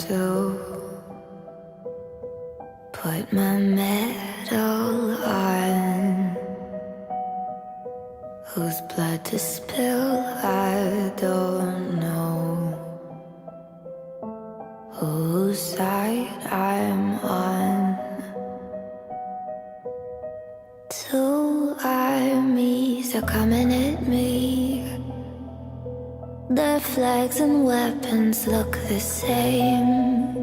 to put my medal on. Whose blood to spill, I don't know. Whose side I'm on. Two armies are coming at me. Their flags and weapons look the same.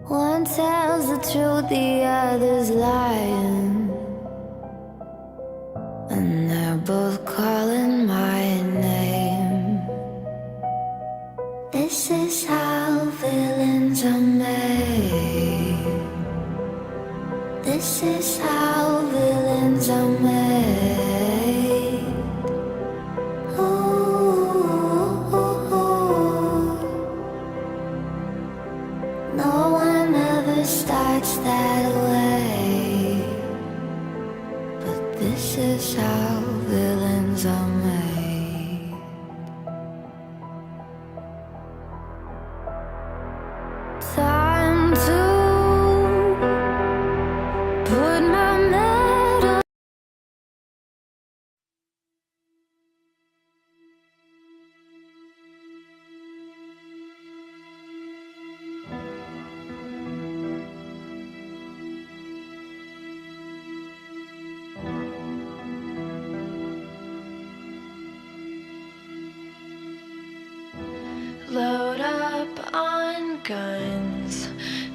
One tells the truth, the other's lying. And they're both calling my name. This is how villains are made. This is how villains are made. Ooh, no one ever starts that way. But this is how villains are made. Time to put my medal. Load up on guns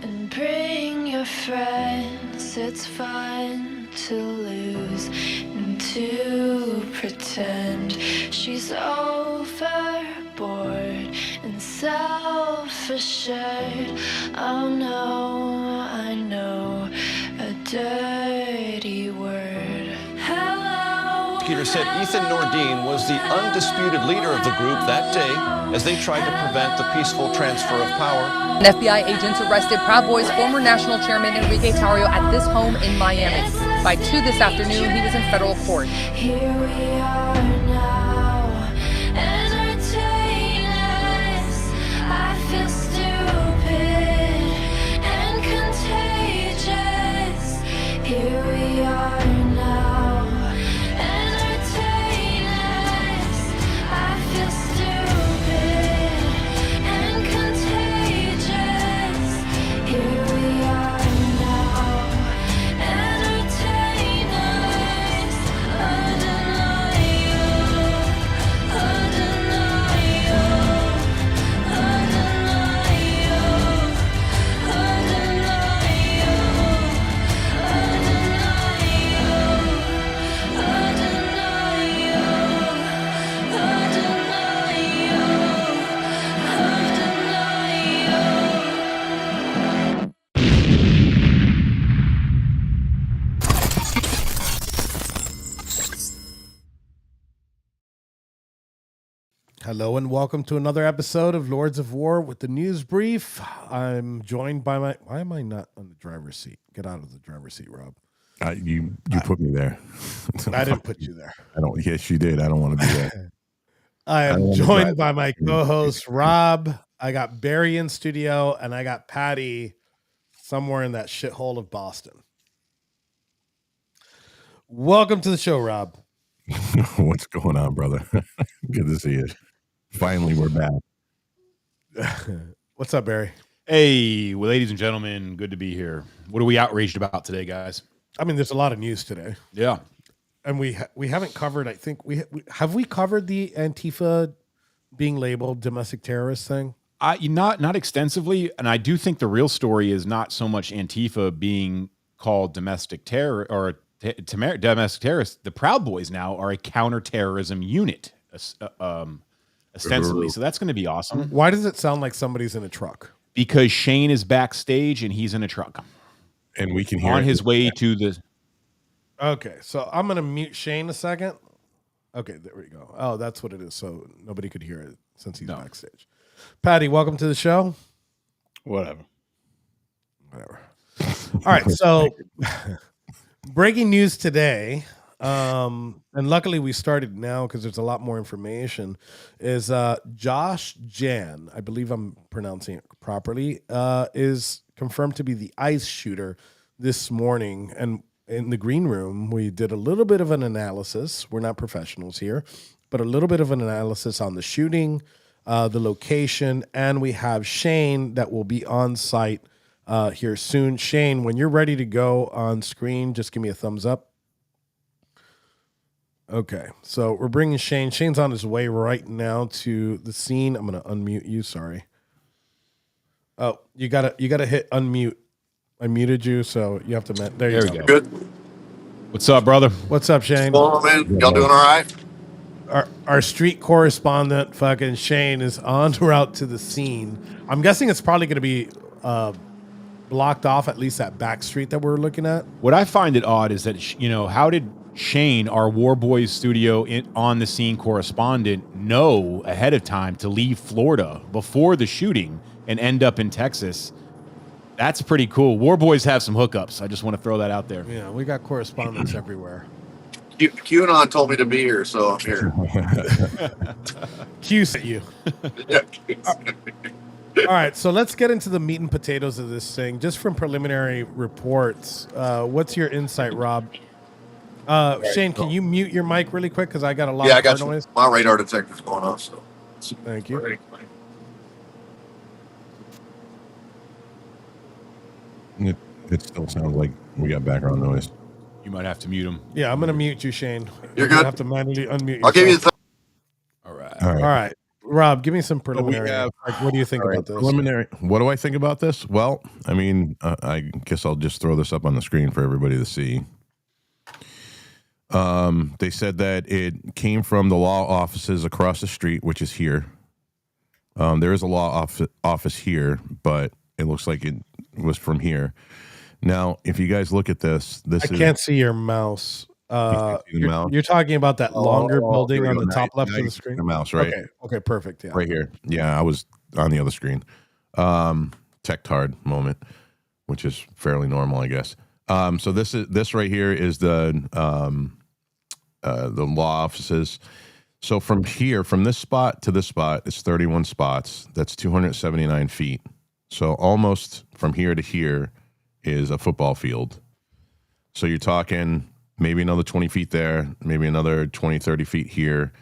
and bring your friends. It's fun to lose and to pretend she's overboard and self-assured. Oh no, I know a dirty word. Hello. Peter said Ethan Nordine was the undisputed leader of the group that day as they tried to prevent the peaceful transfer of power. An FBI agents arrested Proud Boys former national chairman Enrique Tarrio at this home in Miami. By 2 this afternoon, he was in federal court. Here we are now, entertain us. I feel stupid and contagious. Here we are now, entertain us. I feel stupid and contagious. Here we are now, entertain us. Hello and welcome to another episode of Lords of War with the news brief. I'm joined by my. Why am I not on the driver's seat? Get out of the driver's seat, Rob. You put me there. I didn't put you there. I don't. Yes, you did. I don't want to be there. I am joined by my co-host Rob. I got Barry in studio, and I got Patty somewhere in that shithole of Boston. Welcome to the show, Rob. What's going on, brother? Good to see you. Finally, we're back. What's up, Barry? Hey, well, ladies and gentlemen, good to be here. What are we outraged about today, guys? I mean, there's a lot of news today. Yeah. And we haven't covered, I think, we covered the Antifa being labeled domestic terrorist thing? Not extensively, and I do think the real story is not so much Antifa being called domestic terror or domestic terrorists. The Proud Boys now are a counterterrorism unit, ostensibly. So that's going to be awesome. Why does it sound like somebody's in a truck? Because Shane is backstage and he's in a truck. And we can hear on his way to the. Okay, so I'm going to mute Shane a second. Okay, there we go. Oh, that's what it is. So nobody could hear it since he's backstage. Patty, welcome to the show. Whatever. All right, so breaking news today. and luckily we started now because there's a lot more information, is Jahn, I believe I'm pronouncing it properly, is confirmed to be the ICE shooter this morning. And in the green room, we did a little bit of an analysis. We're not professionals here, but a little bit of an analysis on the shooting, the location, and we have Shane that will be on site here soon. Shane, when you're ready to go on screen, just give me a thumbs up. Okay, so we're bringing Shane. Shane's on his way right now to the scene. I'm gonna unmute you. Sorry. Oh, you gotta hit unmute. I muted you, so you have to. There you go. Good. What's up, brother? What's up, Shane? Well, man, y'all doing all right? Our street correspondent, fucking Shane, is en route to the scene. I'm guessing it's probably gonna be blocked off, at least that back street that we're looking at. What I find it odd is that how did Shane, our War Boys studio on the scene correspondent, know ahead of time to leave Florida before the shooting and end up in Texas? That's pretty cool. War Boys have some hookups. I just want to throw that out there. Yeah, we got correspondents everywhere. QAnon told me to be here, so I'm here. Q sent you. All right, so let's get into the meat and potatoes of this thing. Just from preliminary reports, what's your insight, Rob? Shane, can you mute your mic really quick? Because I got a lot I of got noise. my radar detector's going off, so. Thank you. It still sounds like we got background noise. You might have to mute him. Yeah, I'm going to mute you, Shane. You're going good. to have to manually unmute yourself. I'll give you the. All right. All right. All right. Rob, give me some preliminary. have- What do you think about this? Preliminary. What do I think about this? Well, I mean, I guess I'll just throw this up on the screen for everybody to see. They said that it came from the law offices across the street, which is here. There is a law office here, but it looks like it was from here. Now, if you guys look at this, I can't see your mouse. You're talking about that longer building on the top left of the screen? The mouse, right? Okay, perfect. Yeah. Right here. Yeah, I was on the other screen. Tech-tard moment, which is fairly normal, I guess. So this right here is the law offices. So from here, from this spot to this spot, it's 31 spots. That's 279 feet. So almost from here to here is a football field. So you're talking maybe another 20 feet there, maybe another 20, 30 feet here,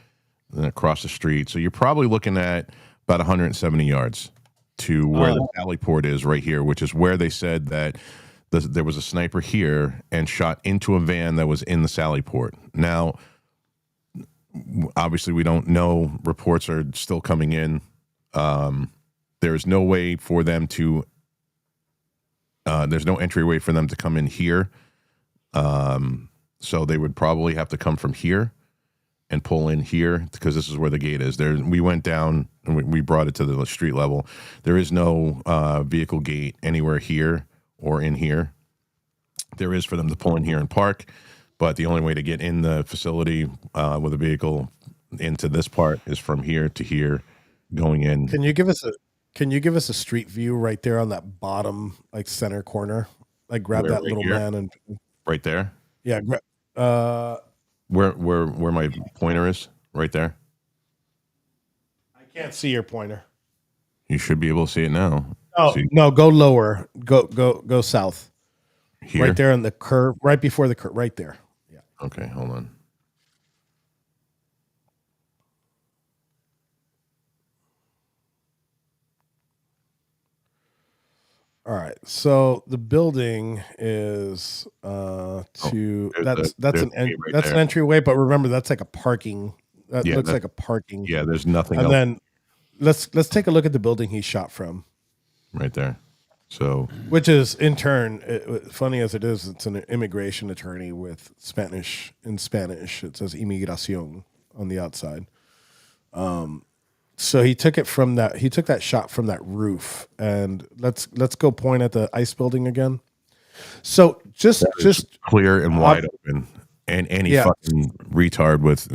then across the street. So you're probably looking at about 170 yards to where the Valley Port is right here, which is where they said that there was a sniper here and shot into a van that was in the Sally Port. Now, obviously, we don't know. Reports are still coming in. There's no way for them to. There's no entryway for them to come in here. So they would probably have to come from here and pull in here because this is where the gate is. There, we went down and we brought it to the street level. There is no vehicle gate anywhere here or in here. There is for them to pull in here and park, but the only way to get in the facility with a vehicle into this part is from here to here, going in. Can you give us a street view right there on that bottom, like center corner? Like grab that little man and right there. Yeah. Where my pointer is, right there. I can't see your pointer. You should be able to see it now. Oh no, go lower. Go south. Here, right there on the curve, right before the curve, right there. Yeah. Okay, hold on. All right. So the building is that's an entryway, but remember that's like a parking. That looks like a parking. Yeah, there's nothing. And else. then let's take a look at the building he shot from. Right there. So, which is in turn, funny as it is, it's an immigration attorney with Spanish. In Spanish, it says "inmigración" on the outside. So he took it from that. He took that shot from that roof, and let's go point at the ICE building again. So just clear and wide open, and any fucking retard with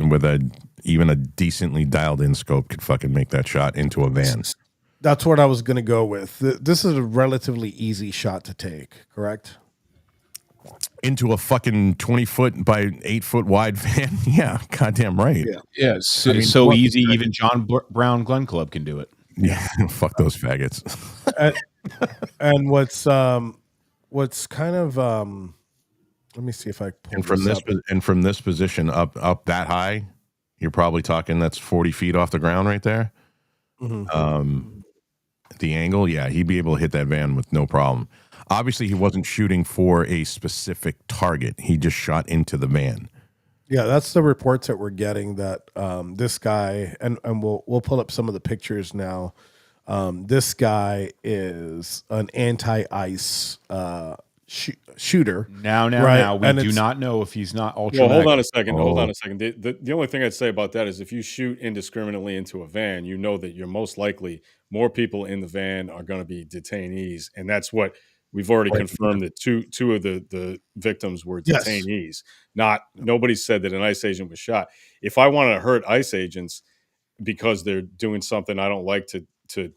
even a decently dialed in scope could fucking make that shot into a van. That's what I was going to go with. This is a relatively easy shot to take, correct? into a fucking 20-foot by 8-foot wide van. Yeah, goddamn right. Yeah, so easy. Even John Brown Gun Club can do it. Yeah, fuck those faggots. And what's kind of let me see if I pull And from this this up. and from this position up that high, you're probably talking that's 40 feet off the ground right there. The angle, yeah, he'd be able to hit that van with no problem. Obviously, he wasn't shooting for a specific target. He just shot into the van. Yeah, that's the reports that we're getting that this guy and we'll pull up some of the pictures now. This guy is an anti-ice shooter. Now, Right, we and do it's- not know if he's not ultra. Well, hold on mega. a second. Hold on a second. The only thing I'd say about that is if you shoot indiscriminately into a van, you know that you're most likely more people in the van are going to be detainees, and that's what we've already confirmed that two of the victims were Yes. detainees. Nobody said that an ICE agent was shot. If I wanted to hurt ICE agents because they're doing something I don't like to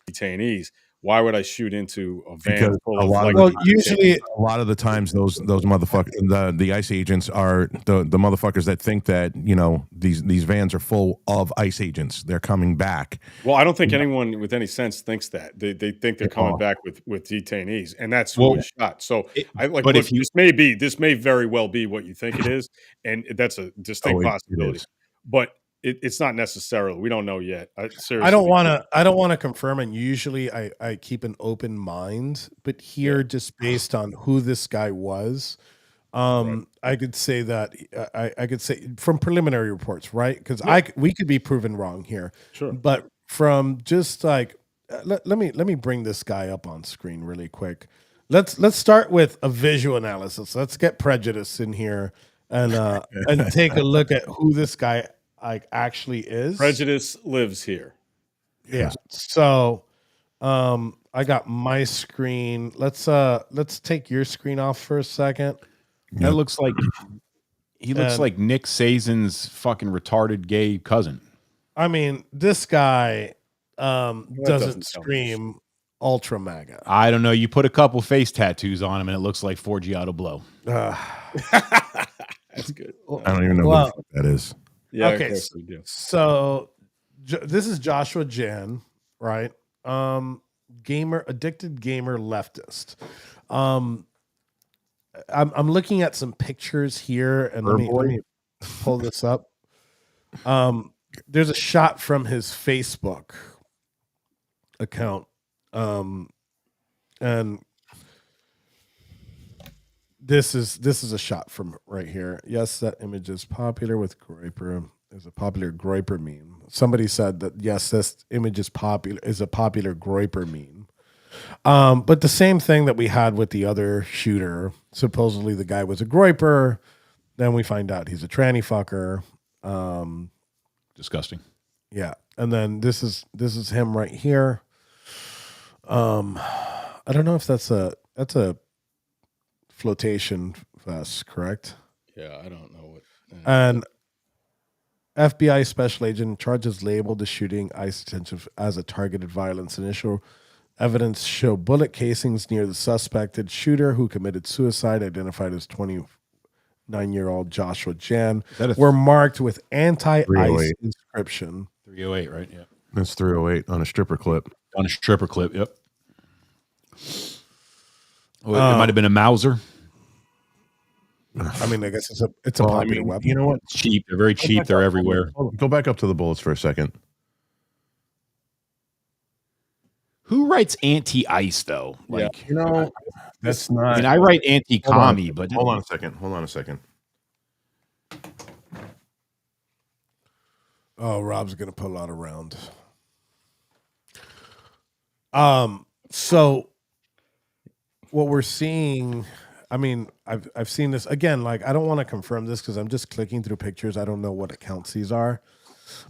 detainees, why would I shoot into a van Because full a of lot of Well, likely usually A lot of the times, those motherfuckers, the ICE agents are the motherfuckers that think that these vans are full of ICE agents. They're coming back. Well, I don't think anyone with any sense thinks that. They think they're coming back with detainees, and that's who was shot. So but if you- this may very well be what you think it is, and that's a distinct it possibility. is. But it's not necessarily. We don't know yet. Seriously, I don't want to confirm, and usually I keep an open mind, but here just based on who this guy was, I could say that I could say from preliminary reports, right? Because we could be proven wrong here. Sure. But from just like let me bring this guy up on screen really quick. Let's start with a visual analysis. Let's get prejudice in here and take a look at who this guy actually is. Prejudice lives here. Yeah. So I got my screen. Let's take your screen off for a second. That looks like he looks like Nick Sazen's fucking retarded gay cousin. I mean, this guy doesn't doesn't sound scream ultra MAGA. I don't know. You put a couple face tattoos on him, and it looks like Forgiato Blow. That's good. I don't even know Well- who the fuck that is. Yeah. Okay, Of course we do. So this is Joshua Jahn, right? Addicted gamer leftist. I'm looking at some pictures here, and let me pull this up. There's a shot from his Facebook account, and this is a shot from right here. Yes, that image is popular with Groiper. Is a popular Groiper meme. Somebody said that yes, this image is a popular Groiper meme. But the same thing that we had with the other shooter. Supposedly the guy was a Groiper. Then we find out he's a tranny fucker. Disgusting. Yeah, and then this is him right here. I don't know if that's a flotation vest, correct? Yeah, I don't know what. And FBI special agent charges labeled the shooting ICE detention as a targeted violence. Initial evidence show bullet casings near the suspected shooter who committed suicide, identified as 29-year-old Joshua Jahn, were marked with anti-ICE 308. inscription. 308, right? Yeah. That's 308 on a stripper clip. On a stripper clip. Yep. It might have been a Mauser. I mean, I guess it's a popular weapon. You know what? Cheap. They're very cheap. They're everywhere. Go back up to the bullets for a second. Who writes anti-ice though? Like, That's not. I mean, I write anti-commie, but Hold on a second. Oh, Rob's gonna put a lot around. So what we're seeing, I mean, I've seen this again. Like, I don't want to confirm this because I'm just clicking through pictures. I don't know what accounts these are,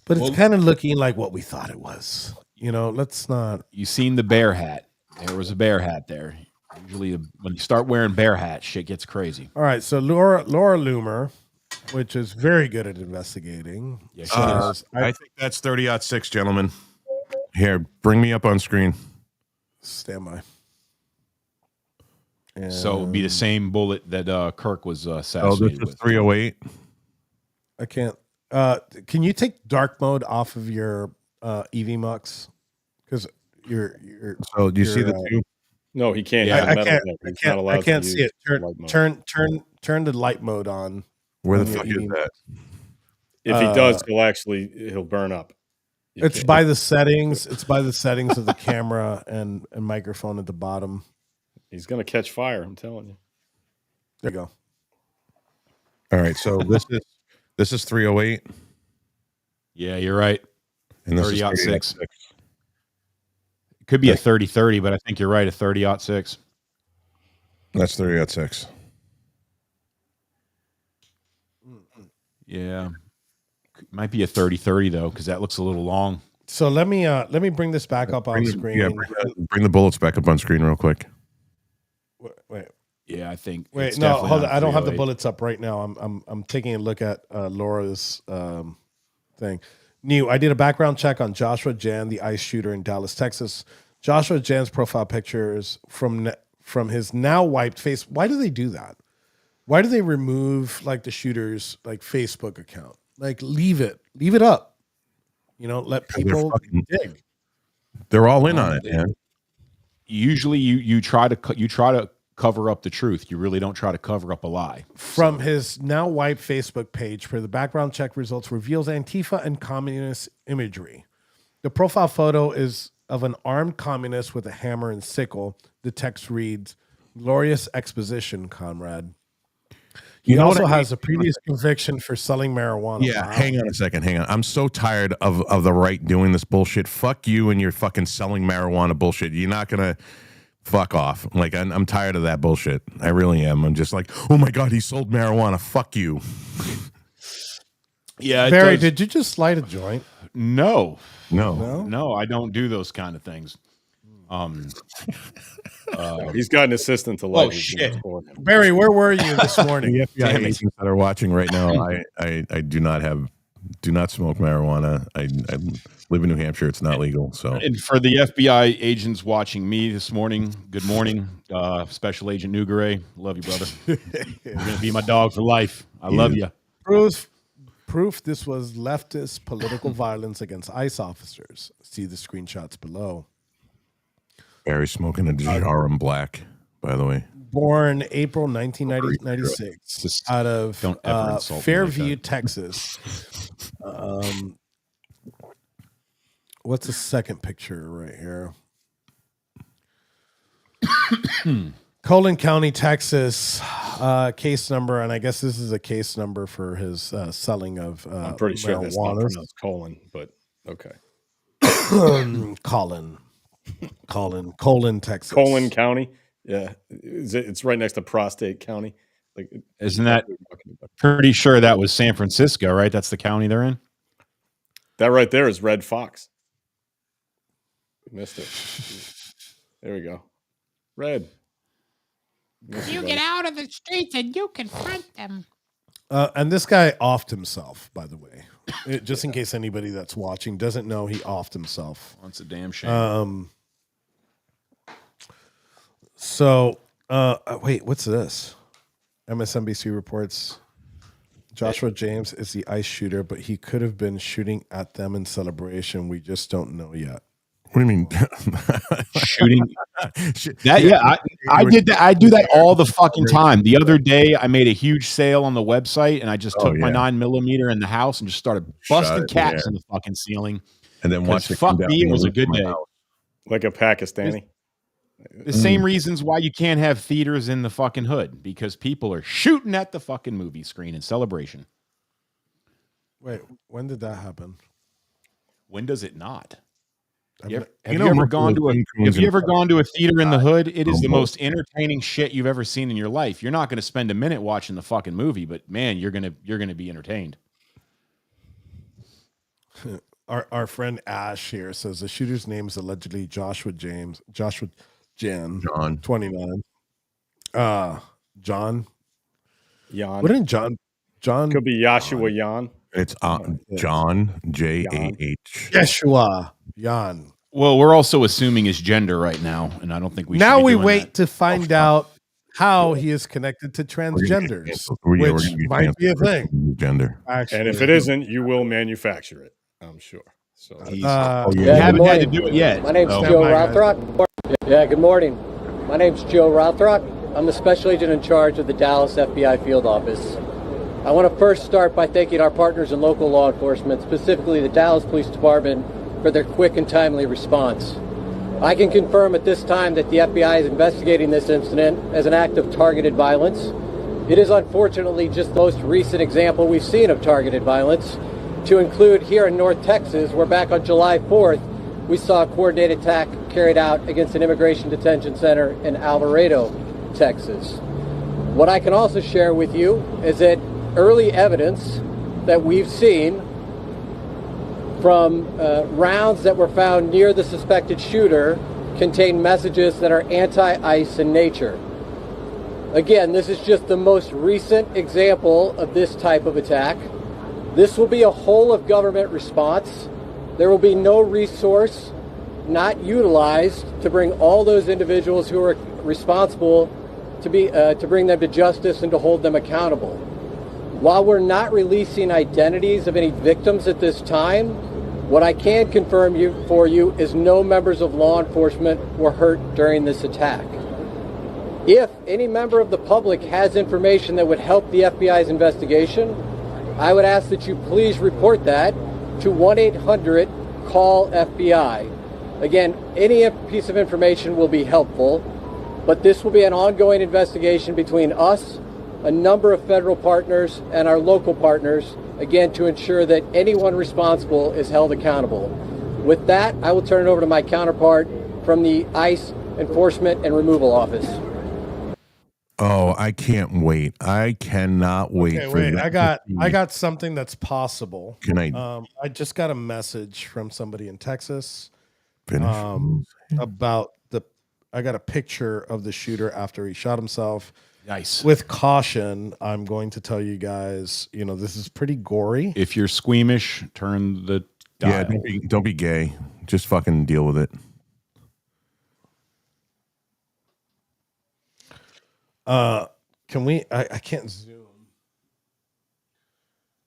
but it's kind of looking like what we thought it was. Let's not. You seen the bear hat? There was a bear hat there. Usually, when you start wearing bear hats, shit gets crazy. All right, so Laura Loomer, which is very good at investigating. Yeah, she is. I think that's 30-06, gentlemen. Here, bring me up on screen. Stand by. So it'd be the same bullet that Kirk was Oh, this assassinated is with. 308. I can't. Can you take dark mode off of your EV Mux? Because you're. So do you see the two? No, he can't. Yeah, use I metal can't. mode. I He's not can't. allowed I can't to see use it. light mode. Turn the light mode on. Where on the your fuck is EV. that? If he does, he'll burn up. You It's can't- by the settings. It's by the settings of the camera and microphone at the bottom. He's gonna catch fire. I'm telling you. There you go. All right, so this is 308, Yeah, you're right. and this is 30-06. 30-06. It could be a 30-30, but I think you're right. A 30-06. That's 30-06. Yeah, might be a 30-30 though, because that looks a little long. So let me bring this back up on screen. Yeah, bring the bullets back up on screen real quick. Wait. Yeah, I think. Wait, it's no, definitely hold not on. I don't have the 308. bullets up right now. I'm taking a look at Laura's thing. I did a background check on Joshua Jahn, the ICE shooter in Dallas, Texas. Joshua Jahn's profile pictures from his now wiped face. Why do they do that? Why do they remove like the shooter's like Facebook account? Like leave it up. Let people dig. They're all in on it, man. Usually, you try to cover up the truth. You really don't try to cover up a lie. From his now wiped Facebook page, per the background check results, reveals Antifa and communist imagery. The profile photo is of an armed communist with a hammer and sickle. The text reads, "Glorious exposition, comrade." He also has a previous conviction for selling marijuana. Yeah, Wow. hang on a second. Hang on. I'm so tired of the right doing this bullshit. Fuck you and your fucking selling marijuana bullshit. You're not gonna fuck off. Like I'm tired of that bullshit. I really am. I'm just like, oh my god, he sold marijuana. Fuck you. Yeah, Barry, did you just light a joint? No, No. I don't do those kind of things. He's got an assistant to light. Oh, shit. Barry, where were you this morning? The FBI Damn it. agents that are watching right now, I do not smoke marijuana. I live in New Hampshire. It's not legal. So, And for the FBI agents watching me this morning, good morning, Special Agent Nugare. Love you, brother. You're gonna be my dog for life. I love you. Proof this was leftist political violence against ICE officers. See the screenshots below. Barry's smoking a Jahn Black, by the way. Born April 1996 out of Don't ever insult me like Fairview, that. Texas. What's the second picture right here? Colin County, Texas, case number, and I guess this is a case number for his selling of I'm pretty sure that's not marijuana. pronounced colon, but okay. Colin, Texas. Colon County. Yeah, it's right next to Prostate County. Like, Isn't that pretty sure that was San Francisco, right? That's the county they're in. that right there is Red Fox. We missed it. There we go. Red. Miss You buddy. get out of the streets and you confront them. And this guy offed himself, by the way. Just in case anybody that's watching doesn't know, he offed himself. That's a damn shame. Wait, what's this? MSNBC reports Joshua James is the ICE shooter, but he could have been shooting at them in celebration. We just don't know yet. What do you mean? Shooting that? Yeah, I did that. I do that all the fucking time. The other day, I made a huge sale on the website, and I just took my 9mm in the house and just started busting caps in the fucking ceiling. And then watch it. Fuck me, it was a good day. Like a Pakistani. The same reasons why you can't have theaters in the fucking hood, because people are shooting at the fucking movie screen in celebration. Wait, when did that happen? When does it not? Have You you know, ever gone to a theater in the hood? It is the Almost. most entertaining shit you've ever seen in your life. You're not going to spend a minute watching the fucking movie, but man, you're gonna be entertained. Our friend Ash here says the shooter's name is allegedly Joshua Jan, 29. John. Jan. Wouldn't John Could be Joshua Jan. It's Jahn, Jahn. Yeshua Jan. Well, we're also assuming his gender right now, and I don't think we. Now should be we doing wait that. to find out how he is connected to transgenders, which might be a thing. Gender. Actually, And if it isn't, you will manufacture it, I'm sure. So You Yeah, haven't good had to morning. do it yet. My name's so- Joe Stand by, guys. Rothrock. Yeah, good morning. My name's Joe Rothrock. I'm the special agent in charge of the Dallas FBI field office. I want to first start by thanking our partners in local law enforcement, specifically the Dallas Police Department, for their quick and timely response. I can confirm at this time that the FBI is investigating this incident as an act of targeted violence. It is unfortunately just the most recent example we've seen of targeted violence, to include here in North Texas, where back on July 4th, we saw a coordinated attack carried out against an immigration detention center in Alvarado, Texas. What I can also share with you is that early evidence that we've seen from rounds that were found near the suspected shooter contain messages that are anti-ICE in nature. Again, this is just the most recent example of this type of attack. This will be a whole of government response. There will be no resource not utilized to bring all those individuals who are responsible to bring them to justice and to hold them accountable. While we're not releasing identities of any victims at this time, what I can confirm for you is no members of law enforcement were hurt during this attack. If any member of the public has information that would help the FBI's investigation, I would ask that you please report that to 1-800-CALL-FBI. Again, any piece of information will be helpful, but this will be an ongoing investigation between us, a number of federal partners, and our local partners, again, to ensure that anyone responsible is held accountable. With that, I will turn it over to my counterpart from the ICE Enforcement and Removal Office. Oh, I can't wait. I cannot wait. Okay, for wait. that I got something that's possible. Can I I just got a message from somebody in Texas finish? about I got a picture of the shooter after he shot himself. Nice. With caution, I'm going to tell you guys, this is pretty gory. If you're squeamish, turn the Yeah, dial. don't be gay. Just fucking deal with it. Can we? I can't zoom.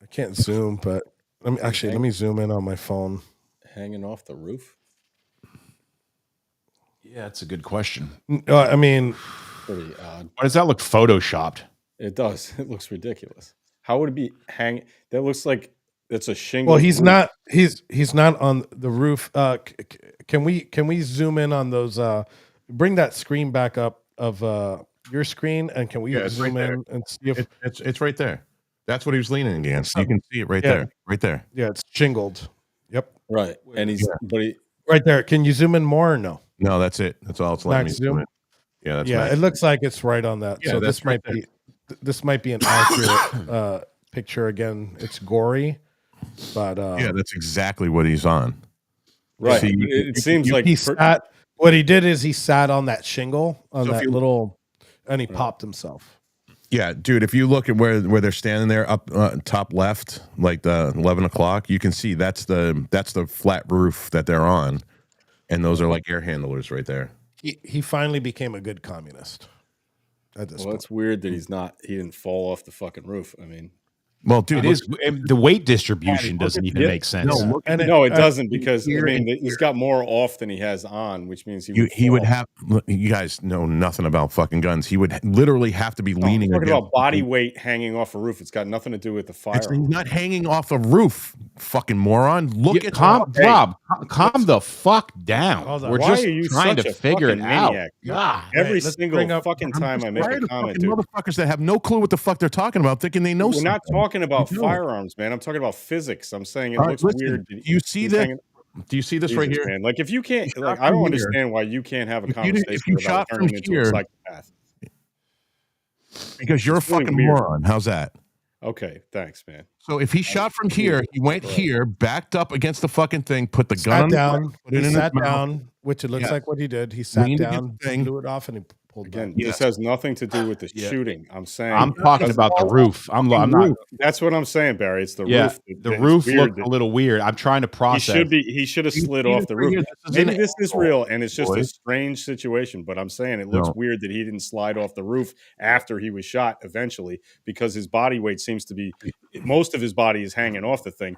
I can't zoom, but let me zoom in on my phone. hanging off the roof? Yeah, that's a good question. I mean, Pretty odd. Why does that look photoshopped? It does. It looks ridiculous. How would it be hanging? That looks like it's a shingle. well, he's roof. not. He's not on the roof. Can we zoom in on those? Bring that screen back up of your screen, and can we Yeah, it's zoom right there. in and see if It's right there. That's what he was leaning against. You can see it right Yeah. there. Right there. yeah, it's shingled. Yep, Right. And he's, but he, right there. Can you zoom in more or no? No, that's it. That's all it's letting me Max zoom zoom? in. Yeah, that's Yeah, right. it looks like it's right on that. Yeah, So that's this might right this might be an accurate picture. Again, it's gory, but Yeah, that's exactly what he's on. right. See, it seems like he sat. What he did is he sat on that shingle on So if that you- little, and he popped himself. Yeah, dude, if you look at where they're standing there up top left, like the 11 o'clock, you can see that's the flat roof that they're on. And those are like air handlers right there. He finally became a good communist. At this well, point. it's weird that he didn't fall off the fucking roof. I mean, Well, dude, It is the weight distribution look doesn't at even it. make sense. No, look And no, it doesn't, because I here mean, and he's got more off than he has on, which means he would fall. have. You guys know nothing about fucking guns. He would literally have to be No, leaning. I'm talking against about body weight hanging off a roof. It's got nothing to do with the fire. He's not hanging off a roof, fucking moron. Look Yeah, at Rob, calm the fuck down. Hold on. We're Why just are you trying such to a figure it fucking out. maniac? God. Every Wait, let's single bring up- fucking time I make Tired a of comment, fucking dude. motherfuckers that have no clue what the fuck they're talking about, thinking they know We're something. not talking about You don't. firearms, man. I'm talking about physics. I'm saying it All right, looks listen, weird. do you see He's this? hanging- Do you see this right Jesus, here? man. Like, if you can't, shot like, I don't from here- understand why you can't have a If you conversation without shot from turning into here- a psychopath. Because you're a It's really fucking weird. moron. How's that? Okay, thanks, man. So if he shot from here, he went Right. here, backed up against the fucking thing, put the gun Sat on down. the put it He in sat his mouth. down, which it looks Yeah. like what he did. He sat Leaned against down, the thing. blew it off, and he Again, back. this has nothing to do with the shooting. I'm saying I'm talking about the roof. I'm not. That's what I'm saying, Barry. It's the roof. The roof looked a little weird. I'm trying to process. He should have slid off the roof. Maybe this is real and it's just a strange situation, but I'm saying it looks weird that he didn't slide off the roof after he was shot eventually, because his body weight seems to be, most of his body is hanging off the thing.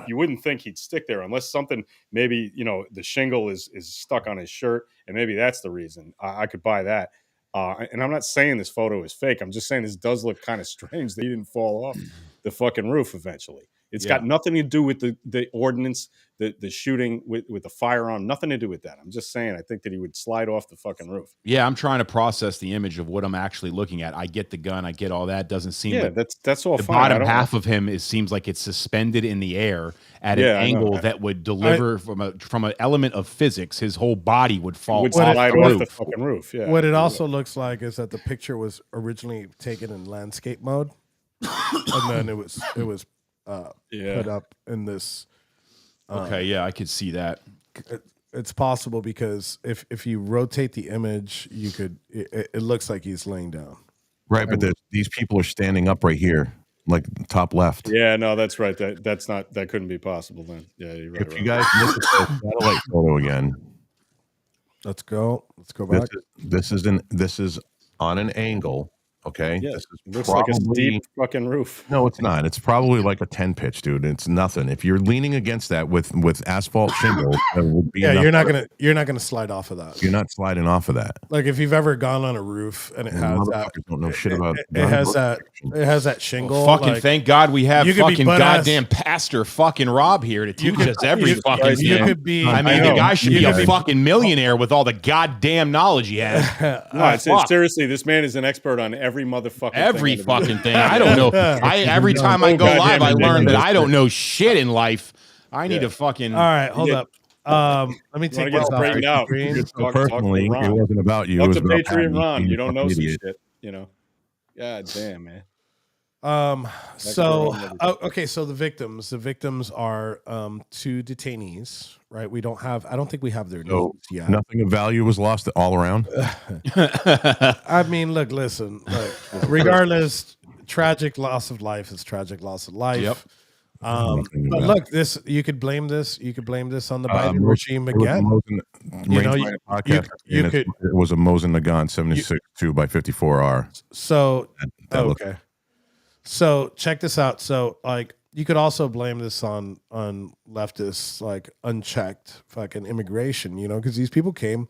You wouldn't think he'd stick there unless something, maybe, the shingle is stuck on his shirt, and maybe that's the reason. I could buy that. And I'm not saying this photo is fake. I'm just saying this does look kind of strange that he didn't fall off the fucking roof eventually. It's got nothing to do with the ordinance, the shooting with the firearm, nothing to do with that. I'm just saying I think that he would slide off the fucking roof. Yeah, I'm trying to process the image of what I'm actually looking at. I get the gun, I get all that. Doesn't seem like that's all the fine. bottom half of him seems like it's suspended in the air at an angle that would deliver from an element of physics. His whole body would fall off the fucking roof. Yeah. What it also looks like is that the picture was originally taken in landscape mode, and then it was put up in this. I could see that. It's possible because if you rotate the image, you could. It looks like he's laying down. Right, but these people are standing up right here, like top left. Yeah, no, that's right. That couldn't be possible then. Yeah, you're right. If you guys look at the satellite photo again, let's go back. This is on an angle. Okay. Yeah, this is looks like a deep fucking roof. No, it's not. It's probably like a 10 pitch, dude. It's nothing. If you're leaning against that with asphalt shingle, that would be you're not gonna slide off of that. You're not sliding off of that. Like if you've ever gone on a roof and it has that, don't know shit about it has that shingle. Well, fucking like, thank God we have fucking goddamn ass. Pastor fucking Rob here to teach us every fucking thing. You could be. I mean, the guy should be a fucking millionaire with all the goddamn knowledge he has. No, seriously, this man is an expert on every motherfucking every fucking thing. I don't know. Every time I go live, I learn that I don't know shit in life. I need to fucking. All right, hold up. Let me take this straightened out. Personally, it wasn't about you. Talk It was to about Patriot Ron. You don't know some idiot. shit. God damn, man. So the victims are two detainees, right? I don't think we have their names yet. Nothing of value was lost all around. I mean, listen, regardless, tragic loss of life is tragic loss of life. Yep. But look, you could blame this on the Biden regime again. It was a Mosin Nagant 76 2 x 54R. So okay. So check this out. So you could also blame this on leftists, like unchecked fucking immigration, because these people came,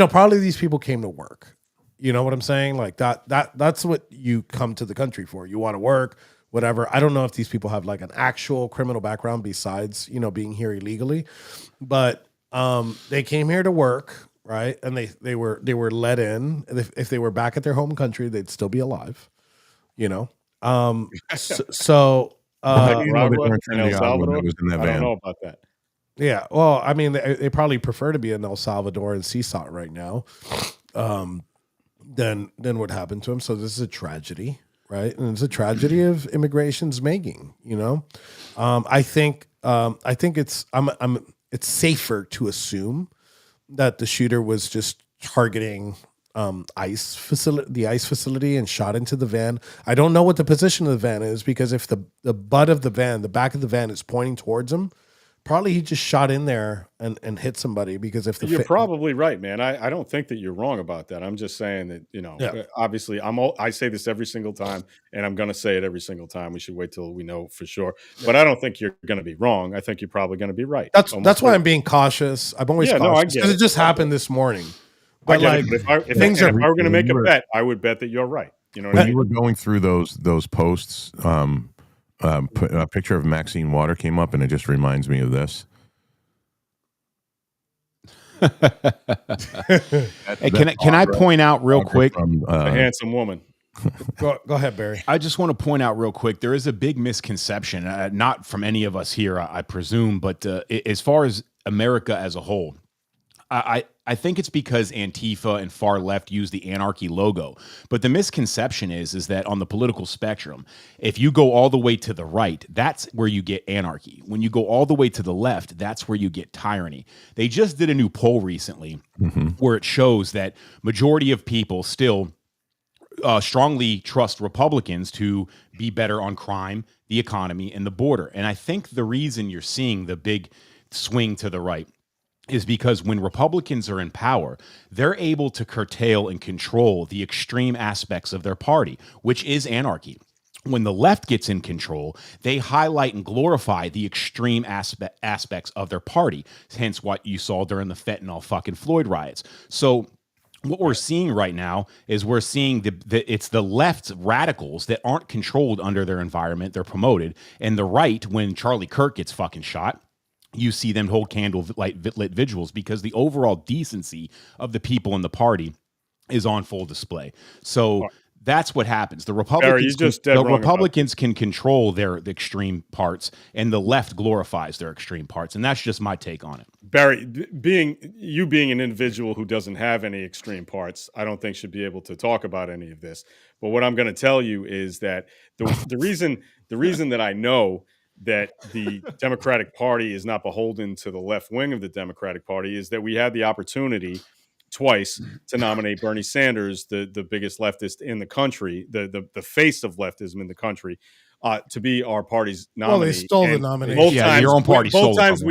probably these people came to work. You know what I'm saying? Like that's what you come to the country for. You want to work, whatever. I don't know if these people have like an actual criminal background besides, being here illegally, but they came here to work, right? And they were let in. If they were back at their home country, they'd still be alive, Robert in El Salvador? I don't know about that. Yeah, well, I mean, they probably prefer to be in El Salvador and CSOT right now than what happened to them. So this is a tragedy, right? And it's a tragedy of immigration's making. I think it's safer to assume that the shooter was just targeting the ICE facility and shot into the van. I don't know what the position of the van is, because if the butt of the van, the back of the van is pointing towards him, probably he just shot in there and hit somebody. Because if you're probably right, man. I don't think that you're wrong about that. I'm just saying that, obviously I say this every single time, and I'm going to say it every single time. We should wait till we know for sure. Yeah. But I don't think you're going to be wrong. I think you're probably going to be right. That's why I'm being cautious. I'm always cautious because it just happened this morning. But if I were going to make a bet, I would bet that you're right. When you were going through those posts, a picture of Maxine Water came up, and it just reminds me of this. Hey, can I point out real quick? A handsome woman. Go ahead, Barry. I just want to point out real quick, there is a big misconception, not from any of us here, I presume, but as far as America as a whole, I think it's because Antifa and far left use the anarchy logo. But the misconception is that on the political spectrum, if you go all the way to the right, that's where you get anarchy. When you go all the way to the left, that's where you get tyranny. They just did a new poll recently where it shows that majority of people still strongly trust Republicans to be better on crime, the economy, and the border. And I think the reason you're seeing the big swing to the right is because when Republicans are in power, they're able to curtail and control the extreme aspects of their party, which is anarchy. When the left gets in control, they highlight and glorify the extreme aspects of their party, hence what you saw during the fentanyl fucking Floyd riots. So what we're seeing right now is we're seeing it's the left's radicals that aren't controlled under their environment, they're promoted, and the right, when Charlie Kirk gets fucking shot, you see them hold candlelit vigils because the overall decency of the people in the party is on full display. So that's what happens. The Republicans can control the extreme parts, and the left glorifies their extreme parts, and that's just my take on it. Barry, being an individual who doesn't have any extreme parts, I don't think should be able to talk about any of this. But what I'm going to tell you is that the reason that I know that the Democratic Party is not beholden to the left wing of the Democratic Party is that we had the opportunity twice to nominate Bernie Sanders, the biggest leftist in the country, the face of leftism in the country, to be our party's nominee. Well, they stole the nomination. Your own party stole it. Both times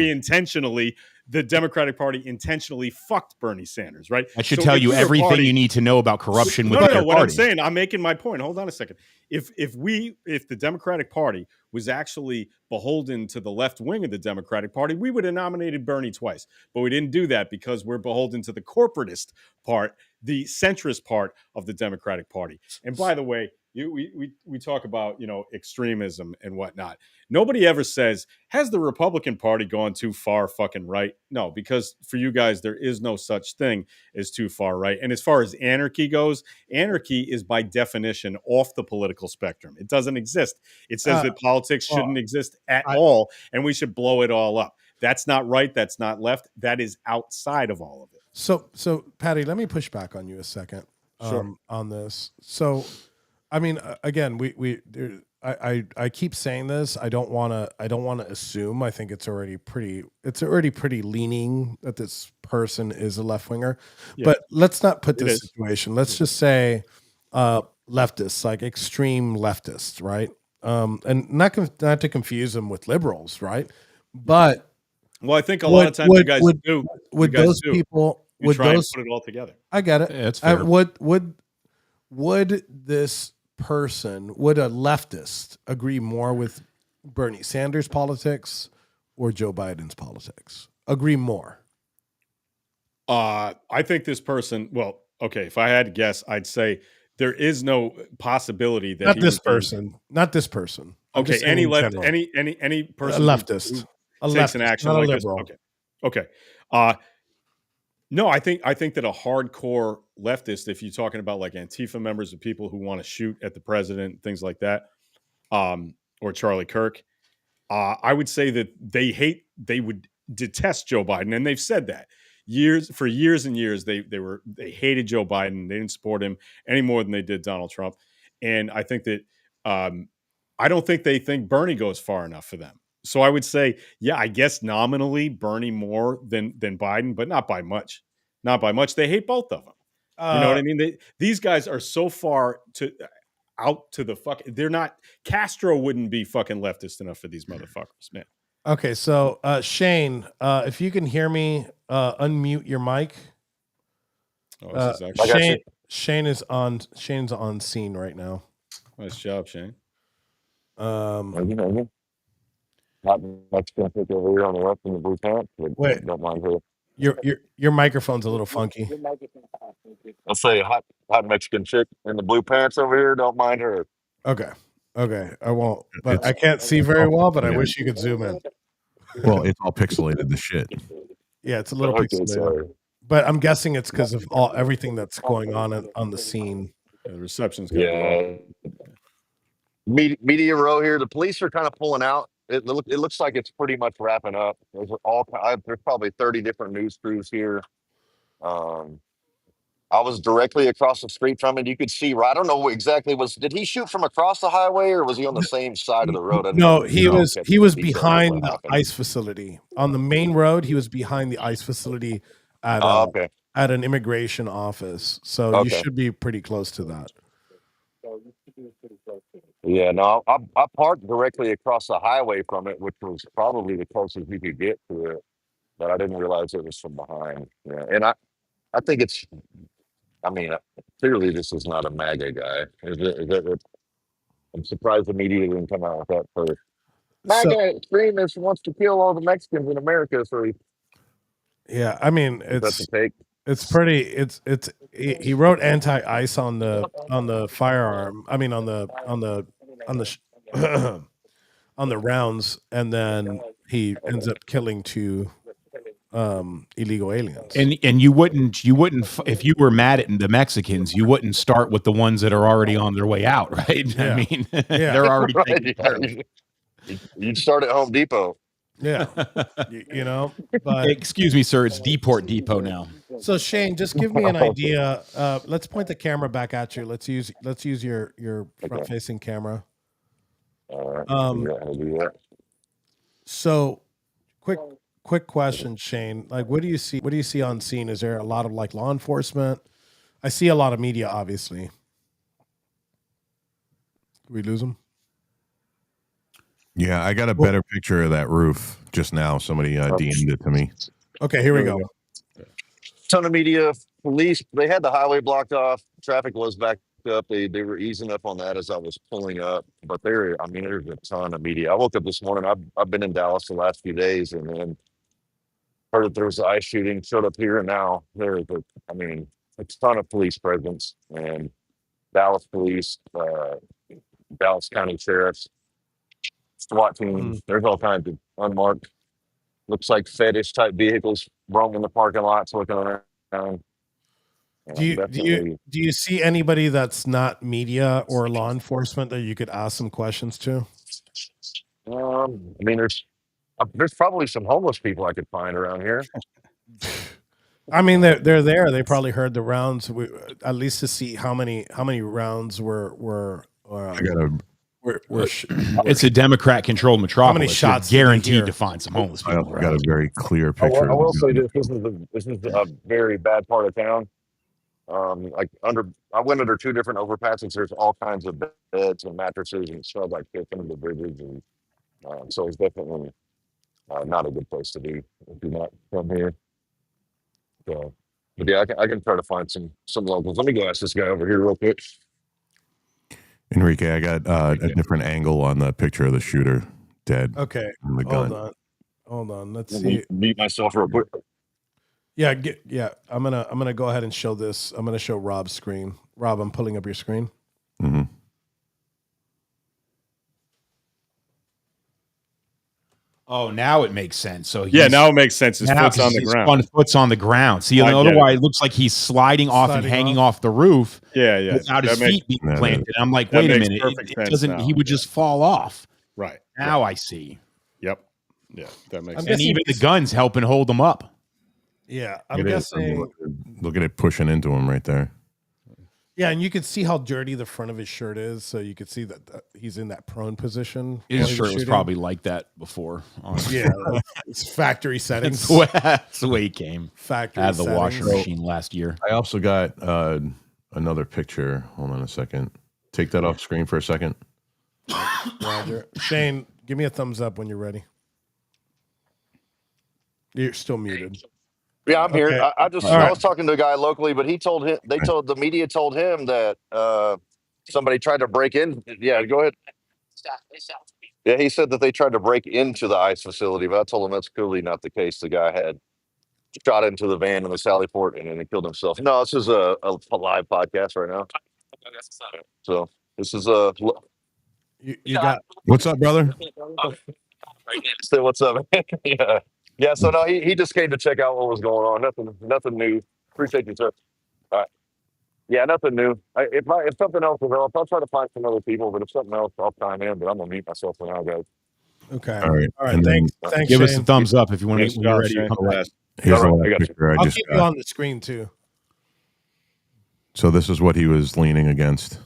the Democratic Party intentionally fucked Bernie Sanders, right? I should tell you everything you need to know about corruption with their party. What I'm saying, I'm making my point. Hold on a second. If the Democratic Party was actually beholden to the left wing of the Democratic Party, we would have nominated Bernie twice. But we didn't do that because we're beholden to the corporatist part, the centrist part of the Democratic Party. And by the way, we talk about, extremism and whatnot. Nobody ever says, has the Republican Party gone too far fucking right? No, because for you guys, there is no such thing as too far right. And as far as anarchy goes, anarchy is by definition off the political spectrum. It doesn't exist. It says that politics shouldn't exist at all, and we should blow it all up. That's not right. That's not left. That is outside of all of it. So Patty, let me push back on you a second on this. So, I mean, again, I keep saying this. I don't want to assume. I think it's already pretty leaning that this person is a left winger. Yeah. But let's not put this situation. Let's just say leftists, like extreme leftists, right? And not to confuse them with liberals, right? But I think a lot of times you guys do. Would those people? Would try and put it all together? I get it. Yeah, it's fair. Would this person, would a leftist agree more with Bernie Sanders' politics or Joe Biden's politics? Agree more? I think this person, if I had to guess, I'd say there is no possibility that not this person. Okay, any person, a leftist, takes an action like this. Okay. No, I think that a hardcore leftist, if you're talking about like Antifa members, of people who want to shoot at the president, things like that, or Charlie Kirk, I would say that they would detest Joe Biden, and they've said that for years and years. They hated Joe Biden. They didn't support him any more than they did Donald Trump, and I think that I don't think they think Bernie goes far enough for them. So I would say, yeah, I guess nominally Bernie more than Biden, but not by much. Not by much. They hate both of them. You know what I mean? These guys are so far out to the fuck. They're not. Castro wouldn't be fucking leftist enough for these motherfuckers, man. Okay, so Shane, if you can hear me, unmute your mic. Shane's on scene right now. Nice job, Shane. Hot Mexican chick over here on the left in the blue pants. Wait, don't mind her. Your microphone's a little funky. I'll say hot Mexican chick in the blue pants over here. Don't mind her. Okay, I won't. But I can't see very well. But I wish you could zoom in. Well, it's all pixelated. The shit. Yeah, it's a little pixelated. Sorry. But I'm guessing it's because of everything that's going on the scene. The reception's Media row here. The police are kind of pulling out. It looks like it's pretty much wrapping up. There's probably 30 different news crews here. I was directly across the street from it. You could see, right? I don't know exactly did he shoot from across the highway or was he on the same side of the road? I No, never he didn't was catch he the was details of behind what the happened. ice facility on the main road. He was behind the ice facility at Oh, okay. at an immigration office. So you Okay. should be pretty close to that. Yeah, no, I parked directly across the highway from it, which was probably the closest we could get to it, but I didn't realize it was from behind. Yeah, and I think I mean, clearly this is not a MAGA guy. I'm surprised the media didn't come out with that first. So MAGA extremist wants to kill all the Mexicans in America, so yeah, I mean that's the take. it's pretty he wrote anti-ice on the firearm. I mean on the sh- on the rounds, and then he ends up killing two illegal aliens. And you wouldn't if you were mad at the Mexicans, you wouldn't start with the ones that are already on their way out, right? Yeah. I mean, Yeah. they're already Right, taken care of. you'd start at Home Depot. Yeah. You know, but Excuse me, sir, it's Deport Depot now. so Shane, just give me an idea. Let's point the camera back at you. Let's use your front facing camera. All right. I'll do that. So quick question, Shane. Like, what do you see on scene? Is there a lot of like law enforcement? I see a lot of media, obviously. Did we lose them? Yeah, I got a better picture of that roof just now. Somebody DM'd it to me. Okay, here we go. Ton of media, police. They had the highway blocked off. Traffic was backed up. They were easing up on that as I was pulling up. But there's a ton of media. I woke up this morning. I've been in Dallas the last few days, and then heard that there was an ice shooting. Showed up here, and now there's a ton of police presence and Dallas police, Dallas County sheriffs, SWAT teams. There's all kinds of unmarked, looks like fetish type vehicles roaming the parking lots, looking around. Do you see anybody that's not media or law enforcement that you could ask some questions to? There's probably some homeless people I could find around here. I mean, they're there. They probably heard the rounds, at least to see how many rounds were. I got It's a Democrat-controlled metropolis. How many shots You're did they guaranteed hear? to find some homeless I people. got a very clear picture. I will say this is a very bad part of town. I went under two different overpasses. There's all kinds of beds and mattresses and stuff like this under the bridges, and so it's definitely not a good place to be if you're not from here. So, but yeah, I can try to find some locals. Let me go ask this guy over here real quick. Enrique, I got a different angle on the picture of the shooter dead. Okay, on the gun. Hold on. Let's see. Mute myself real quick. Yeah, I'm gonna go ahead and show this. I'm gonna show Rob's screen. Rob, I'm pulling up your screen. Mm-hmm. Oh, now it makes sense. So now it makes sense. His foot's on the ground. One foot's on the ground. See, otherwise it looks like he's sliding off and hanging off the roof. Yeah. Without his feet being planted. I'm like, wait a minute. It doesn't. He would just fall off. Right. Now I see. Yep. Yeah, that makes sense. And even the gun's helping hold him up. Yeah, I'm guessing. Look at it pushing into him right there. Yeah, and you can see how dirty the front of his shirt is, so you could see that he's in that prone position. His shirt was probably like that before. Honestly. Yeah, it's factory settings. That's the way he came. Factory out of the settings. washing machine last year. I also got another picture. Hold on a second. Take that off screen for a second. Roger. Shane, give me a thumbs up when you're ready. You're still muted. Yeah, I'm here. I was talking to a guy locally, but the media told him that somebody tried to break in. Yeah, go ahead. Yeah, he said that they tried to break into the ICE facility, but I told him that's clearly not the case. The guy had shot into the van in the Sally Port and then he killed himself. No, this is a live podcast right now. So this is you got what's up, brother? Say what's up. Yeah. So no, he just came to check out what was going on. Nothing new. Appreciate you, sir. All right. Yeah, nothing new. If something else develops, I'll try to find some other people. But if something else, I'll chime in. But I'm gonna mute myself for now, guys. Okay. All right. All right. And then Thanks. Give us Shane. a thumbs up if you want Nice to. When you're job, ready to Shane. come back. here's All the right, I last got you. picture I I'll just keep you got. on the screen too. So this is what he was leaning against.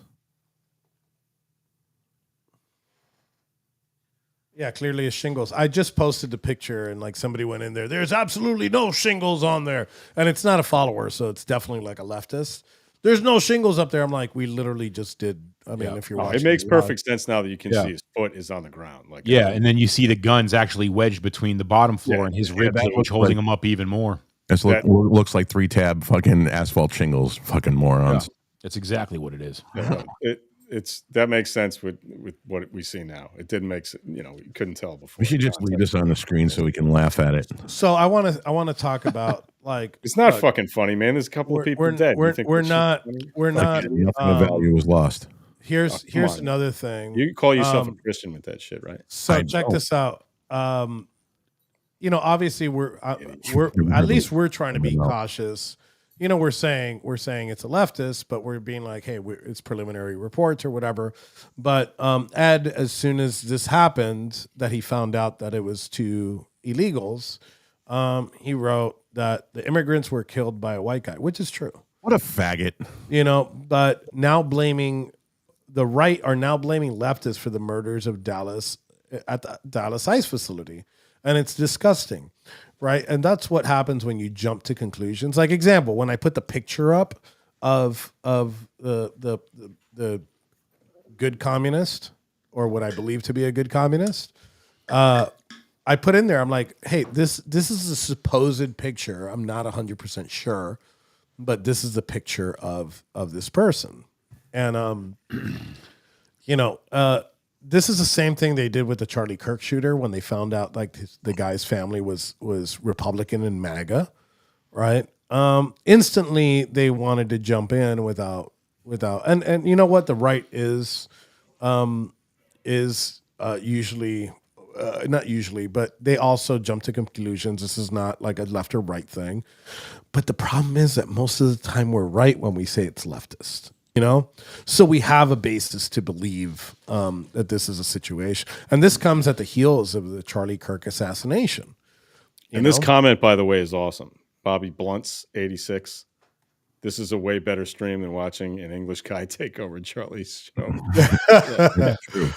Yeah, clearly it's shingles. I just posted the picture and like somebody went in there. There's absolutely no shingles on there. And it's not a follower, so it's definitely like a leftist. There's no shingles up there. I'm like, we literally just did. I mean, if you're watching, it makes live. perfect sense now that you can Yeah. see his foot is on the ground. Like, Yeah, and then you see the guns actually wedged between the bottom floor and his rib that cage, looks holding like- him up even more. This looks like 3-tab fucking asphalt shingles, fucking morons. That's exactly what it is. it's that makes sense with what we see now. It didn't make sense. You couldn't tell before. We should just leave this on the screen so we can laugh at it. So I want to talk about like it's not fucking funny, man. There's a couple of people dead. We're You think this not. shit's funny? We're not. Nothing of value was lost. Here's come on, another thing. You can call yourself a Christian with that shit, right? So check this out. Obviously we're at least we're trying to be cautious. We're saying it's a leftist, but we're being like, hey, it's preliminary reports or whatever. But Ed, as soon as this happened, that he found out that it was two illegals, he wrote that the immigrants were killed by a white guy, which is true. What a faggot. But now the right are now blaming leftists for the murders of Dallas at the Dallas ICE facility. And it's disgusting, right? And that's what happens when you jump to conclusions. Like example, when I put the picture up of the good communist, or what I believe to be a good communist, I put in there, I'm like, hey, this is a supposed picture. I'm not 100% sure, but this is the picture of this person. And this is the same thing they did with the Charlie Kirk shooter when they found out like the guy's family was Republican and MAGA, right? Instantly they wanted to jump in without and you know what the right is usually not usually, but they also jump to conclusions. This is not like a left or right thing, but the problem is that most of the time we're right when we say it's leftist. So we have a basis to believe that this is a situation. And this comes at the heels of the Charlie Kirk assassination. This comment, by the way, is awesome. Bobby Blunt's 86. This is a way better stream than watching an English guy take over Charlie's show. That's true.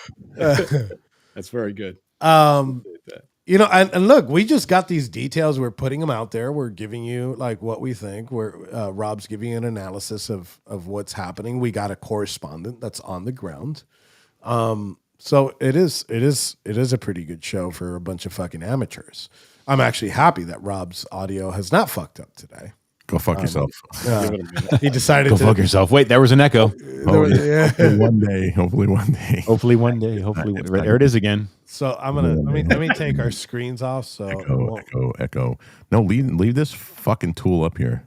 That's very good. And look, we just got these details. We're putting them out there. We're giving you like what we think. Rob's giving you an analysis of what's happening. We got a correspondent that's on the ground. So it is a pretty good show for a bunch of fucking amateurs. I'm actually happy that Rob's audio has not fucked up today. Go fuck yourself. He decided Go to fuck yourself. Wait, there was an echo. Hopefully one day. Hopefully one day. There it is again. So I'm gonna let me take our screens off. So echo. No, leave this fucking tool up here.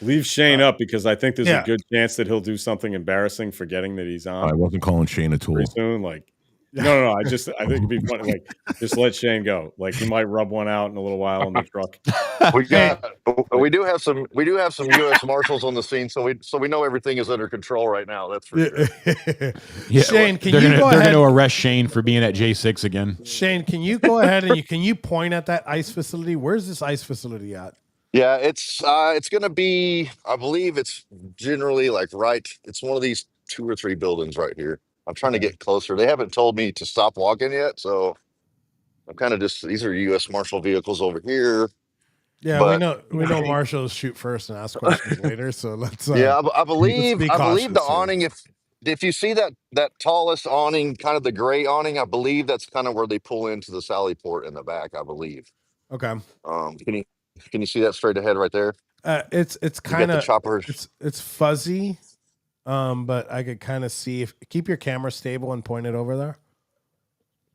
Leave Shane up because I think there's a good chance that he'll do something embarrassing, forgetting that he's on. I wasn't calling Shane a tool. Pretty soon, no. I think it'd be funny. Like, just let Shane go. Like, he might rub one out in a little while in the truck. We do have some U.S. Marshals on the scene, so we know everything is under control right now. That's for sure. Shane, they're going to arrest Shane for being at J6 again. Shane, can you go ahead and can you point at that ICE facility? Where's this ICE facility at? Yeah, it's going to be. I believe it's generally it's one of these 2 or 3 buildings right here. I'm trying to get closer. They haven't told me to stop walking yet, so I'm kind of these are U.S. Marshal vehicles over here. Yeah, but we know marshals shoot first and ask questions later. So let's. I believe the here. awning. If you see that tallest awning, kind of the gray awning, I believe that's kind of where they pull into the Sally Port in the back. I believe. Okay. Can you see that straight ahead right there? It's kind of choppers. It's fuzzy, but I could kind of see keep your camera stable and point it over there.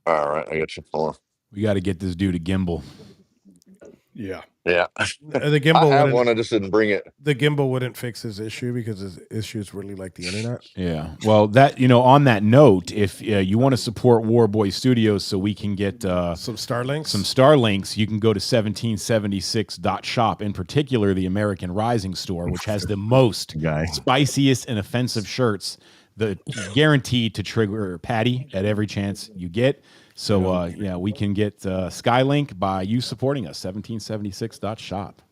All right, I got you. Hold on. We got to get this dude a gimbal. Yeah. The gimbal. I have one. I just didn't bring it. The gimbal wouldn't fix his issue because his issue is really like the internet. Yeah. Well, on that note, if you want to support Warboy Studios so we can get some Starlinks, you can go to 1776.shop, in particular the American Rising store, which has the most spiciest and offensive shirts the guaranteed to trigger Patty at every chance you get. So we can get Skylink by you supporting us. 1776.shop.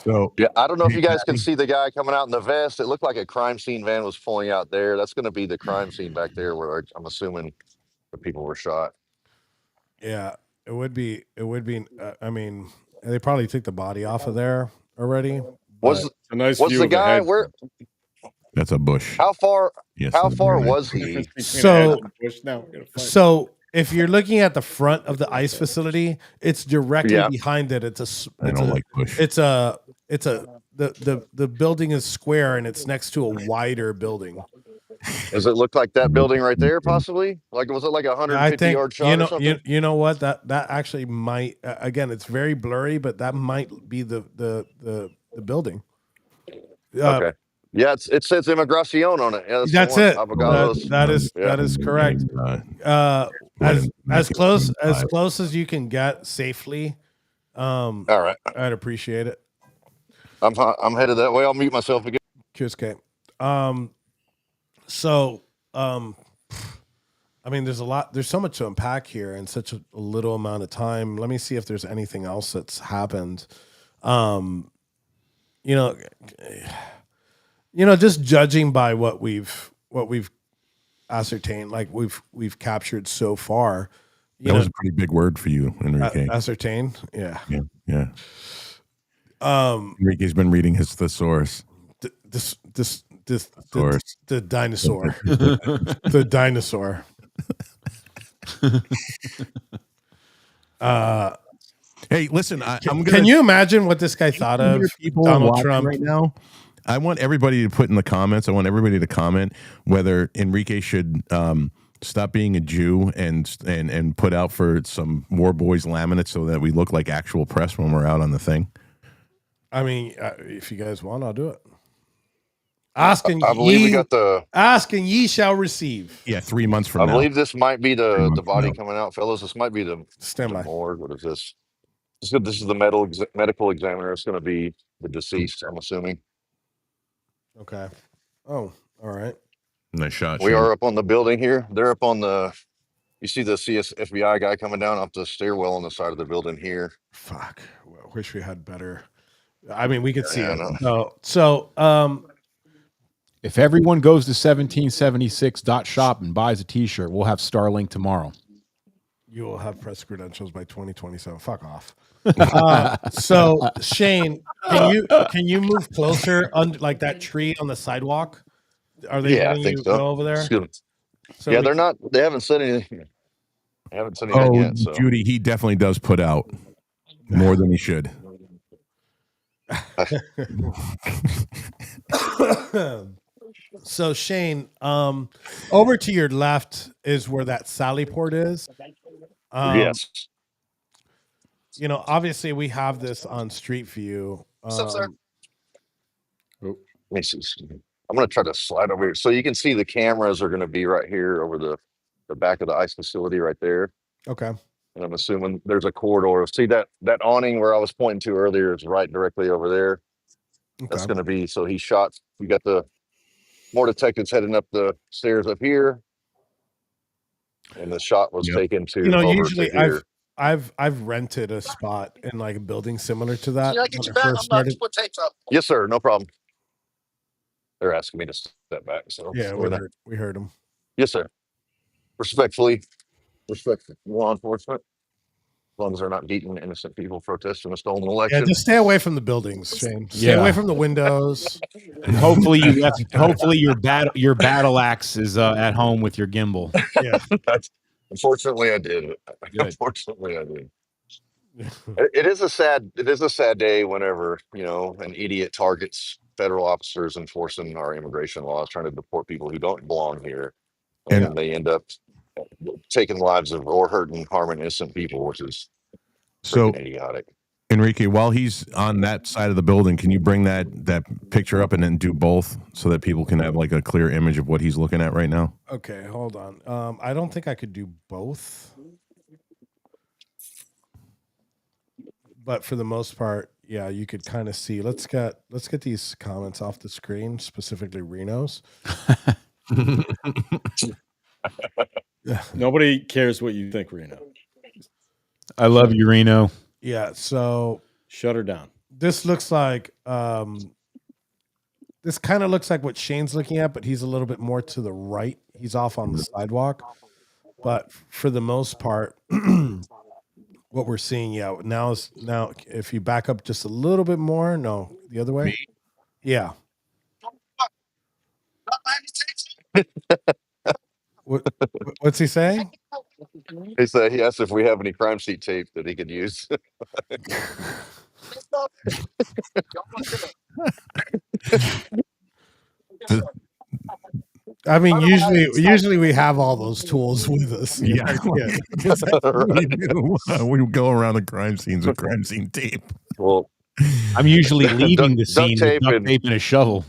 So Yeah, I don't know if hey, you guys can Patty, see the guy coming out in the vest. It looked like a crime scene van was pulling out there. That's going to be the crime scene back there where I'm assuming the people were shot. Yeah, it would be. I mean, they probably took the body off of there already. Was It's a nice was view the of the guy head. where? that's a bush. How far? Yes, How that's very far nice. was Difference he? between a head So, and a bush. Now we're gonna fight. so if you're looking at the front of the ice facility, it's directly Yeah. behind it. I don't like bush. The building is square and it's next to a wider building. Does it look like that building right there? Possibly. Like was it like a I 150 think yard shot or something? you know what that actually might again it's very blurry, but that might be the building. Okay. Yeah, it says Immigracion on it. Yeah, that's, That's the one. it. Avocados. That is correct. As close as you can get safely. All right. I'd appreciate it. I'm headed that way. I'll mute myself again. Cheers, Kate. So I mean, there's so much to unpack here in such a little amount of time. Let me see if there's anything else that's happened. Just judging by what we've ascertained, like we've captured so far. That was a pretty big word for you, Enrique. Ascertain, yeah. Enrique's been reading his thesaurus. The dinosaur. The dinosaur. Hey, listen, Can you imagine what this guy thought of Donald Trump right now? I want everybody to put in the comments. I want everybody to comment whether Enrique should stop being a Jew and put out for some War Boys laminates so that we look like actual press when we're out on the thing. I mean, if you guys want, I'll do it. Asking I believe we got the asking ye shall receive. Yeah, 3 months from I now. believe this might be the body coming out, fellas. This might be the morgue. What is this? This is the medical examiner. It's going to be the deceased, I'm assuming. Okay. Oh, all right. Nice shot. We are up on the building here. They're up on the. You see the FBI guy coming down off the stairwell on the side of the building here. Fuck. Well, wish we had better. I mean, we could see Yeah, it. So, if everyone goes to 1776.shop and buys a T-shirt, we'll have Starlink tomorrow. You will have press credentials by 2027. Fuck off. So Shane, can you move closer under like that tree on the sidewalk? Are they letting you go over there? So yeah, they're not. They haven't said anything. They haven't said anything yet. So. Judy, he definitely does put out more than he should. So Shane, over to your left is where that Sally port is. Yes. Obviously we have this on Street View. What's up, sir? Let me see. I'm going to try to slide over here. So you can see the cameras are going to be right here over the back of the ice facility right there. Okay. And I'm assuming there's a corridor. See that awning where I was pointing to earlier is right directly over there. Okay. That's going to be, so he shot. We got the more detectives heading up the stairs up here. And the shot was taken to over usually to here. I've rented a spot in like a building similar to that. Put tapes up. Yes, sir. No problem. They're asking me to step back. So yeah, we heard them. Yes, sir. Respectfully, law enforcement. As long as they're not beating innocent people protesting a stolen election. Yeah, just stay away from the buildings, Shane. Stay away from the windows. And hopefully your battle axe is at home with your gimbal. Yeah. Unfortunately, I did. Unfortunately, I did. It is a sad day whenever an idiot targets federal officers enforcing our immigration laws, trying to deport people who don't belong here, and they end up taking lives of or hurting, harming innocent people, which is so idiotic. Enrique, while he's on that side of the building, can you bring that picture up and then do both so that people can have like a clear image of what he's looking at right now? Okay, hold on. I don't think I could do both, but for the most part, yeah, you could kind of see. Let's get these comments off the screen, specifically Reno's. Nobody cares what you think, Reno. I love you, Reno. Yeah. So shut her down. This looks like this kind of looks like what Shane's looking at, but he's a little bit more to the right. He's off on the sidewalk. But for the most part, what we're seeing, now if you back up just a little bit more, no, the other way. Yeah. What's he saying? He asked if we have any crime sheet tape that he could use. I mean, usually we have all those tools with us. Yeah, we do. We go around the crime scenes with crime scene tape. Well, I'm usually leaving the scene with tape duct tape and a shovel.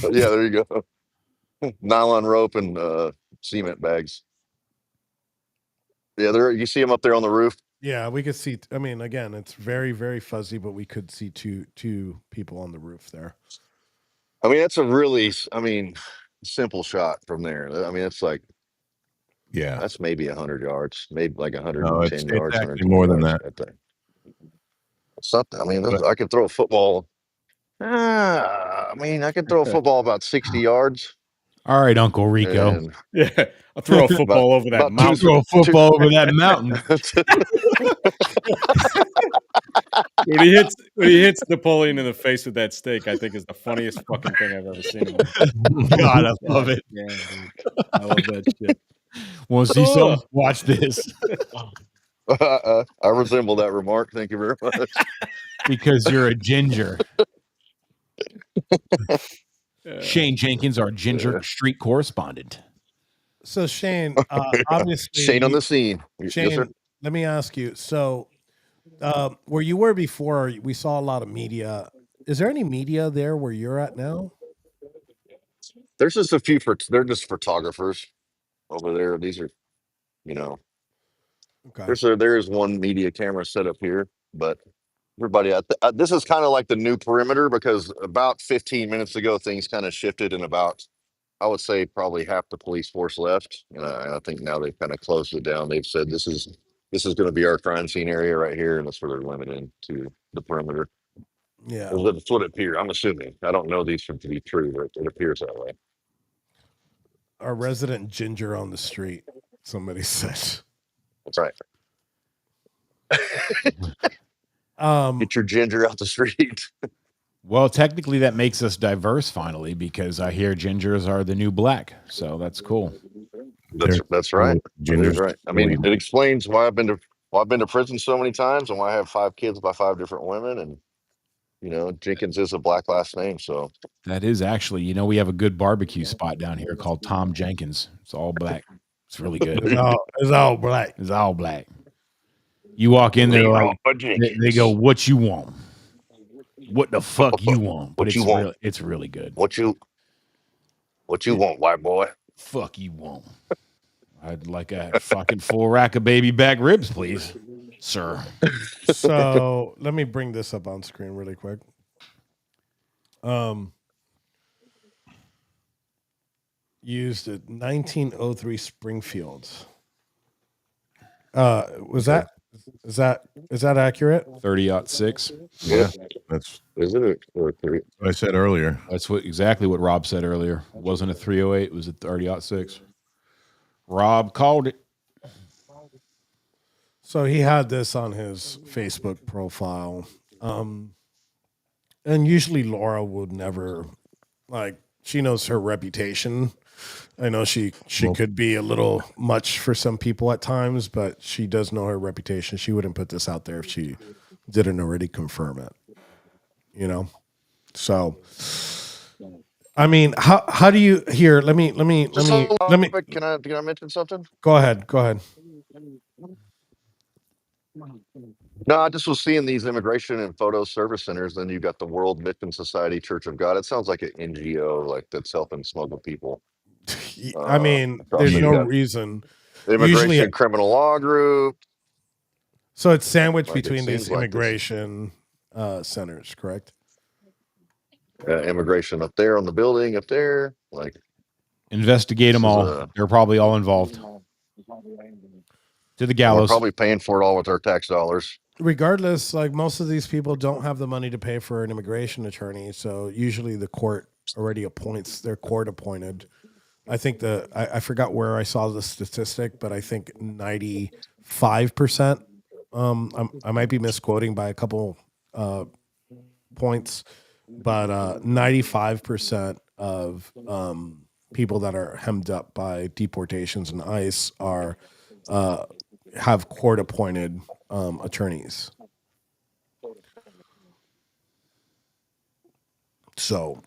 Yeah, there you go. Nylon rope and cement bags. Yeah, there. You see them up there on the roof. Yeah, we could see. I mean, again, it's very, very fuzzy, but we could see two people on the roof there. I mean, that's a really, simple shot from there. I mean, it's like, yeah, that's maybe 100 yards, maybe like 110 it's yards. actually more than that. Something. I mean, I could throw a football. I could throw a football about 60 yards. All right, Uncle Rico. Yeah, I'll throw a football over that mountain. Throw a football over that mountain. When he hits Napoleon in the face with that steak, I think is the funniest fucking thing I've ever seen. God, I love it. Yeah, dude. I love that shit. Want to see something? Watch this. I resemble that remark. Thank you very much. Because you're a ginger. Shane Jenkins, our ginger street correspondent. So Shane, obviously Shane on the scene. Shane, Yes, sir. let me ask you. So, where you were before, we saw a lot of media. Is there any media there where you're at now? There's just a few they're just photographers over there. These are, Okay. there is one media camera set up here, but everybody, this is kind of like the new perimeter because about 15 minutes ago, things kind of shifted and I would say probably half the police force left. And I think now they've kind of closed it down. They've said this is going to be our crime scene area right here. And that's where they're limited to the perimeter. Yeah. That's what it appears. I'm assuming. I don't know these to be true, but it appears that way. Our resident ginger on the street, somebody said. That's right. Get your ginger out the street. Well, technically that makes us diverse finally because I hear gingers are the new black. So that's cool. That's right. That's right. I mean, it explains why I've been to prison so many times and why I have 5 kids by 5 different women. And, Jenkins is a black last name. So that is actually, we have a good barbecue spot down here called Tom Jenkins. It's all black. It's really good. It's all black. It's all black. You walk in there like they go, "What you want? What the fuck you want?" But it's really good. What you want, white boy? Fuck you want? I'd like a fucking full rack of baby back ribs, please, sir. So let me bring this up on screen really quick. Used at 1903 Springfield. Is that accurate? 30-06. Yeah, that's isn't it? what I said earlier. That's exactly what Rob said earlier. It wasn't a 308. It was a 30-06. Rob called it. So he had this on his Facebook profile. And usually Laura would never, she knows her reputation. I know she could be a little much for some people at times, but she does know her reputation. She wouldn't put this out there if she didn't already confirm it. So I mean, how do you here? Let me. Can I mention something? Go ahead. No, I just was seeing these immigration and photo service centers. Then you got the World Mission Society Church of God. It sounds like an NGO, that's helping smuggle people. I mean, there's no reason. The Immigration Criminal Law Group. So it's sandwiched between these immigration centers, correct? Immigration up there on the building up there, Investigate This them is all. They're probably all involved. To the we're gallows. probably paying for it all with our tax dollars. Regardless, like most of these people don't have the money to pay for an immigration attorney, so usually the court already appoints their court appointed. I think I forgot where I saw the statistic, but I think 95%. I might be misquoting by a couple points, but 95% of people that are hemmed up by deportations and ICE are have court appointed attorneys. So,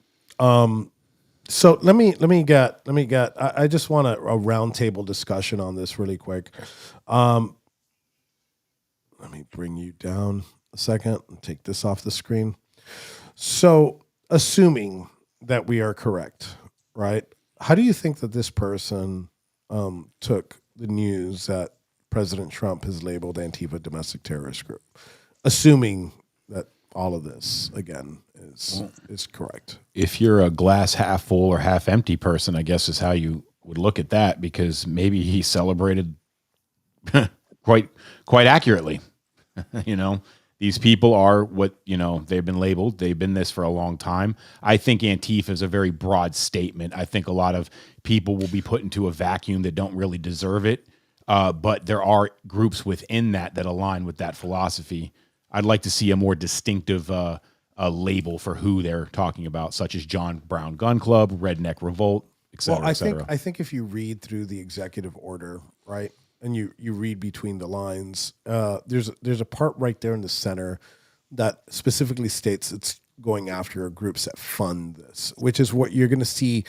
so let me get I just want a roundtable discussion on this really quick. Let me bring you down a second and take this off the screen. So, assuming that we are correct, right? How do you think that this person took the news that President Trump has labeled Antifa domestic terrorist group? Assuming that all of this again is correct. If you're a glass half full or half empty person, I guess is how you would look at that, because maybe he celebrated quite accurately. These people are what, they've been labeled. They've been this for a long time. I think Antifa is a very broad statement. I think a lot of people will be put into a vacuum that don't really deserve it. But there are groups within that align with that philosophy. I'd like to see a more distinctive label for who they're talking about, such as John Brown Gun Club, Redneck Revolt, et cetera, Well, et cetera. I think if you read through the executive order, right, and you read between the lines, there's a part right there in the center that specifically states it's going after groups that fund this, which is what you're going to see.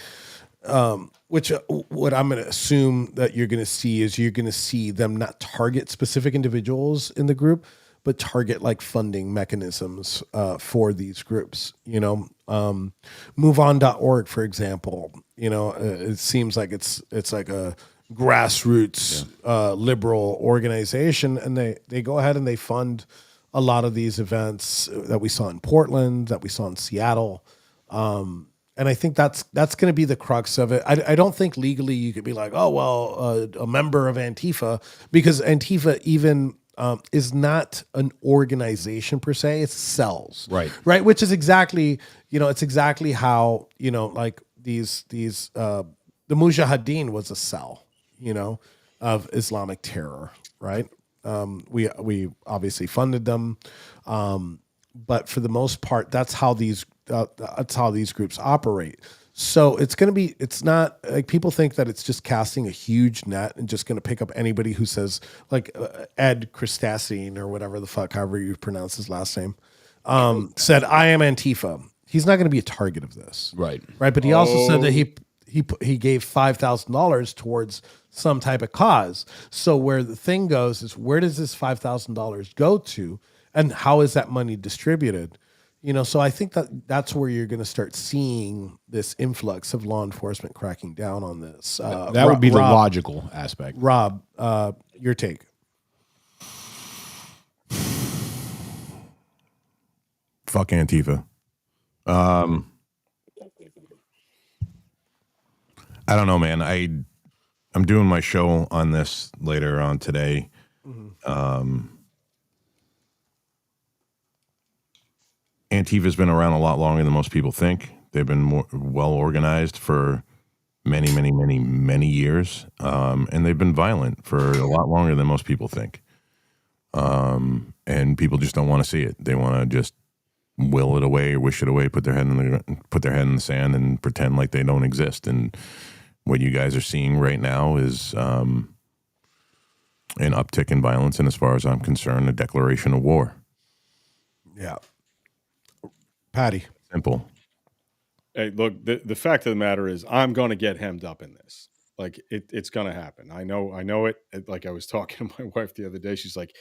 What I'm going to assume that you're going to see is you're going to see them not target specific individuals in the group, but target like funding mechanisms for these groups. MoveOn.org, for example. It seems like it's like a grassroots liberal organization, and they go ahead and they fund a lot of these events that we saw in Portland, that we saw in Seattle. And I think that's going to be the crux of it. I don't think legally you could be like, oh, well, a member of Antifa, because Antifa even is not an organization per se. It's cells. Right. Which is exactly, it's exactly how, like the Mujahideen was a cell, of Islamic terror. Right. We obviously funded them. But for the most part, that's how these groups operate. So it's not like people think that it's just casting a huge net and just going to pick up anybody who says, like Ed Christacine or whatever the fuck, however you pronounce his last name, said, I am Antifa. He's not going to be a target of this. Right. But he also said that he gave $5,000 towards some type of cause. So where the thing goes is, where does this $5,000 go to, and how is that money distributed? So I think that's where you're going to start seeing this influx of law enforcement cracking down on this. That would be the logical aspect. Rob, your take. Fuck Antifa. I don't know, man. I'm doing my show on this later on today. Antifa's been around a lot longer than most people think. They've been more well organized for many, many, many, many years, and they've been violent for a lot longer than most people think. And people just don't want to see it. They want to just will it away, or wish it away, put their head in the sand, and pretend like they don't exist. And what you guys are seeing right now is an uptick in violence, and as far as I'm concerned, a declaration of war. Yeah. Patty. Simple. Hey, look, the fact of the matter is, I'm going to get hemmed up in this. Like it's going to happen. I know it. Like I was talking to my wife the other day. She's like,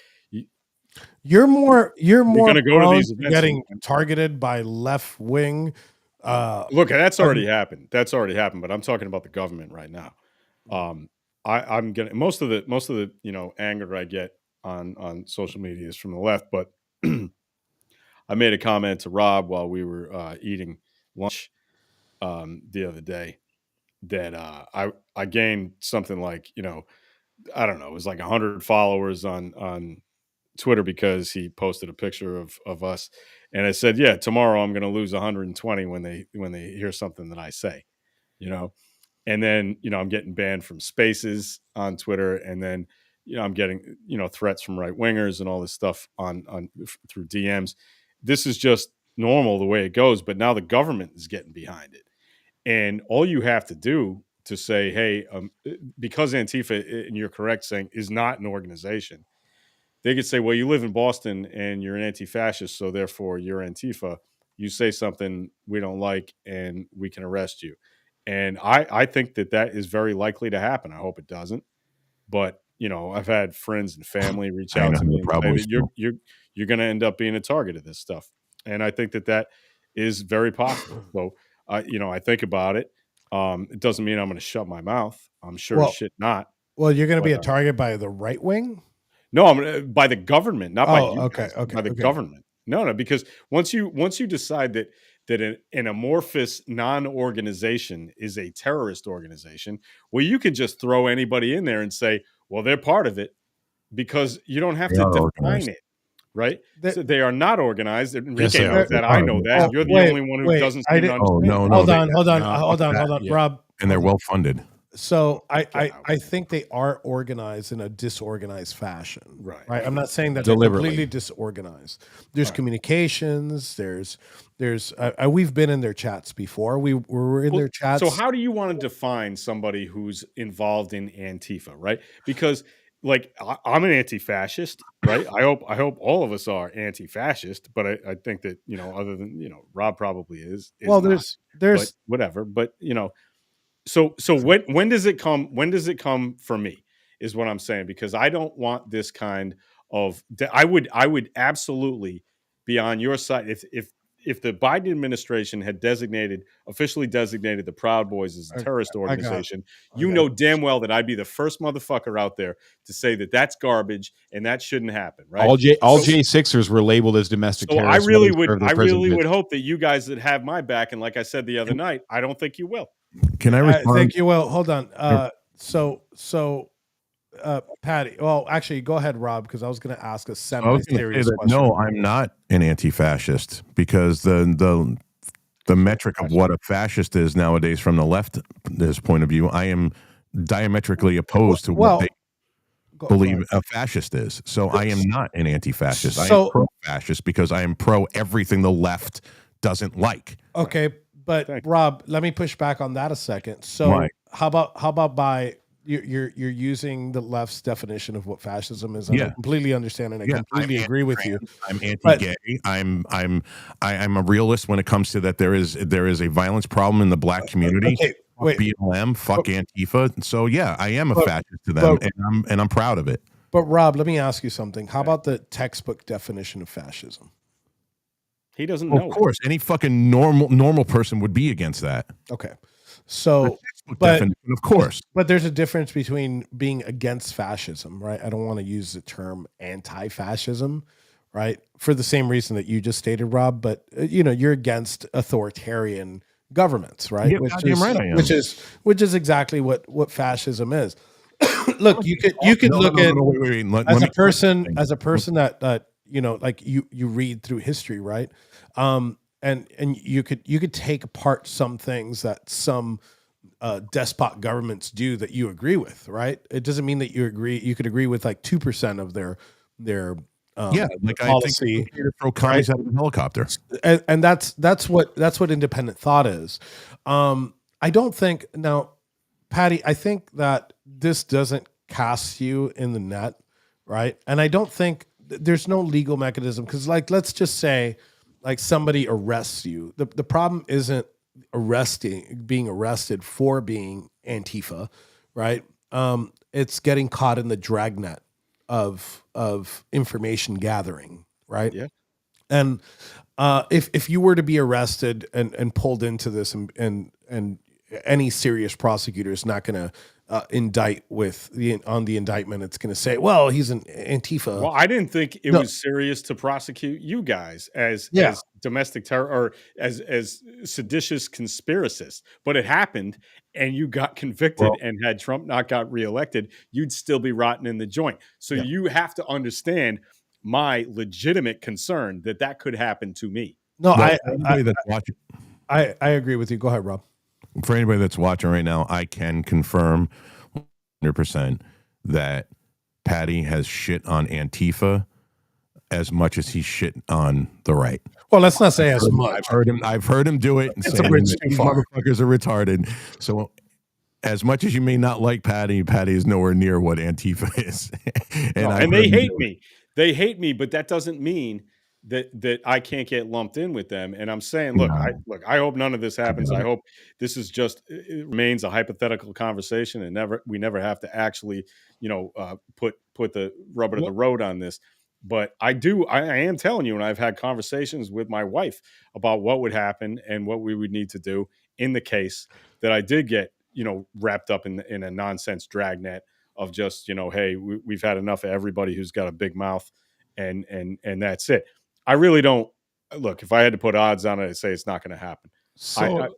you're more going to go to these events getting targeted by left wing. Look, that's already happened. That's already happened. But I'm talking about the government right now. I'm getting most of the anger I get on social media is from the left, but I made a comment to Rob while we were eating lunch the other day, that I gained something like, I don't know, it was like 100 followers on Twitter because he posted a picture of us, and I said, yeah, tomorrow I'm going to lose 120 when they hear something that I say, you know. And then, I'm getting banned from Spaces on Twitter, and then, I'm getting, threats from right wingers and all this stuff through DMs. This is just normal the way it goes, but now the government is getting behind it. And all you have to do to say, hey, because Antifa, and you're correct saying, is not an organization, they could say, well, you live in Boston and you're an anti-fascist, so therefore you're Antifa. You say something we don't like and we can arrest you. And I think that is very likely to happen. I hope it doesn't. But, I've had friends and family reach I out know to how the me and Proud say Boys that feel. you're going to end up being a target of this stuff. And I think that is very possible. So, I think about it. It doesn't mean I'm going to shut my mouth. I'm sure as Well, shit not. you're going to But be a target by the right wing. no, by the government, not by Oh, you okay, guys, okay, by the okay. government. No, because once you decide that an amorphous non-organization is a terrorist organization, well, you can just throw anybody in there and say, well, they're part of it, because you don't have They to are define organized. it, right? That- So they are not organized. Yes, Enrique they knows are. that. They I are. know that. Oh, You're the wait, only one who wait. doesn't I seem to didn't. Oh, understand. no, Hold they, on, hold on, No, hold on, that- hold on, yeah. Rob. and they're hold on. well funded. So Get I out. think they are organized in a disorganized fashion. Right. I'm not saying that Deliberately. they're completely disorganized. There's Right. communications. There's we've been in their chats before. We were in their chats. So how do you want to define somebody who's involved in Antifa, right? Because like I'm an anti-fascist, right? I hope all of us are anti-fascist, but I think that, other than, Rob probably is Well, not, but there's whatever. But so when does it come? When does it come for me? Is what I'm saying, because I don't want this kind of. I would absolutely be on your side if the Biden administration had officially designated the Proud Boys as a terrorist I got organization. I You got know damn well that I'd be the first motherfucker out there to say that that's garbage and that shouldn't happen, right? All J6ers were labeled as domestic So terrorists. while they served their I prison really would bits. hope that you guys that have my back, and like I said the other night, I don't think you will. Can I respond? thank you. Well, hold on. Patty. Well, actually, go ahead, Rob, because I was going to ask a I was semi-serious going to say that question. no, I'm not an anti-fascist, because the metric of what a fascist is nowadays from the left's point of view, I am diametrically opposed to what they believe a fascist is. So I am not an anti-fascist. I am pro-fascist because I am pro everything the left doesn't like. Okay, but Rob, let me push back on that a second. So Why? how about by you're using the left's definition of what fascism is? And I Yeah. completely understand and I completely I'm agree with you. I'm anti-gay. I'm a realist when it comes to that. There is a violence problem in the black community. Okay, wait. BLM, fuck Antifa. So yeah, I am a fascist to them, and I'm proud of it. But Rob, let me ask you something. How about the textbook definition of fascism? He doesn't know. Of course, any fucking normal person would be against that. Okay. So, definition, of course. But there's a difference between being against fascism, right? I don't want to use the term anti-fascism, right? For the same reason that you just stated, Rob, but you're against authoritarian governments, right? Yeah, goddamn right I am. Which is exactly what fascism is. Look, you could look at wait. as a person that like you read through history, right? And you could take apart some things that some despot governments do that you agree with, right? It doesn't mean that you could agree with like 2% of their policy. I think to throw commies out of a helicopter, and that's what independent thought is. I don't think now, Patty, I think that this doesn't cast you in the net, right? And I don't think there's no legal mechanism, because like let's just say like somebody arrests you. The problem isn't being arrested for being Antifa, right? It's getting caught in the dragnet of information gathering, right? Yeah. And if you were to be arrested and pulled into this, and any serious prosecutor is not going to indict on the indictment, it's going to say, well, he's an Antifa. Well, I didn't think it was serious to prosecute you guys as domestic terror or as seditious conspiracists, but it happened and you got convicted, and had Trump not got reelected, you'd still be rotting in the joint. So you have to understand my legitimate concern that could happen to me. No, anybody that's watching, I agree with you. Go ahead, Rob. for anybody that's watching right now, I can confirm 100% that Patty has shit on Antifa as much as he shit on the right. Well, let's not say as much. I've heard him do it. And It's a bridge too these far. motherfuckers are retarded. So as much as you may not like Patty is nowhere near what Antifa is. And they hate me. They hate me, but that doesn't mean that I can't get lumped in with them. And I'm saying, look, I hope none of this happens. I hope this is just, it remains a hypothetical conversation, and we never have to actually, put the rubber to the road on this. But I am telling you, and I've had conversations with my wife about what would happen and what we would need to do in the case that I did get, wrapped up in a nonsense dragnet of just, hey, we've had enough of everybody who's got a big mouth, and that's it. I really don't look. If I had to put odds on it, I'd say it's not going to happen.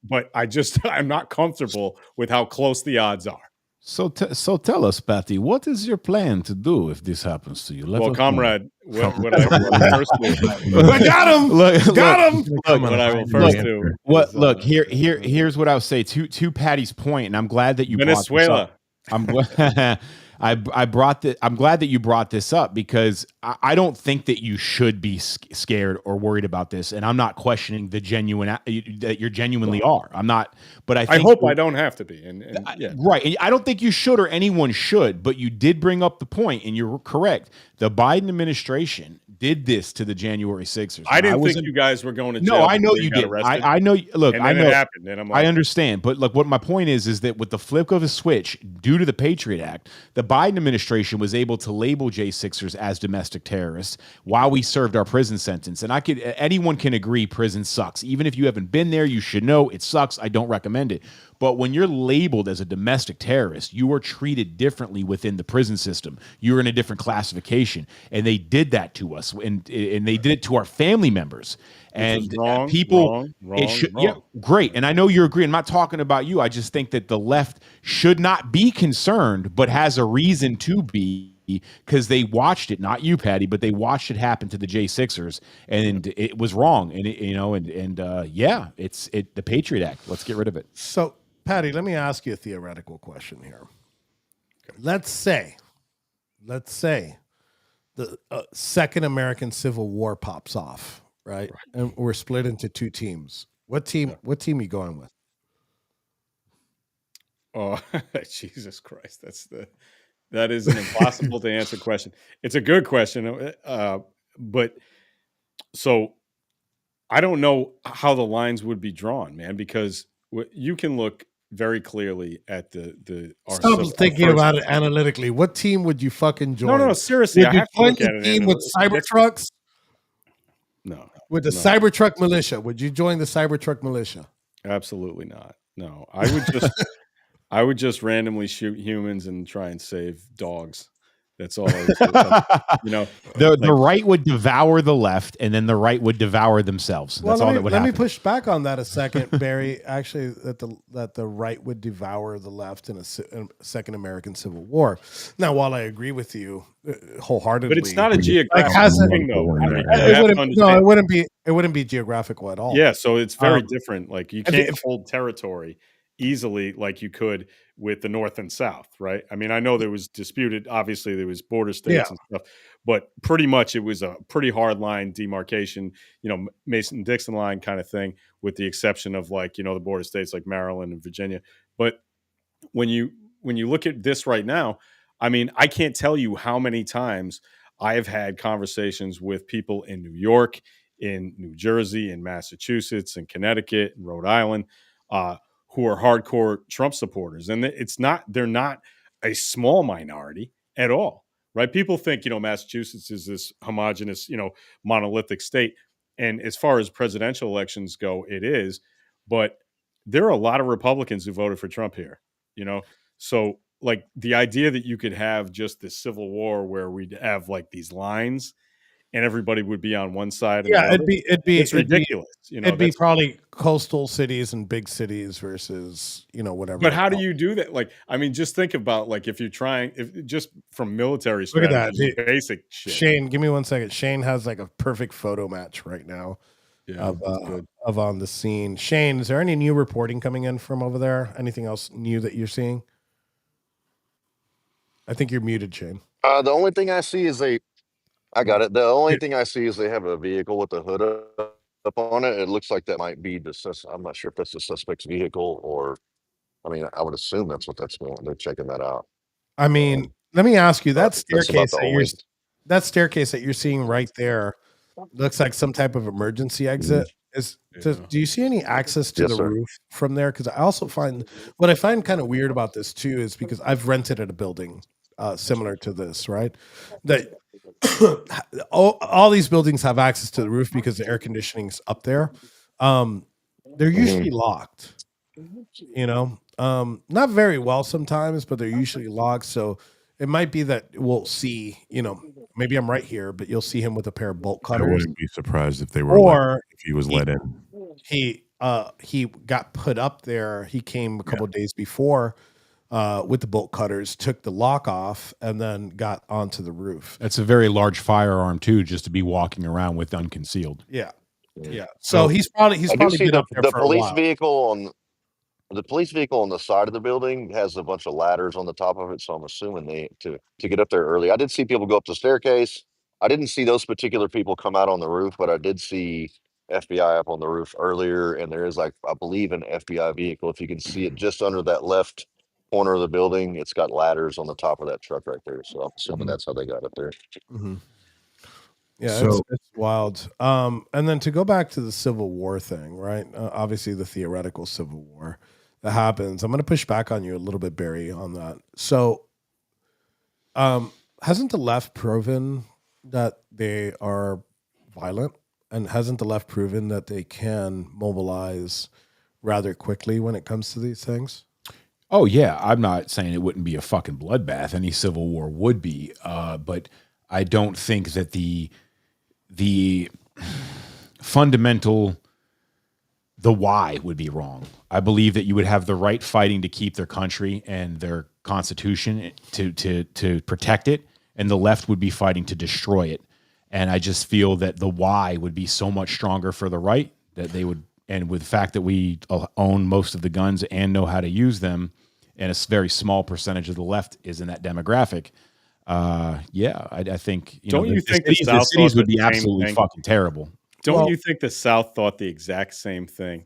But I'm not comfortable with how close the odds are. So tell us, Patty, what is your plan to do if this happens to you? Well, comrade, what I will first do. I got him. Got him. What I will first do. Here's what I would say to Patty's point, and I'm glad that you Venezuela. I'm glad that you brought this up, because I don't think that you should be scared or worried about this, and I'm not questioning that you genuinely are. I'm not, but I hope I don't have to be. Right, and I don't think you should, or anyone should. But you did bring up the point, and you're correct. The Biden administration did this to the January 6ers. I didn't think you guys were going to jail. No, I know you did. I know. Look, and I know it happened, and I'm like, I understand, but look, what my point is that with the flip of a switch, due to the Patriot Act, the Biden administration was able to label J6ers as domestic terrorists while we served our prison sentence. And anyone can agree prison sucks. Even if you haven't been there, you should know it sucks. I don't recommend it. But when you're labeled as a domestic terrorist, you are treated differently within the prison system. You're in a different classification, and they did that to us, and they did it to our family members. And wrong, people, wrong. Yeah, great. And I know you're agreeing. I'm not talking about you. I just think that the left should not be concerned, but has a reason to be, because they watched it, not you, Patty, but they watched it happen to the J6ers, and it was wrong. And it's the Patriot Act. Let's get rid of it. So, Patty, let me ask you a theoretical question here. Let's say the Second American Civil War pops off, right? And we're split into two teams. What team are you going with? Oh, Jesus Christ. That is an impossible to answer question. It's a good question. But so I don't know how the lines would be drawn, man, because you can look very clearly at Stop thinking about it analytically. What team would you fucking join? No, seriously. Would you join the team with Cybertrucks? No. With the Cybertruck militia? Would you join the Cybertruck militia? Absolutely not. No, I would just randomly shoot humans and try and save dogs. That's all. The right would devour the left, and then the right would devour themselves. That's all that would happen. Let me push back on that a second, Barry. Actually, that the right would devour the left in a Second American Civil War. Now, while I agree with you wholeheartedly, but it's not a geographic thing, though. It wouldn't be geographical at all. Yeah, so it's very different. Like you can't hold territory easily like you could with the North and South, right? I mean, I know there was disputed, obviously there was border states and stuff, but pretty much it was a pretty hard line demarcation, Mason-Dixon line kind of thing, with the exception of the border states like Maryland and Virginia. But when you look at this right now, I mean, I can't tell you how many times I have had conversations with people in New York, in New Jersey, in Massachusetts, in Connecticut, in Rhode Island, who are hardcore Trump supporters. And they're not a small minority at all, right? People think, Massachusetts is this homogenous, monolithic state. And as far as presidential elections go, it is, but there are a lot of Republicans who voted for Trump here, So the idea that you could have just this civil war where we'd have these lines and everybody would be on one side and the Yeah, other. It's it'd be ridiculous. You know, it'd be that's probably coastal cities and big cities versus, whatever. but how do you do that? Like, I mean, just think about like if you're trying, if just from military Look at that. strategy, basic shit. Shane, give me 1 second. Shane has like a perfect photo match right now Yeah, that's good. of on the scene. Shane, is there any new reporting coming in from over there? Anything else new that you're seeing? I think you're muted, Shane. The only thing I see is I got it. The only thing I see is they have a vehicle with the hood up on it. It looks like that might be I'm not sure if that's the suspect's vehicle or, I mean, I would assume that's what that's going. They're checking that out. I mean, let me ask you, But that's about the only. that staircase that you're seeing right there looks like some type of emergency exit. Do you see any access to Yes, the sir. roof from there? Because I also find what I find kind of weird about this too is because I've rented at a building similar to this, right? That all these buildings have access to the roof because the air conditioning's up there. They're usually locked, not very well sometimes, but they're usually locked. So it might be that we'll see, maybe I'm right here, but you'll see him with a pair of bolt I cutters. wouldn't be surprised if they were if he was let in. He got put up there. He came a couple of days before with the bolt cutters, took the lock off, and then got onto the roof. That's a very large firearm too, just to be walking around with unconcealed. Yeah. So he's probably been up there the for a police while. vehicle on the side of the building has a bunch of ladders on the top of it. So I'm assuming to get up there early. I did see people go up the staircase. I didn't see those particular people come out on the roof, but I did see FBI up on the roof earlier. And there is, like, I believe, an FBI vehicle. If you can see it just under that left corner of the building, it's got ladders on the top of that truck right there. So I'm assuming that's how they got up there. Mm-hmm. Yeah, So- it's wild. And then to go back to the Civil War thing, right? Obviously, the theoretical Civil War that happens. I'm going to push back on you a little bit, Barry, on that. So, hasn't the left proven that they are violent, and hasn't the left proven that they can mobilize rather quickly when it comes to these things? Oh yeah, I'm not saying it wouldn't be a fucking bloodbath. Any civil war would be, but I don't think that the fundamental, the why would be wrong. I believe that you would have the right fighting to keep their country and their constitution to protect it, and the left would be fighting to destroy it. And I just feel that the why would be so much stronger for the right, that they would, and with the fact that we own most of the guns and know how to use them, and a very small percentage of the left is in that demographic. I think. Don't you think the cities would be absolutely fucking terrible? Don't you think the South thought the exact same thing?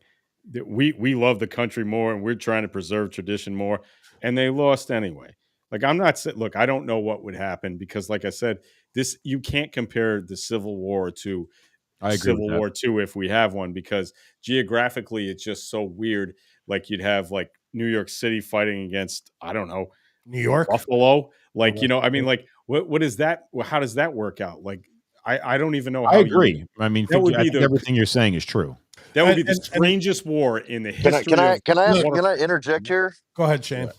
That we love the country more and we're trying to preserve tradition more, and they lost anyway. Like, I'm not saying, look, I don't know what would happen because, like I said, you can't compare the Civil War to Civil War II if we have one, because geographically it's just so weird. Like, you'd have like New York City fighting against, I don't know, New York, Buffalo. Like, I mean, like, what is that? How does that work out? Like, I don't even know how. I agree. I mean, that would be everything you're saying is true. That would be the strangest war in the history. Can I interject here? Go ahead, Shane.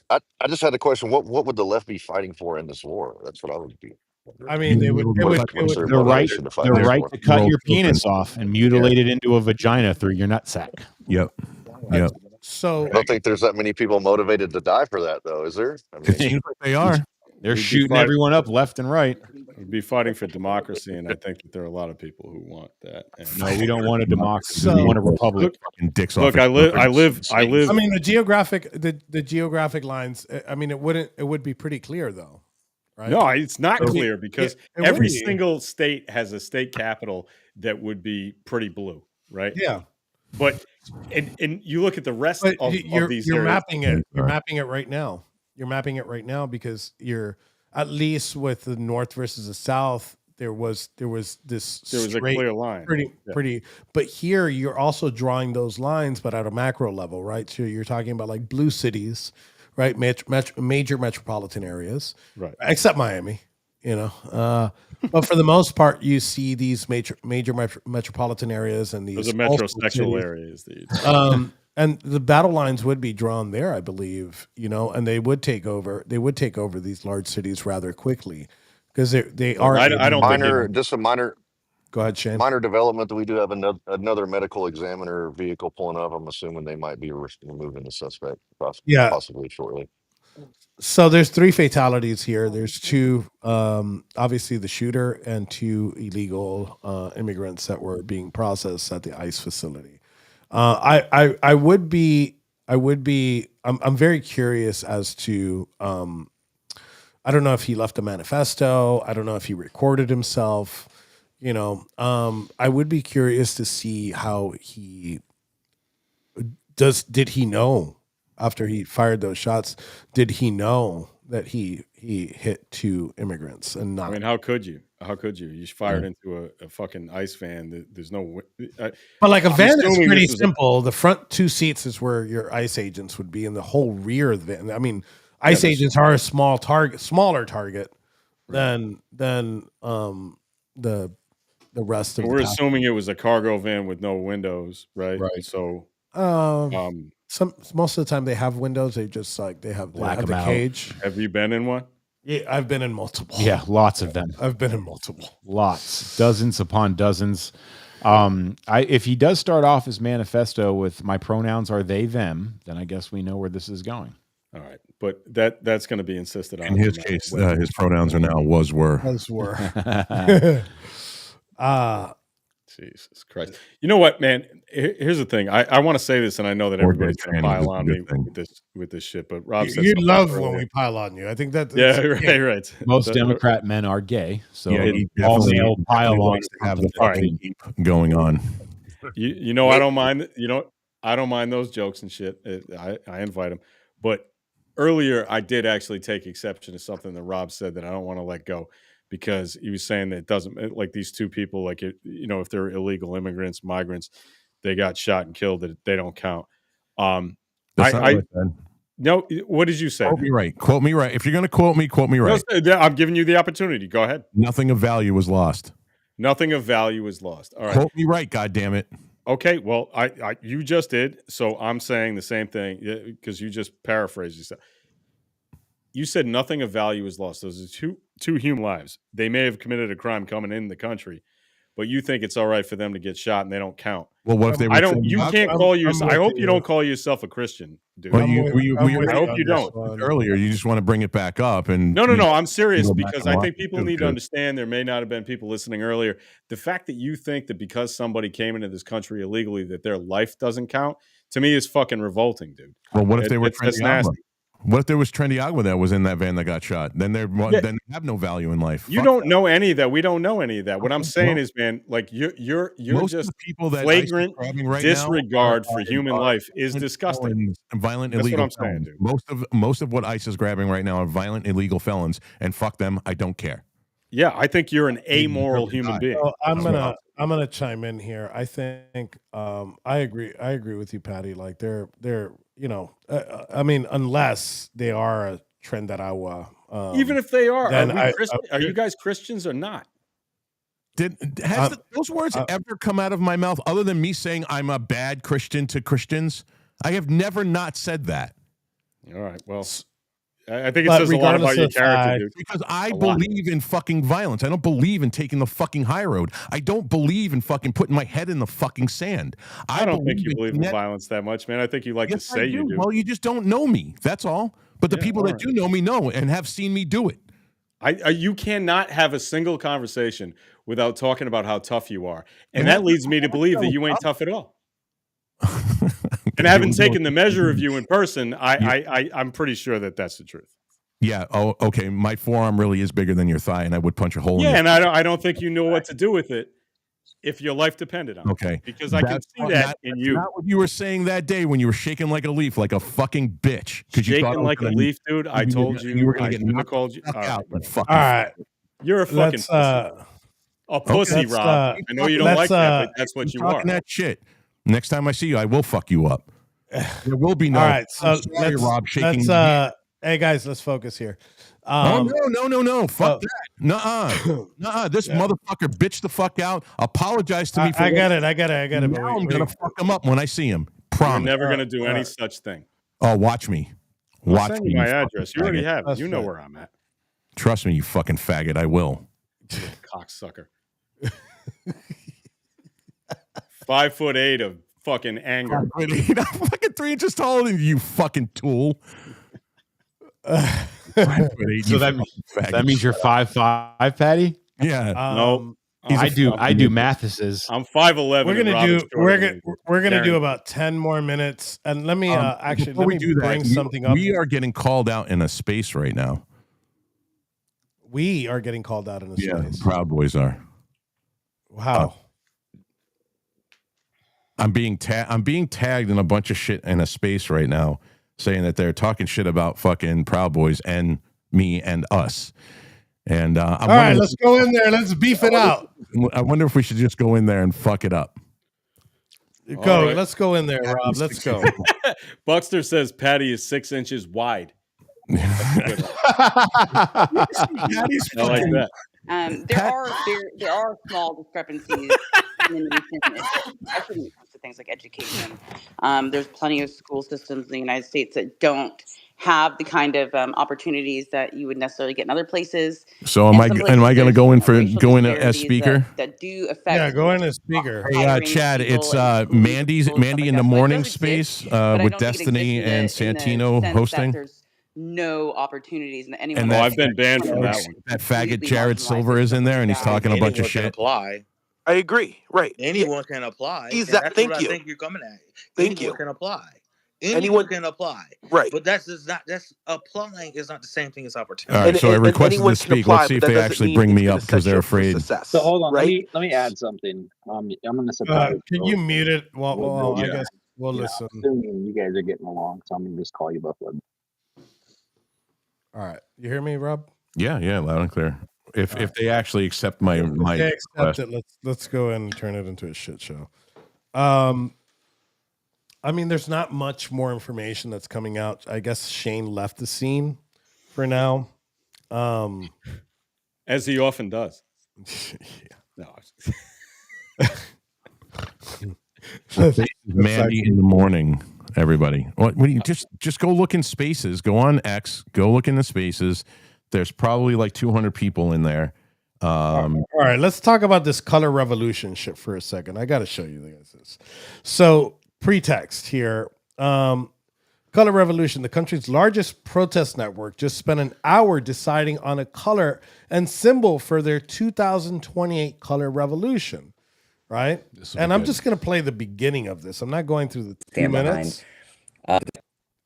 I just had a question. What would the left be fighting for in this war? That's what I would be. I mean, it would the right to cut your penis off and mutilate it into a vagina through your nutsack. Yep. So I don't think there's that many people motivated to die for that, though, is there? I mean, It seems like they are. They're shooting everyone up left and right. We'd be fighting for democracy, and I think that there are a lot of people who want that. And no, we don't want a democracy. So, we want a republic. Look, I live. I mean, the geographic lines. I mean, it would be pretty clear though, right? No, it's not clear because it every would be. single state has a state capital that would be pretty blue, right? Yeah. But and you look at the rest of these you're areas. mapping it. You're mapping it right now. You're mapping it right now because you're, at least with the North versus the South, there was a clear line. Pretty. But here you're also drawing those lines, but at a macro level, right? So you're talking about like blue cities, right? Major metropolitan areas, right? Except Miami, but for the most part, you see these major metropolitan areas and these those are metrosexual areas. And the battle lines would be drawn there, I believe, and they would take over. They would take over these large cities rather quickly, because they Well, are. I don't think Minor, just a minor, Go ahead, Shane. minor development that we do have another medical examiner vehicle pulling up. I'm assuming they might be removing the suspect Yeah. possibly shortly. So there's 3 fatalities here. There's 2, obviously the shooter and 2 illegal immigrants that were being processed at the ICE facility. I would be, I'm very curious as to, I don't know if he left a manifesto. I don't know if he recorded himself. You know, I would be curious to see how did he know after he fired those shots? Did he know that he hit 2 immigrants and not? I mean, how could you? How could you? You fired into a fucking ICE van. There's no. But like a I'm van is assuming pretty this was simple. The front 2 seats is where your ICE agents would be, and the whole rear of the van. I mean, ICE agents are a smaller target than the rest of. We're assuming it was a cargo van with no windows, right? Right. So, most of the time they have windows. They just they have the cage. Have you been in one? Yeah, I've been in multiple. Yeah, lots of them. I've been in multiple. Lots, dozens upon dozens. If he does start off his manifesto with "my pronouns are they them," then I guess we know where this is going. All right, but that's going to be insisted on. In his case, his pronouns are now was were. Was were. Jesus Christ! You know what, man? Here's the thing. I want to say this, and I know that everybody's going to pile on me with this shit. But Rob said you something love earlier. when we pile on you. I think that. Right. Most Democrat men are gay, so all male pile on to have the fucking heap going on. You know, I don't mind. You know, I don't mind those jokes and shit. I invite them. But earlier, I did actually take exception to something that Rob said that I don't want to let go. Because he was saying that it doesn't, like these 2 people, like, if they're illegal immigrants, migrants, they got shot and killed, that they don't count. That's not what I said. No, what did you say? Quote me right. Quote me right. If you're going to quote me right. No, I'm giving you the opportunity. Go ahead. Nothing of value was lost. Nothing of value was lost. All right. Quote me right, goddammit. Okay, well, you just did, so I'm saying the same thing because you just paraphrased yourself. You said nothing of value is lost. Those are two human lives. They may have committed a crime coming in the country, but you think it's all right for them to get shot and they don't count. Well, what if they were? You can't call yourself. I hope you don't call yourself a Christian, dude. Well, I hope you don't. Earlier, you just want to bring it back up and no. I'm serious because I think people need to understand. There may not have been people listening earlier. The fact that you think that because somebody came into this country illegally that their life doesn't count, to me is fucking revolting, dude. Well, what if they were that's nasty? What if there was Trendy Agua that was in that van that got shot? Then then they have no value in life. You don't know any of that. We don't know any of that. What I'm saying is, man, like you're just people that flagrant disregard for human life is disgusting. Violent That's illegal what I'm saying, felons. dude. Most of what ICE is grabbing right now are violent illegal felons, and fuck them, I don't care. Yeah, I think you're an amoral human being. Well, I'm gonna chime in here. I think I agree with you, Patty. Like they're I mean, unless they are a Trendarawa. Even if they are you guys Christians or not? Has those words ever come out of my mouth other than me saying I'm a bad Christian to Christians? I have never not said that. All right. Well, I think it says a lot about your character, dude. Because I believe in fucking violence. I don't believe in taking the fucking high road. I don't believe in fucking putting my head in the fucking sand. I don't think you believe in violence that much, man. I think you like to say you do. Well, you just don't know me. That's all. But the people that do know me know and have seen me do it. You cannot have a single conversation without talking about how tough you are. And that leads me to believe that you ain't tough at all. And having taken the measure of you in person, I'm pretty sure that that's the truth. Yeah. Oh, okay. My forearm really is bigger than your thigh, and I would punch a hole in it. Yeah, and I don't think you know what to do with it if your life depended on it. Okay. Because I can see that in you. Not what you were saying that day when you were shaking like a leaf, like a fucking bitch. Shaking like a leaf, dude. I told you. You were going to get called you. All right. You're a fucking pussy. A pussy, Rob. I know you don't like that, but that's what you are. Talking that shit. Next time I see you, I will fuck you up. There will be no. All right, so sorry, Rob, shaking. Hey guys, let's focus here. No. Fuck that. Nuh-uh. This motherfucker bitch the fuck out. Apologize to me for I get it. Now I'm gonna fuck him up when I see him. Promise. You're never gonna do any such thing. Oh, watch me. Watch me. My address. You already have it. You know where I'm at. Trust me, you fucking faggot. I will. Cocksucker. 5'8" of fucking anger. I'm fucking 3 inches taller than you, fucking tool. 5'8", So that means you're 5'5", Patty? Yeah. No. I do Mathis's. I'm 5'11". We're gonna do about 10 more minutes, and let me actually let me bring something up. We are getting called out in a space right now. We are getting called out in a space. Proud Boys are. Wow. I'm being tagged in a bunch of shit in a space right now, saying that they're talking shit about fucking Proud Boys and me and us. And all right, let's go in there. Let's beef it out. I wonder if we should just go in there and fuck it up. Go. Right. Let's go in there, Rob. Let's go. Buckster says Patty is 6 inches wide. I like that. There are small discrepancies in the nation, especially when it comes to things like education. There's plenty of school systems in the United States that don't have the kind of opportunities that you would necessarily get in other places. So am I going to go in as speaker? That do affect. Yeah, go in as speaker. Hey, Chad, it's Mandy in the morning space with Destiny and Santino hosting. There's no opportunities in anyone. I've been banned from that one. That faggot Jared Silver is in there, and he's talking a bunch of shit. Apply. I agree. Right. Anyone can apply. Thank you. I think you're coming at. Thank you. Anyone can apply. Anyone can apply. Right. But that's applying is not the same thing as opportunity. All right, so I requested to speak. Let's see if they actually bring me up because they're afraid. So hold on, right? let me add something. I'm going to surprise. Can you mute it? Well, I guess we'll listen. Assuming you guys are getting along, so I'm going to just call you both of them. All right, you hear me, Rob? Yeah, loud and clear. If they actually accept my accept it, let's go and turn it into a shit show. I mean, there's not much more information that's coming out. I guess Shane left the scene for now, as he often does. Yeah. No. Mandy in the morning. Everybody, what do you just go look in spaces? Go on X. Go look in the spaces. There's probably like 200 people in there. All right, let's talk about this color revolution shit for a second. I got to show you guys this. So, pretext here. Color Revolution, the country's largest protest network, just spent an hour deciding on a color and symbol for their 2028 color revolution. Right? And I'm just going to play the beginning of this. I'm not going through the 2 minutes.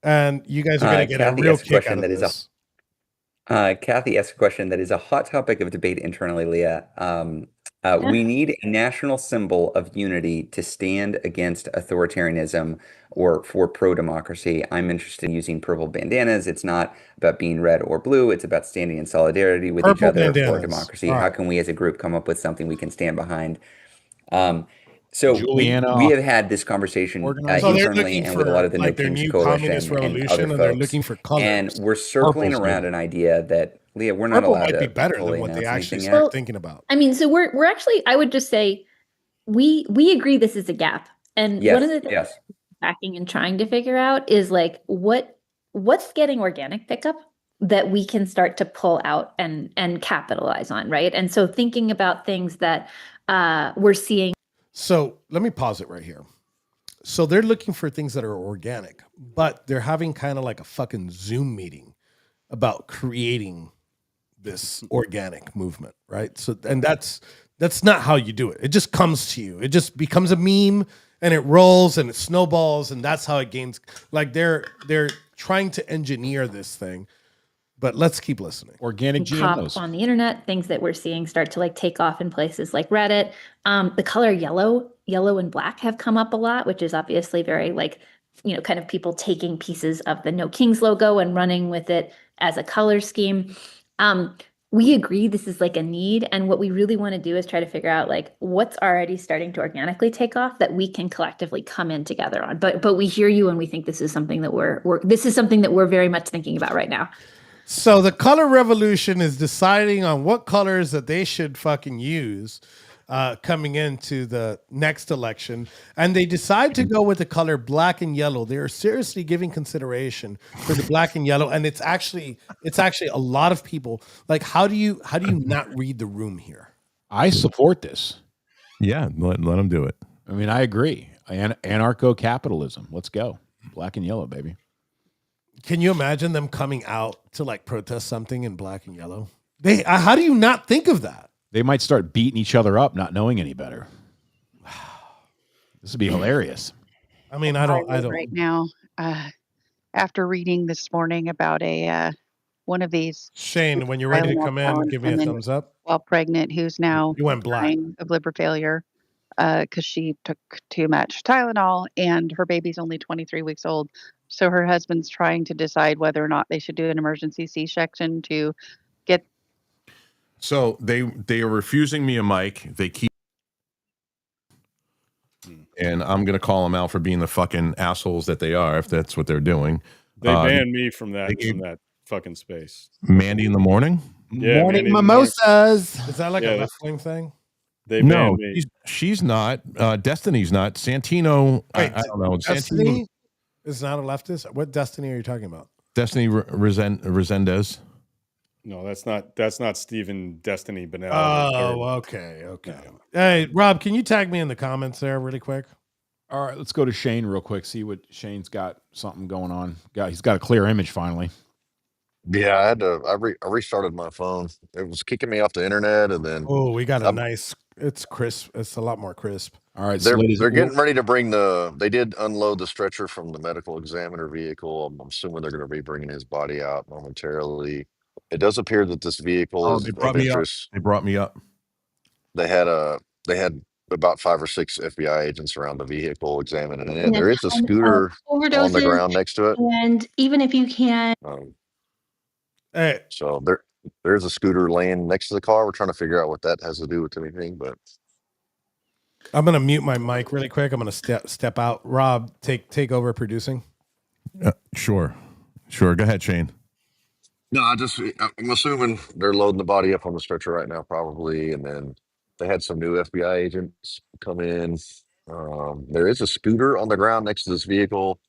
And you guys are going to get a real kick out of this. Kathy asked a question that is a hot topic of debate internally, Leah. We need a national symbol of unity to stand against authoritarianism or for pro-democracy. I'm interested in using purple bandanas. It's not about being red or blue. It's about standing in solidarity with each other for democracy. How can we as a group come up with something we can stand behind? So we have had this conversation internally and with a lot of the No Kings Coalition and other folks, looking for colors. And we're circling around an idea that, Leah, we're not allowed to might be better than what they actually start thinking about. I mean, so we're actually, I would just say, we agree this is a gap, and one of the things backing and trying to figure out is like what's getting organic pickup that we can start to pull out and capitalize on, right? And so thinking about things that we're seeing. So let me pause it right here. So they're looking for things that are organic, but they're having kind of like a fucking Zoom meeting about creating this organic movement, right? So, and that's not how you do it. It just comes to you. It just becomes a meme and it rolls and it snowballs, and that's how it gains. Like they're trying to engineer this thing. But let's keep listening. Organic GMOs on the internet, things that we're seeing start to like take off in places like Reddit. The color yellow and black have come up a lot, which is obviously very like, kind of people taking pieces of the No Kings logo and running with it as a color scheme. We agree this is like a need. And what we really want to do is try to figure out like what's already starting to organically take off that we can collectively come in together on. But we hear you, and we think this is something that we're very much thinking about right now. So the color revolution is deciding on what colors that they should fucking use coming into the next election, and they decide to go with the color black and yellow. They are seriously giving consideration for the black and yellow, and it's actually a lot of people. Like, how do you not read the room here? I support this. Yeah, let them do it. I mean, I agree. Anarcho-capitalism. Let's go. Black and yellow, baby. Can you imagine them coming out to like protest something in black and yellow? How do you not think of that? They might start beating each other up, not knowing any better. This would be hilarious. I mean, I don't right now. After reading this morning about one of these Shane, when you're ready to come in, give me a thumbs up. While pregnant, who's now You went black. dying of liver failure because she took too much Tylenol, and her baby's only 23 weeks old. So her husband's trying to decide whether or not they should do an emergency C-section to get. So they are refusing me a mic. They keep, and I'm gonna call them out for being the fucking assholes that they are. If that's what they're doing, They banned me from that fucking space. Mandy in the morning. Yeah, morning Mandy in the mimosas. Is that like a left wing thing? They No, banned me. she's not. Destiny's not. Santino. Wait, I don't know. Destiny is not a leftist. What Destiny are you talking about? Destiny Resendez. No, that's not Stephen Destiny Bennell. Oh, okay. Hey, Rob, can you tag me in the comments there really quick? All right, let's go to Shane real quick. See what Shane's got something going on. He's got a clear image finally. Yeah, I had to. I restarted my phone. It was kicking me off the internet, and then Oh, we got a nice. It's crisp. It's a lot more crisp. All right, so they're getting ready to bring They did unload the stretcher from the medical examiner vehicle. I'm assuming they're going to be bringing his body out momentarily. It does appear that this vehicle is They brought of me up. interest. They brought me up. They had about 5 or 6 FBI agents around the vehicle examining it. And There a is a ton of scooter on the overdoses, ground next to it. and even if you can, Hey, So there's a scooter laying next to the car. We're trying to figure out what that has to do with anything, but I'm gonna mute my mic really quick. I'm gonna step out. Rob, take over producing. Sure. Go ahead, Shane. no, I'm assuming they're loading the body up on the stretcher right now, probably, and then they had some new FBI agents come in. There is a scooter on the ground next to this vehicle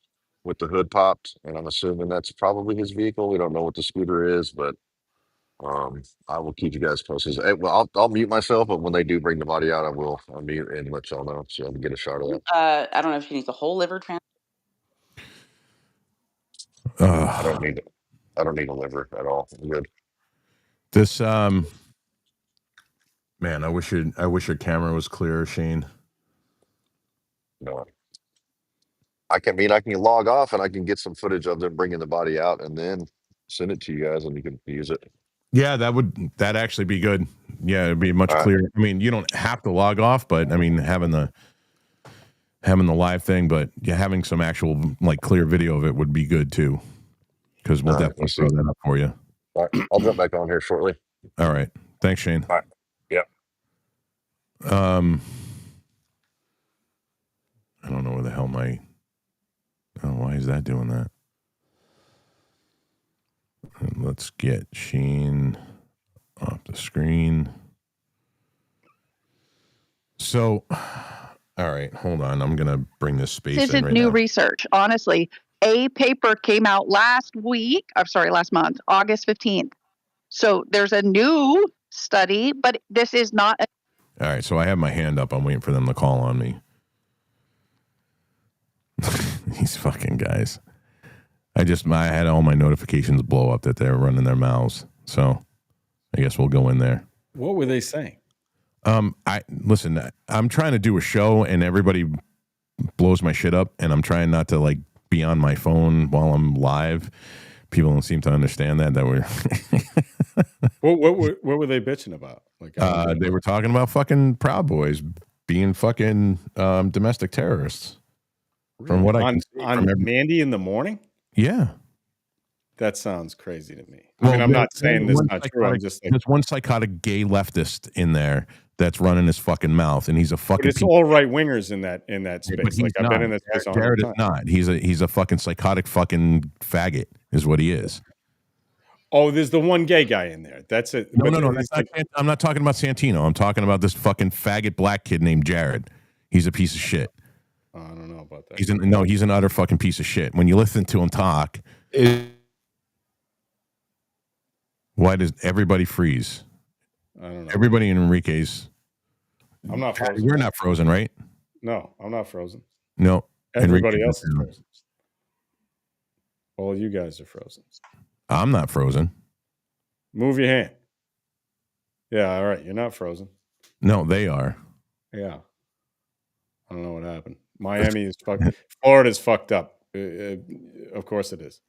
with the hood popped, and I'm assuming that's probably his vehicle. We don't know what the scooter is, but I will keep you guys posted. Well, I'll mute myself, but when they do bring the body out, I'll mute and let y'all know so y'all can get a shot of that. I don't know if she needs a whole liver transplant. I don't need a liver at all. I'm good. This man, I wish your camera was clearer, Shane. No, I can log off and I can get some footage of them bringing the body out and then send it to you guys and you can use it. Yeah, that'd actually be good. Yeah, it'd be much clearer. I mean, you don't have to log off, but I mean, having the live thing, but yeah, having some actual like clear video of it would be good too. Because we'll definitely throw that up for you. All right, I'll jump back on here shortly. All right, thanks, Shane. All right, yeah. I don't know where the hell why is that doing that? And let's get Shane off the screen. So, all right, hold on. I'm gonna bring this space This in isn't right new now. research. Honestly, a paper came out last month, August 15th. So there's a new study, but this is not. All right, so I have my hand up. I'm waiting for them to call on me. These fucking guys. I had all my notifications blow up that they're running their mouths. So I guess we'll go in there. What were they saying? Listen, I'm trying to do a show and everybody blows my shit up, and I'm trying not to like be on my phone while I'm live. People don't seem to understand that we're what were they bitching about? Like they were talking about fucking Proud Boys being fucking domestic terrorists. From what I can see on Mandy in the morning? Yeah. That sounds crazy to me. I mean, I'm not saying this is not true. I'm just like, there's one psychotic gay leftist in there that's running his fucking mouth, and he's a fucking. but it's all right wingers in that space. Like I've been in that space all Jared the is time. not. He's a fucking psychotic fucking faggot, is what he is. Oh, there's the one gay guy in there. That's it. No, But no, no. it's That's not, I'm not talking about Santino. I'm talking about this fucking faggot black kid named Jared. He's a piece of shit. I don't know about that. He's an utter fucking piece of shit. When you listen to him talk, why does everybody freeze? I don't know. Everybody in Enrique's. I'm not frozen. You're not frozen, right? No, I'm not frozen. No. Everybody Enrique else is frozen. All you guys are frozen. I'm not frozen. Move your hand. Yeah, all right. You're not frozen. No, they are. Yeah. I don't know what happened. Miami is fucked. Florida's fucked up. Of course it is.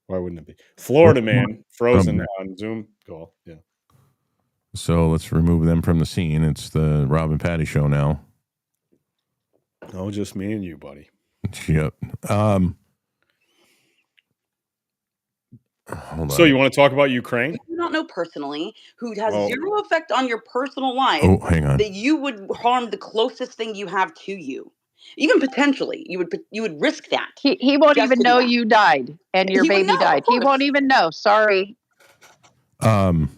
Why wouldn't it be? Florida man frozen on Zoom call. Yeah. So let's remove them from the scene. It's the Rob and Patty show now. No, just me and you, buddy. Yep. So you want to talk about Ukraine? You don't know personally, who has Well- zero effect on your personal life. Oh, hang on. That you would harm the closest thing you have to you. Even potentially, you would risk that. He won't just even to do know that. you died and your He would baby know, of died. He course. won't even know. Sorry. The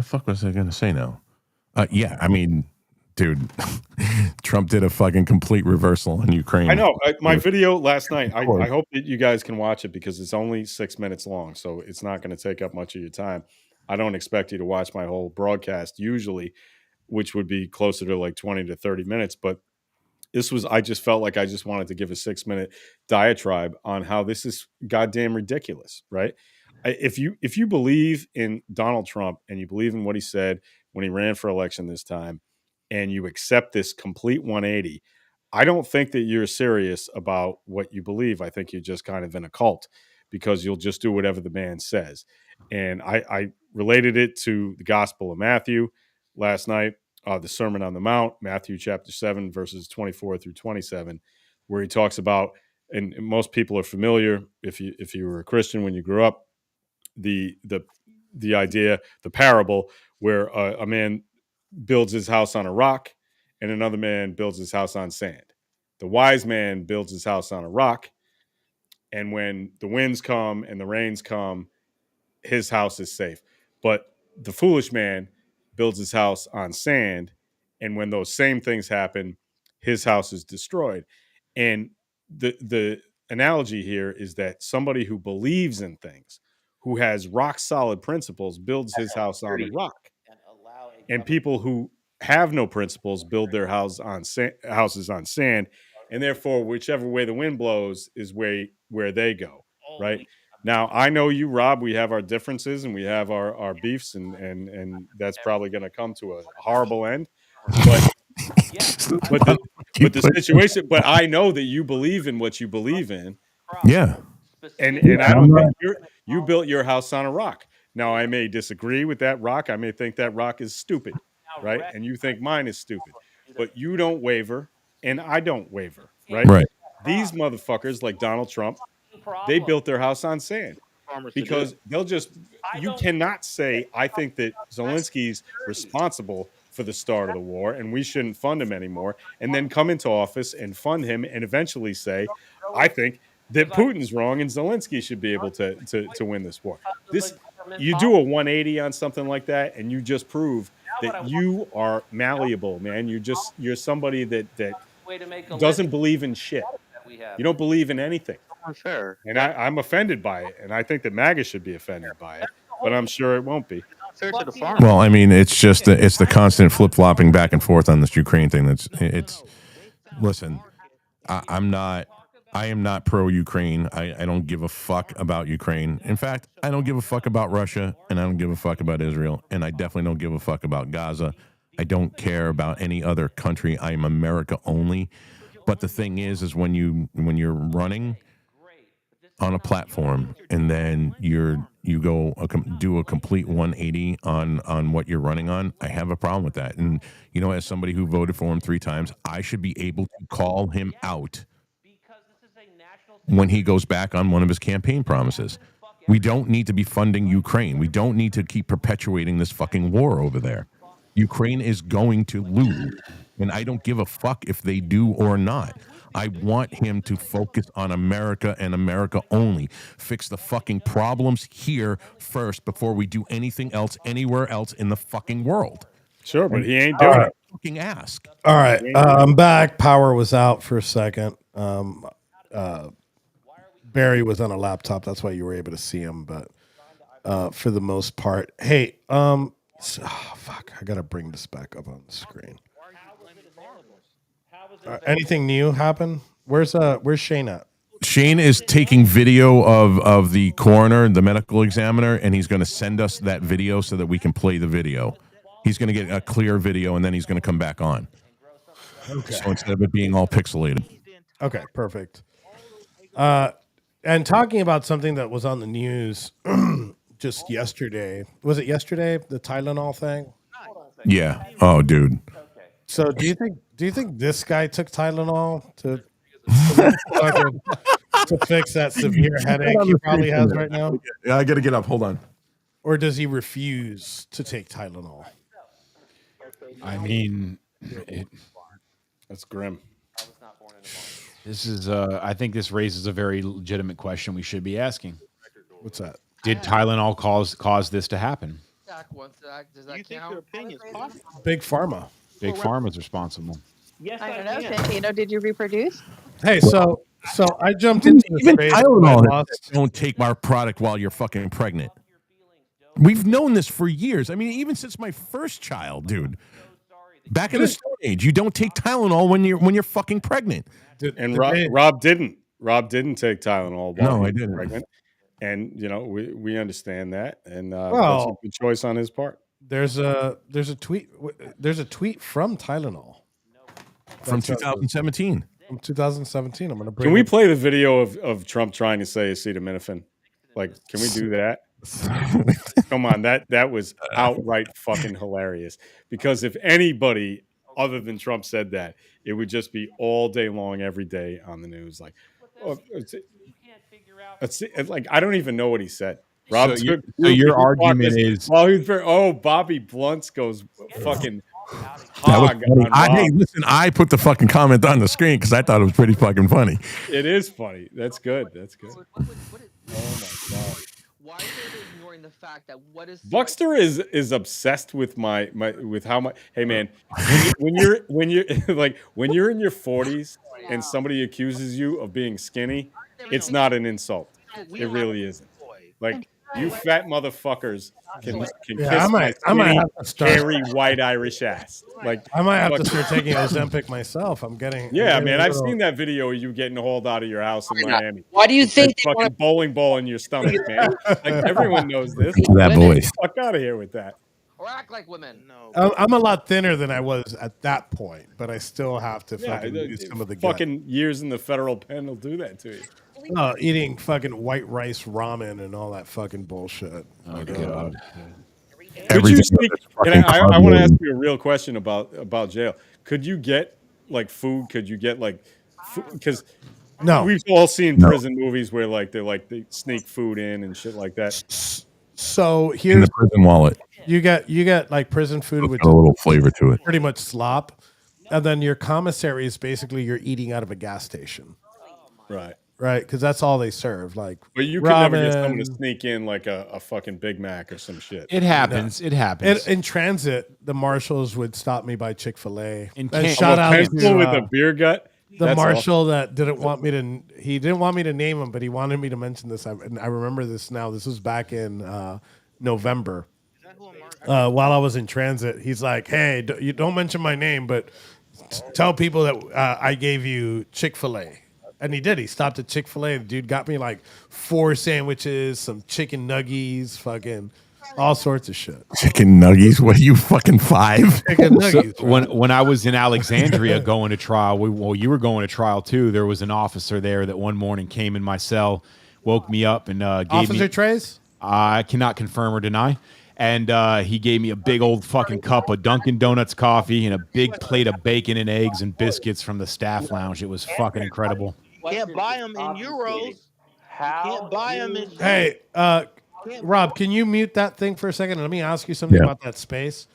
fuck was I going to say now? Yeah, I mean, dude, Trump did a fucking complete reversal on Ukraine. I know. My video last night, I hope that you guys can watch it because it's only 6 minutes long, so it's not going to take up much of your time. I don't expect you to watch my whole broadcast usually, which would be closer to like 20 to 30 minutes, but I just felt like I just wanted to give a 6-minute diatribe on how this is goddamn ridiculous, right? If you believe in Donald Trump and you believe in what he said when he ran for election this time, and you accept this complete 180, I don't think that you're serious about what you believe. I think you're just kind of in a cult because you'll just do whatever the man says. And I related it to the Gospel of Matthew last night. The Sermon on the Mount, Matthew chapter 7, verses 24 through 27, where he talks about, and most people are familiar, if you were a Christian when you grew up, the idea, the parable where a man builds his house on a rock and another man builds his house on sand. The wise man builds his house on a rock, and when the winds come and the rains come, his house is safe. But the foolish man builds his house on sand, and when those same things happen, his house is destroyed. And the analogy here is that somebody who believes in things, who has rock solid principles, builds his house on the rock. And people who have no principles build their houses on sand, and therefore whichever way the wind blows is where they go, right? Now, I know you, Rob, we have our differences and we have our beefs, and that's probably going to come to a horrible end. But the situation, but I know that you believe in what you believe in. Yeah. And I don't think you built your house on a rock. Now, I may disagree with that rock. I may think that rock is stupid, right? And you think mine is stupid. But you don't waver, and I don't waver, right? Right. These motherfuckers like Donald Trump, they built their house on sand because you cannot say, I think that Zelensky's responsible for the start of the war and we shouldn't fund him anymore, and then come into office and fund him and eventually say, I think that Putin's wrong and Zelensky should be able to win this war. You do a 180 on something like that, and you just prove that you are malleable, man. You're somebody that doesn't believe in shit. You don't believe in anything. Unfair. And I'm offended by it, and I think that MAGA should be offended by it, but I'm sure it won't be. Fair to the farm. Well, I mean, it's just it's the constant flip flopping back and forth on this Ukraine thing. Listen, I am not pro Ukraine. I don't give a fuck about Ukraine. In fact, I don't give a fuck about Russia, and I don't give a fuck about Israel, and I definitely don't give a fuck about Gaza. I don't care about any other country. I am America only. But the thing is when you're running on a platform and then you go do a complete 180 on what you're running on, I have a problem with that. And as somebody who voted for him 3 times, I should be able to call him out when he goes back on one of his campaign promises. We don't need to be funding Ukraine. We don't need to keep perpetuating this fucking war over there. Ukraine is going to lose, and I don't give a fuck if they do or not. I want him to focus on America and America only. Fix the fucking problems here first before we do anything else anywhere else in the fucking world. Sure, but he ain't All doing right. it. Fucking ask. All right, I'm back. Power was out for a second. Barry was on a laptop. That's why you were able to see him. But for the most part, hey, fuck, I gotta bring this back up on the screen. Anything new happen? Where's Shane at? Shane is taking video of the coroner, the medical examiner, and he's going to send us that video so that we can play the video. He's going to get a clear video, and then he's going to come back on. Okay. So instead of it being all pixelated. Okay, perfect. And talking about something that was on the news just yesterday. Was it yesterday? The Tylenol thing? Yeah. Oh, dude. So do you think this guy took Tylenol to fix that severe headache he probably has right now? Yeah, I got to get up. Hold on. Or does he refuse to take Tylenol? I mean, that's grim. This is, I think this raises a very legitimate question we should be asking. What's that? Did Tylenol cause this to happen? Big Pharma. Big Pharma's responsible. Yes, I don't know. Santino, did you reproduce? Hey, so I jumped into the Even space. Tylenol don't take our product while you're fucking pregnant. We've known this for years. I mean, even since my first child, dude. Back in the Stone Age, you don't take Tylenol when you're fucking pregnant. And Rob didn't. Rob didn't take Tylenol. No, I didn't. Pregnant. And we understand that, and that's a Well, good choice on his part. There's a tweet from Tylenol From 2017. From 2017. I'm gonna bring. Can we play the video of Trump trying to say acetaminophen? Like, can we do that? Come on, that was outright fucking hilarious. Because if anybody other than Trump said that, it would just be all day long, every day on the news. Like, like I don't even know what he said. Rob, So your argument is Bobby Blunt's goes fucking That was hog funny. on Rob. Hey, listen, I put the fucking comment on the screen because I thought it was pretty fucking funny. It is funny. That's good. That's good. Oh my god. Why are they ignoring the fact that what is Buckster is obsessed with with how much. Hey man, when you're like when you're in your 40s and somebody accuses you of being skinny, it's not an insult. It really isn't. Like, you fat motherfuckers can kiss my skinny, hairy, white Irish ass. Like, I might have to start taking Ozempic myself. I'm getting. man, I've seen that video of you getting hauled out of your house in Miami. Why do you think That fucking bowling ball in your stomach, man? Like, everyone knows this. That voice. Fuck out of here with that. or act like women? No. I'm a lot thinner than I was at that point, but I still have to fucking use some of the fucking years in the federal pen will do that to you. Eating fucking white rice ramen and all that fucking bullshit. Oh god. Could you sneak? I want to ask you a real question about jail. Could you get like food? Could you get like because no, we've all seen prison movies where they sneak food in and shit like that. So In here's the prison wallet. you get like prison food with Got a little flavor to it. pretty much slop, and then your commissary is basically you're eating out of a gas station, Right. right? Because that's all they serve. Like, But you could never get someone to ramen. sneak in like a fucking Big Mac or some shit. It happens. It happens. In transit, the marshals would stop me by Chick-fil-A. In And Can- shout out Pencil to with a beer gut. the That's marshal that didn't want me to. He didn't want me to name him, but he wanted me to mention this. And I remember this now. This was back in November. While I was in transit, he's like, "Hey, you don't mention my name, but tell people that I gave you Chick-fil-A." And he did. He stopped at Chick-fil-A. The dude got me like 4 sandwiches, some chicken nuggies, fucking all sorts of shit. Chicken nuggies? What are you, fucking 5? Chicken nuggies. So when I was in Alexandria going to trial, you were going to trial too. There was an officer there that one morning came in my cell, woke me up, and gave Officer me. Trace? I cannot confirm or deny. And he gave me a big old fucking cup of Dunkin' Donuts coffee and a big plate of bacon and eggs and biscuits from the staff lounge. It was fucking incredible. Can't buy them in euros. Can't buy them in. Hey, Rob, can you mute that thing for a second? Let me ask you something Yeah. about that space.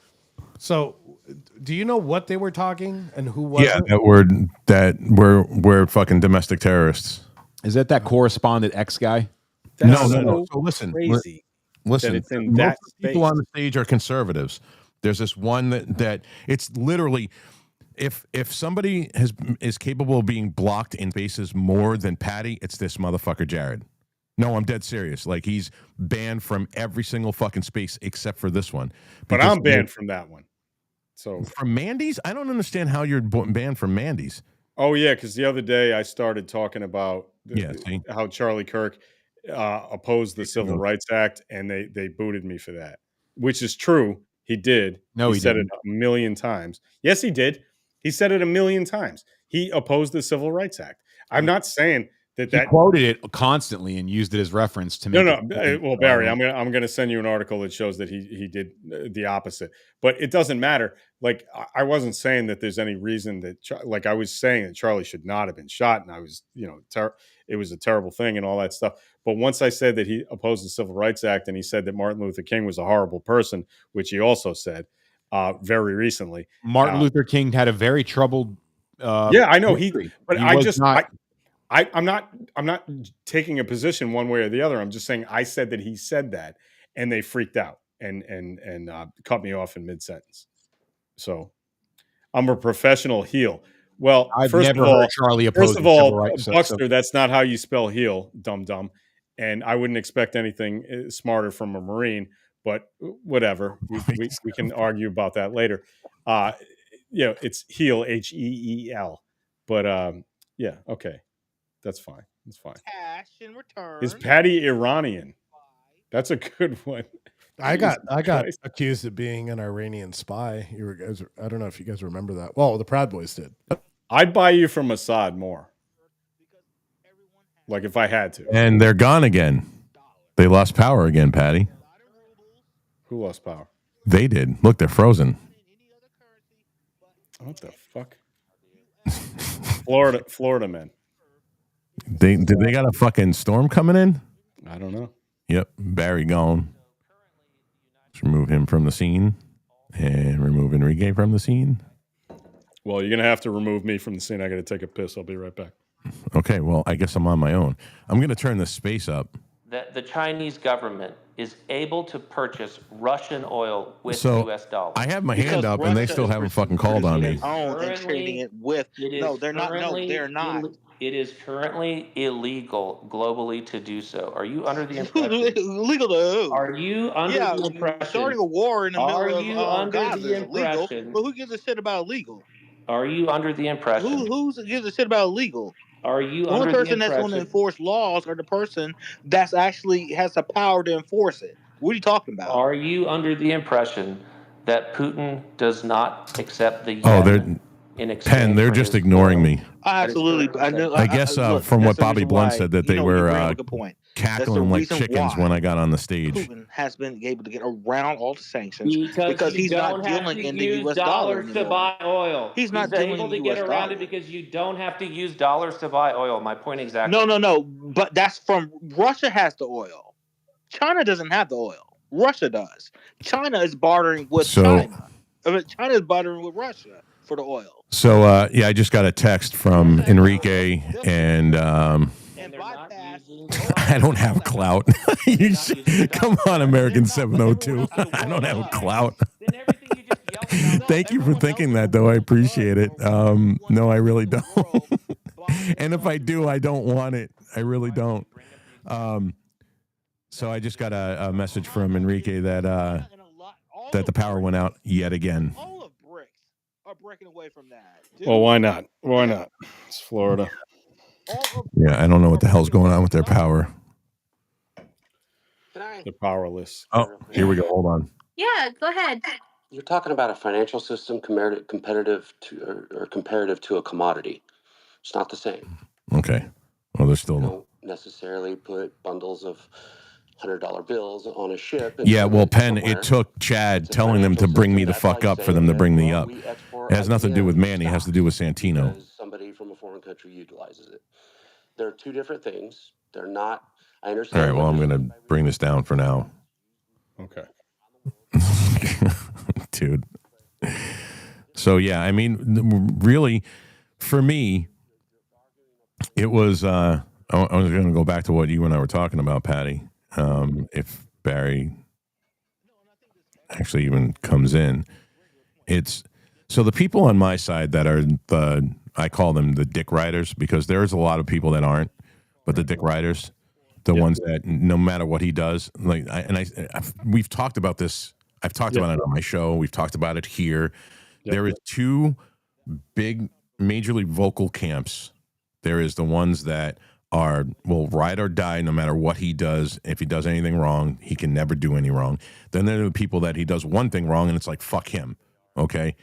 So Do you know what they were talking and who Yeah, wasn't? that we're fucking domestic terrorists. Is that correspondent X guy? That's No. So listen, crazy. listen. It's in Most that of the people space. on the stage are conservatives. There's this one that it's literally, if somebody is capable of being blocked in spaces more than Patty, it's this motherfucker Jared. No, I'm dead serious. Like, he's banned from every single fucking space except for this one. But Because I'm banned from that one. So from Mandy's, I don't understand how you're banned from Mandy's. Oh yeah, because the other day I started talking about See? how Charlie Kirk opposed the Civil Rights Act, and they booted me for that, which is true. He did. No, he said didn't. it a million times. Yes, he did. He said it a million times. He opposed the Civil Rights Act. I'm not saying that He quoted it constantly and used it as reference to make. Well, Barry, I'm gonna send you an article that shows that he did the opposite. But it doesn't matter. Like, I wasn't saying that there's any reason that like, I was saying that Charlie should not have been shot, and I was, it was a terrible thing and all that stuff. But once I said that he opposed the Civil Rights Act, and he said that Martin Luther King was a horrible person, which he also said very recently. Martin Luther King had a very troubled. Yeah, I know history. but He I was just not. I'm not taking a position one way or the other. I'm just saying I said that he said that, and they freaked out and cut me off in mid sentence. So I'm a professional heel. Well, I've first never of all, heard Charlie oppose civil rights. Buckster, that's not how you spell heel, dum. And I wouldn't expect anything smarter from a Marine. But whatever, we can argue about that later. It's heel, HEEL. But yeah, okay. That's fine. That's fine. Cash in return. Is Patty Iranian? That's a good one. I got Christ. accused of being an Iranian spy. I don't know if you guys remember that. Well, the Proud Boys did. I'd buy you from Assad more. Like, if I had to. And they're gone again. They lost power again, Patty. Who lost power? They did. Look, they're frozen. What the fuck? Florida man. Did they got a fucking storm coming in? I don't know. Yep, Barry gone. Let's remove him from the scene and remove Enrique from the scene. Well, you're gonna have to remove me from the scene. I got to take a piss. I'll be right back. Okay, well, I guess I'm on my own. I'm gonna turn the space up. That the Chinese government is able to purchase Russian oil with So, U.S. dollars. I have my hand up, and they still haven't fucking called on me. And trading it with. No, they're not. No, they're not. It is currently illegal globally to do so. Are you under the impression? Illegal to who? Are you under the impression? Starting a war in the middle of Gaza is illegal. impression? But who gives a shit about illegal? Are you under the impression? Who gives a shit about illegal? Are you The only under the person that's going to impression? enforce laws are the person that's actually has the power to enforce it. What are you talking about? Are you under the impression that Putin does not accept the Oh, yen they're in exchange Penn. They're for just his ignoring me. Absolutely. I guess look, from that's what the Bobby reason Blunt why, said that you they know, were you bring up a good point. That's the cackling like reason chickens why when I got on the stage. Putin has been able to get around all the sanctions Because you he's not don't have dealing to in the use U.S. dollar dollars to anymore. buy oil. He's not dealing able in to the get US around dollar. it because you don't have to use dollars to buy oil. My point exactly. No. But that's from Russia has the oil. China doesn't have the oil. Russia does. China is bartering with China. I mean, China is bartering with Russia for the oil. So yeah, I just got a text from Enrique, and I don't have clout. Come on, American 702. I don't have clout. Thank you for thinking that, though. I appreciate it. No, I really don't. And if I do, I don't want it. I really don't. So I just got a message from Enrique that the power went out yet again. All of BRICS are breaking away from that. Well, why not? Why not? It's Florida. Yeah, I don't know what the hell's going on with their power. They're powerless. Oh, here we go. Hold on. Yeah, go ahead. You're talking about a financial system comparative to a commodity. It's not the same. Okay. Well, there's still Don't necessarily put bundles of $100 bills on a ship. Yeah, well, Penn, it took Chad telling them to bring me the fuck up for them to bring me up. It has nothing to do with Manny. It has to do with Santino. Somebody from a foreign country utilizes it. They're two different things. They're not. I All understand. right, well, I'm going to bring this down for now. Okay. Dude. So yeah, I mean, really, for me, it was. I was going to go back to what you and I were talking about, Patty. If Barry actually even comes in, it's so the people on my side that are I call them the dick riders, because there's a lot of people that aren't, but the dick riders, the ones that no matter what he does, like we've talked about this. I've talked about it on my show. We've talked about it here. There is two big, majorly vocal camps. There is the ones that will ride or die no matter what he does. If he does anything wrong, he can never do any wrong. Then there are the people that he does one thing wrong and it's like, fuck him. Okay.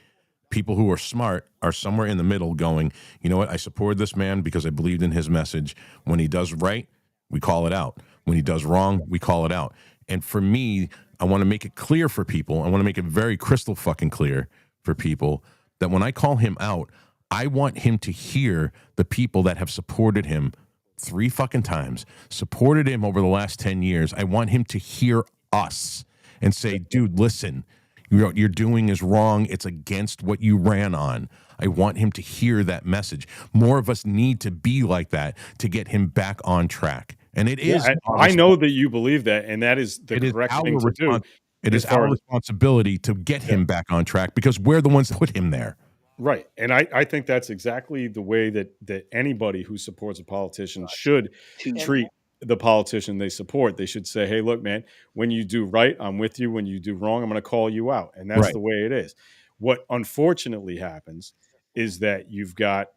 People who are smart are somewhere in the middle going, you know what? I supported this man because I believed in his message. When he does right, we call it out. When he does wrong, we call it out. And for me, I want to make it clear for people. I want to make it very crystal fucking clear for people that when I call him out, I want him to hear the people that have supported him 3 fucking times, supported him over the last 10 years. I want him to hear us and say, dude, listen, what you're doing is wrong. It's against what you ran on. I want him to hear that message. More of us need to be like that to get him back on track. And it is. I know that you believe that, and that is the correct thing to do. It is our responsibility to get him back on track because we're the ones that put him there. Right. And I think that's exactly the way that anybody who supports a politician should treat the politician they support. They should say, hey, look, man, when you do right, I'm with you. When you do wrong, I'm going to call you out. And that's the way it is. What unfortunately happens is that you've got,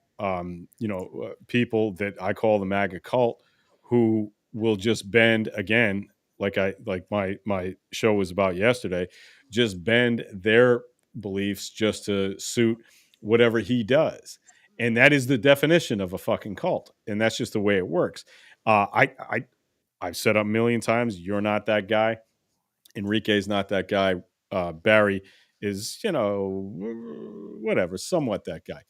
people that I call the MAGA cult who will just bend again, like my show was about yesterday, just bend their beliefs just to suit whatever he does. And that is the definition of a fucking cult. And that's just the way it works. I've said a million times, you're not that guy. Enrique's not that guy. Barry is, whatever, somewhat that guy.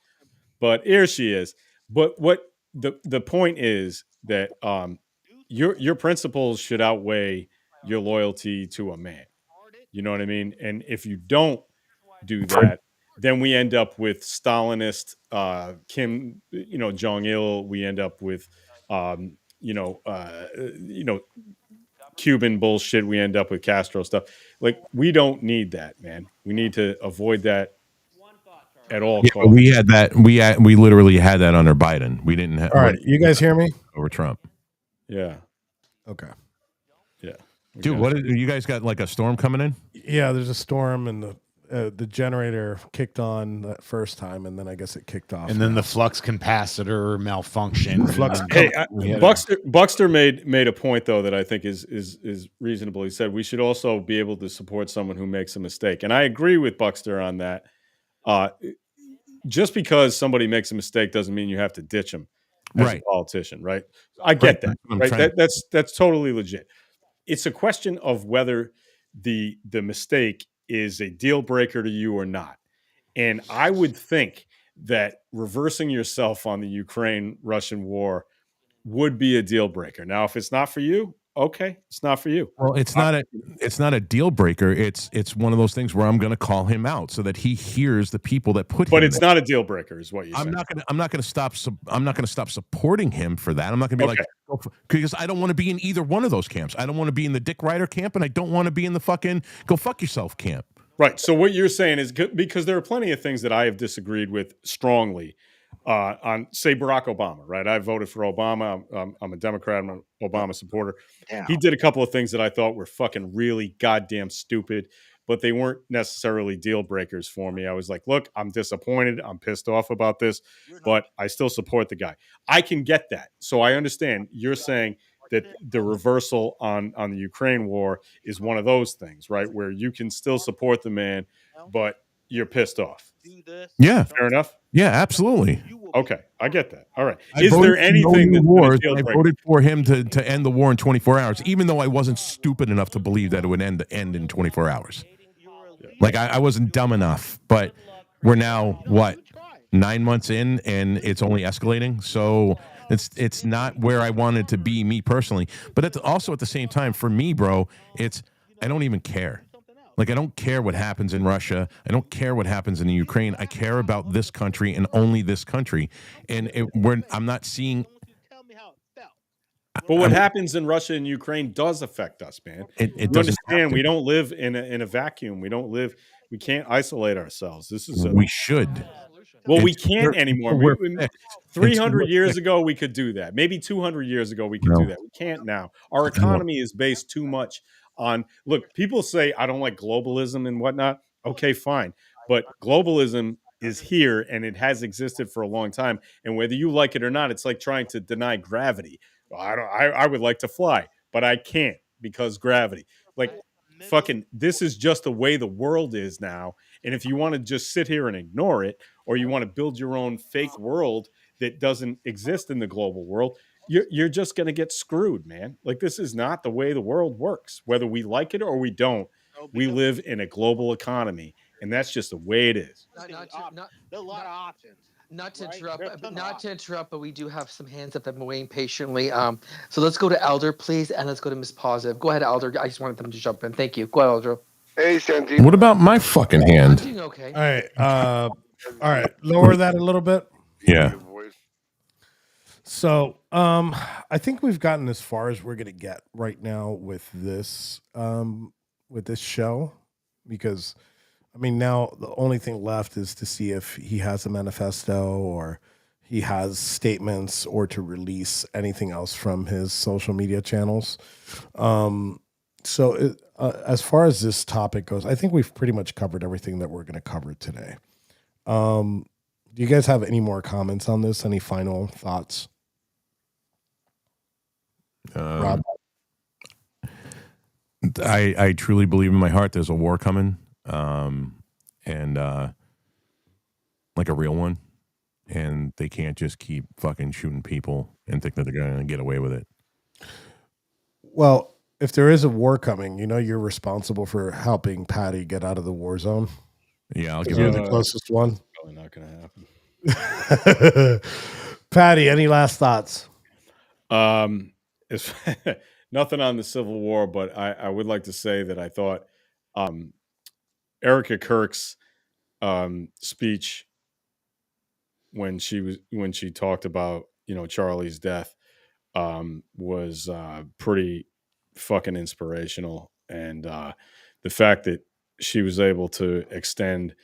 But here she is. But what the point is that your principles should outweigh your loyalty to a man. You know what I mean? And if you don't do that, then we end up with Stalinist Kim, Jong Il. We end up with, Cuban bullshit. We end up with Castro stuff. Like, we don't need that, man. We need to avoid that at all costs. We had that. We literally had that under Biden. We didn't have. All right, you guys hear me? Over Trump. Yeah. Okay. Yeah. Dude, you guys got like a storm coming in? Yeah, there's a storm and the generator kicked on that first time, and then I guess it kicked off. And then the flux capacitor malfunctioned. Buckster made a point though that I think is reasonable. He said we should also be able to support someone who makes a mistake, and I agree with Buckster on that. Just because somebody makes a mistake doesn't mean you have to ditch them as a politician, right? I get that. Right? That's totally legit. It's a question of whether the mistake is a deal breaker to you or not. And I would think that reversing yourself on the Ukraine-Russian war would be a deal breaker. Now, if it's not for you, okay, it's not for you. Well, it's not a deal breaker. It's one of those things where I'm going to call him out so that he hears the people that put him. But it's not a deal breaker, is what you're saying. I'm not going to stop supporting him for that. I'm not going to be because I don't want to be in either one of those camps. I don't want to be in the Dick Rider camp, and I don't want to be in the fucking go fuck yourself camp. Right. So what you're saying is because there are plenty of things that I have disagreed with strongly on, say, Barack Obama, right? I voted for Obama. I'm a Democrat. I'm an Obama supporter. Damn. He did a couple of things that I thought were fucking really goddamn stupid, but they weren't necessarily deal breakers for me. I was like, look, I'm disappointed. I'm pissed off about this, but I still support the guy. I can get that. So I understand you're saying that the reversal on the Ukraine war is one of those things, right? Where you can still support the man, but you're pissed off. Yeah. Fair enough? Yeah, absolutely. Okay. I get that. All right. Is there anything that I voted for him to end the war in 24 hours, even though I wasn't stupid enough to believe that it would end in 24 hours. Like I wasn't dumb enough, but we're now 9 months in and it's only escalating. So it's not where I wanted to be, me personally. But also at the same time, for me, bro, I don't even care. Like, I don't care what happens in Russia. I don't care what happens in the Ukraine. I care about this country and only this country. And I'm not seeing. But what happens in Russia and Ukraine does affect us, man. It You doesn't have understand? to. We don't live in a vacuum. We can't isolate ourselves. This is We should. Well, we It's- can't anymore. we're We, fixed. 300 It's- years ago, we could do that. Maybe 200 years ago, we could No. do that. We can't now. Our economy is based too much on. Look, people say I don't like globalism and whatnot. Okay, fine, but globalism is here and it has existed for a long time. And whether you like it or not, it's like trying to deny gravity. I would like to fly, but I can't because gravity. Like fucking, this is just the way the world is now. And if you want to just sit here and ignore it, or you want to build your own fake world that doesn't exist in the global world, you're just going to get screwed, man. Like, this is not the way the world works. Whether we like it or we don't, we live in a global economy, and that's just the way it is. There's a lot of options. Not to right? interrupt, There's a ton of not to options. interrupt, but we do have some hands up that have been waiting patiently. So let's go to Elder, please, and let's go to Miss Positive. Go ahead, Elder. I just wanted them to jump in. Thank you. Go ahead, Elder. Hey, Sandeep. What about my fucking hand? I'm doing okay. All right. Lower that a little bit. Yeah. So, I think we've gotten as far as we're gonna get right now with this show, because I mean, now the only thing left is to see if he has a manifesto or he has statements or to release anything else from his social media channels. As far as this topic goes, I think we've pretty much covered everything that we're going to cover today. Do you guys have any more comments on this? Any final thoughts? Rob? I truly believe in my heart there's a war coming, and like a real one, and they can't just keep fucking shooting people and think that they're going to get away with it. Well, if there is a war coming, you know you're responsible for helping Patty get out of the war zone. Yeah, I'll 'Cause give you're you the closest one. Probably not going to happen. Patty, any last thoughts? It's nothing on the Civil War, but I would like to say that I thought Erica Kirk's speech when she talked about Charlie's death was pretty fucking inspirational, and the fact that she was able to extend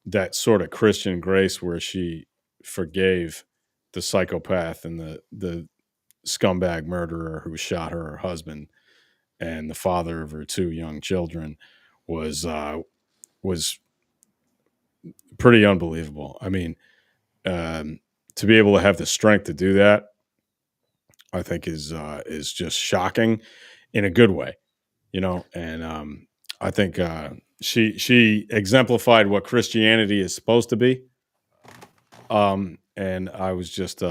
that sort of Christian grace where she forgave the psychopath and the scumbag murderer who shot her husband and the father of her two young children was pretty unbelievable. I mean, to be able to have the strength to do that, I think is just shocking in a good way, And I think she exemplified what Christianity is supposed to be. And I was just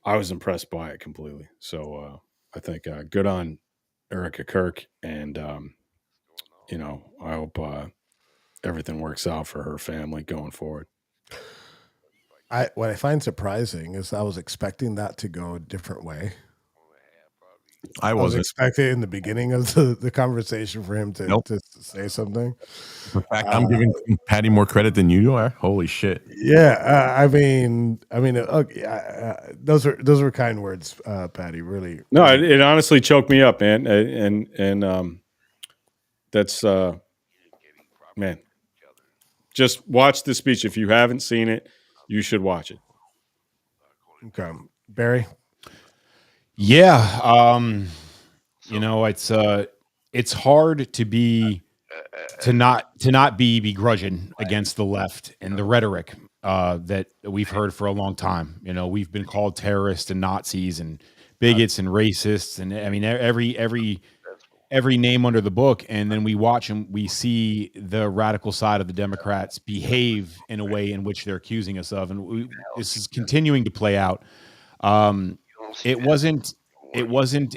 I was impressed by it completely. So I think good on Erica Kirk, and I hope everything works out for her family going forward. What I find surprising is I was expecting that to go a different way. I was wasn't. expecting in the beginning of the conversation for him to say something. In fact, I'm giving Patty more credit than you are. Holy shit! Yeah, I mean, okay, those were kind words, Patty. Really. No, it honestly choked me up, man, and that's man. Just watch the speech if you haven't seen it. You should watch it. Okay, Barry. Yeah, it's hard to not be begrudging against the left and the rhetoric that we've heard for a long time. We've been called terrorists and Nazis and bigots and racists, and I mean every name under the book. And then we watch and we see the radical side of the Democrats behave in a way in which they're accusing us of, and this is continuing to play out. It wasn't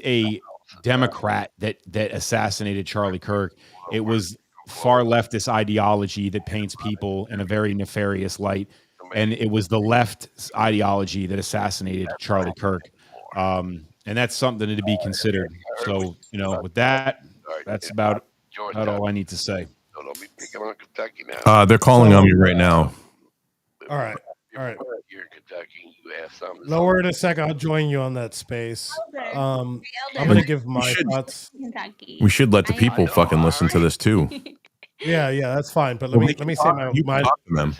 a Democrat that assassinated Charlie Kirk. It was far leftist ideology that paints people in a very nefarious light, and it was the left's ideology that assassinated Charlie Kirk. And that's something to be considered. So, with that, that's about That's all I need to say. So don't be picking on Kentucky now. They're calling on me right now. All right. You're in Kentucky. You have something. Lower it a second. I'll join you on that space. I'm gonna give my thoughts. We should let the people fucking listen to this too. Yeah, that's fine. But let me say my talk to them.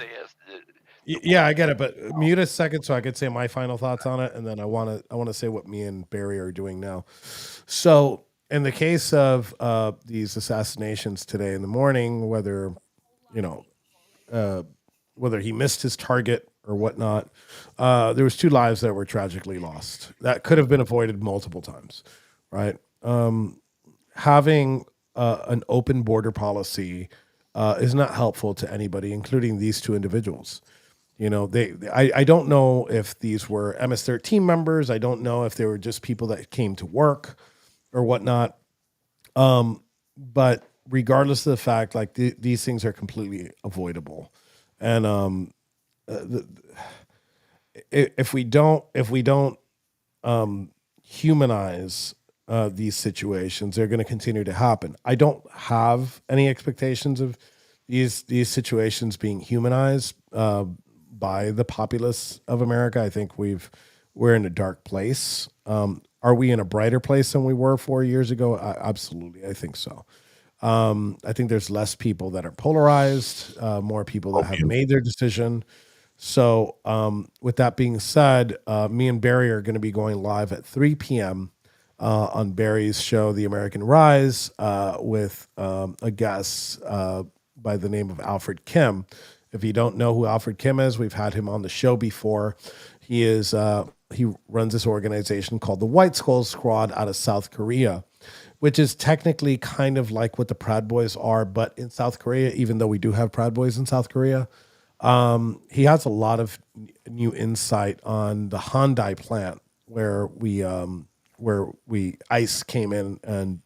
Yeah, I get it. But mute a second so I could say my final thoughts on it, and then I want to say what me and Barry are doing now. So in the case of these assassinations today in the morning, whether whether he missed his target or whatnot, there was 2 lives that were tragically lost. That could have been avoided multiple times, right? Having an open border policy is not helpful to anybody, including these 2 individuals. I don't know if these were MS-13 members. I don't know if they were just people that came to work or whatnot. But regardless of the fact, like these things are completely avoidable. And if we don't humanize these situations, they're going to continue to happen. I don't have any expectations of these situations being humanized by the populace of America. I think we're in a dark place. Are we in a brighter place than we were 4 years ago? Absolutely, I think so. I think there's less people that are polarized, more people that have made their decision. So with that being said, me and Barry are going to be going live at 3 p.m. On Barry's show, The American Rise, with a guest by the name of Alfred Kim. If you don't know who Alfred Kim is, we've had him on the show before. He runs this organization called the White Skull Squad out of South Korea, which is technically kind of like what the Proud Boys are, but in South Korea, even though we do have Proud Boys in South Korea. He has a lot of new insight on the Hyundai plant where ICE came in and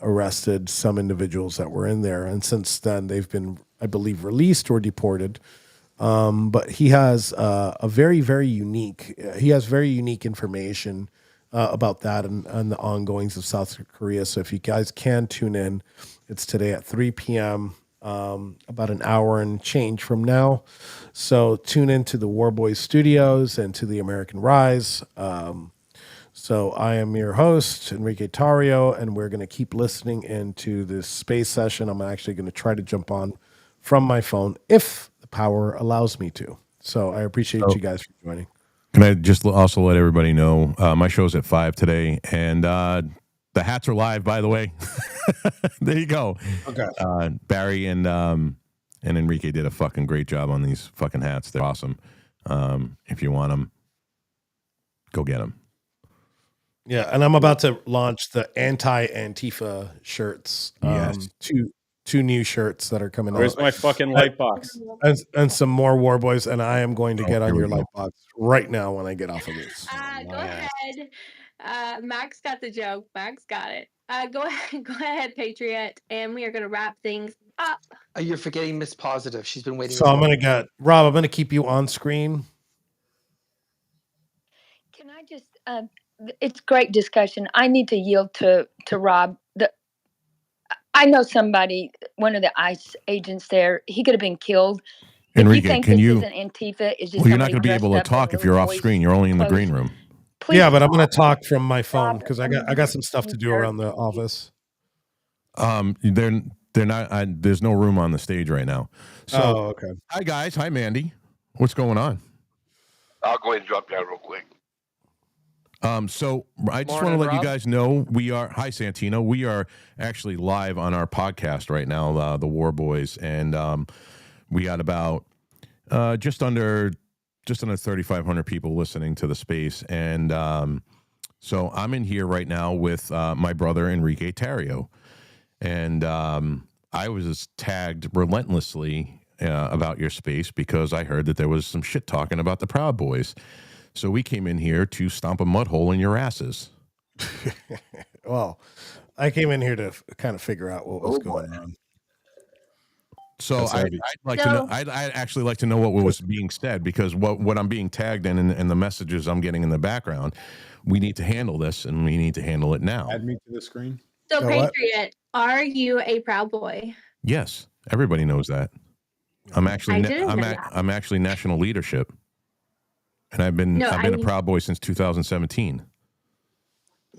arrested some individuals that were in there. And since then they've been, I believe, released or deported. But he has very unique information about that and the ongoings of South Korea. So if you guys can tune in, it's today at 3 p.m., about an hour and change from now. So tune into the War Boys Studios and to the American Rise. So I am your host, Enrique Tario, and we're going to keep listening into this space session. I'm actually going to try to jump on from my phone if the power allows me to. So I appreciate you guys for joining. Can I just also let everybody know my show's at 5 today, and the hats are live, by the way. There you go. Okay. Barry and Enrique did a fucking great job on these fucking hats. They're awesome. If you want them, go get them. Yeah, and I'm about to launch the anti-Antifa shirts. Yes. Two new shirts that are coming out. Where's my fucking light box? And some more War Boys, and I am going to get on your light box right now when I get off of this. Go ahead. Max got the joke. Max got it. Go ahead, Patriot, and we are going to wrap things up. You're forgetting Miss Positive. She's been waiting. So I'm going to get Rob. I'm going to keep you on screen. Can I just? It's great discussion. I need to yield to Rob. I know somebody, one of the ICE agents there. He could have been killed. Enrique, if you think can this you? isn't Antifa, is just Well, you're not going to be somebody able to dressed up talk in if you're off little screen. You're only in the green room. Please Yeah, but I'm going to talk from my phone because I got some stuff to do around the office. They're not. There's no room on the stage right now. So, okay. Hi guys. Hi Mandy. What's going on? I'll go ahead and drop down real quick. So I just want to let you guys know we are. Hi Santino. We are actually live on our podcast right now, the War Boys, and we got about just under 3,500 people listening to the space, and so I'm in here right now with my brother Enrique Tario, and I was just tagged relentlessly about your space because I heard that there was some shit talking about the Proud Boys. So we came in here to stomp a mud hole in your asses. Well, I came in here to kind of figure out what was going on. So I'd like to know. I'd actually like to know what was being said because what I'm being tagged in and the messages I'm getting in the background. We need to handle this, and we need to handle it now. Add me to the screen. So, Patriot, Are you a Proud Boy? Yes, everybody knows that. I'm actually I didn't know that. I'm actually national leadership, and I've been a Proud Boy since 2017.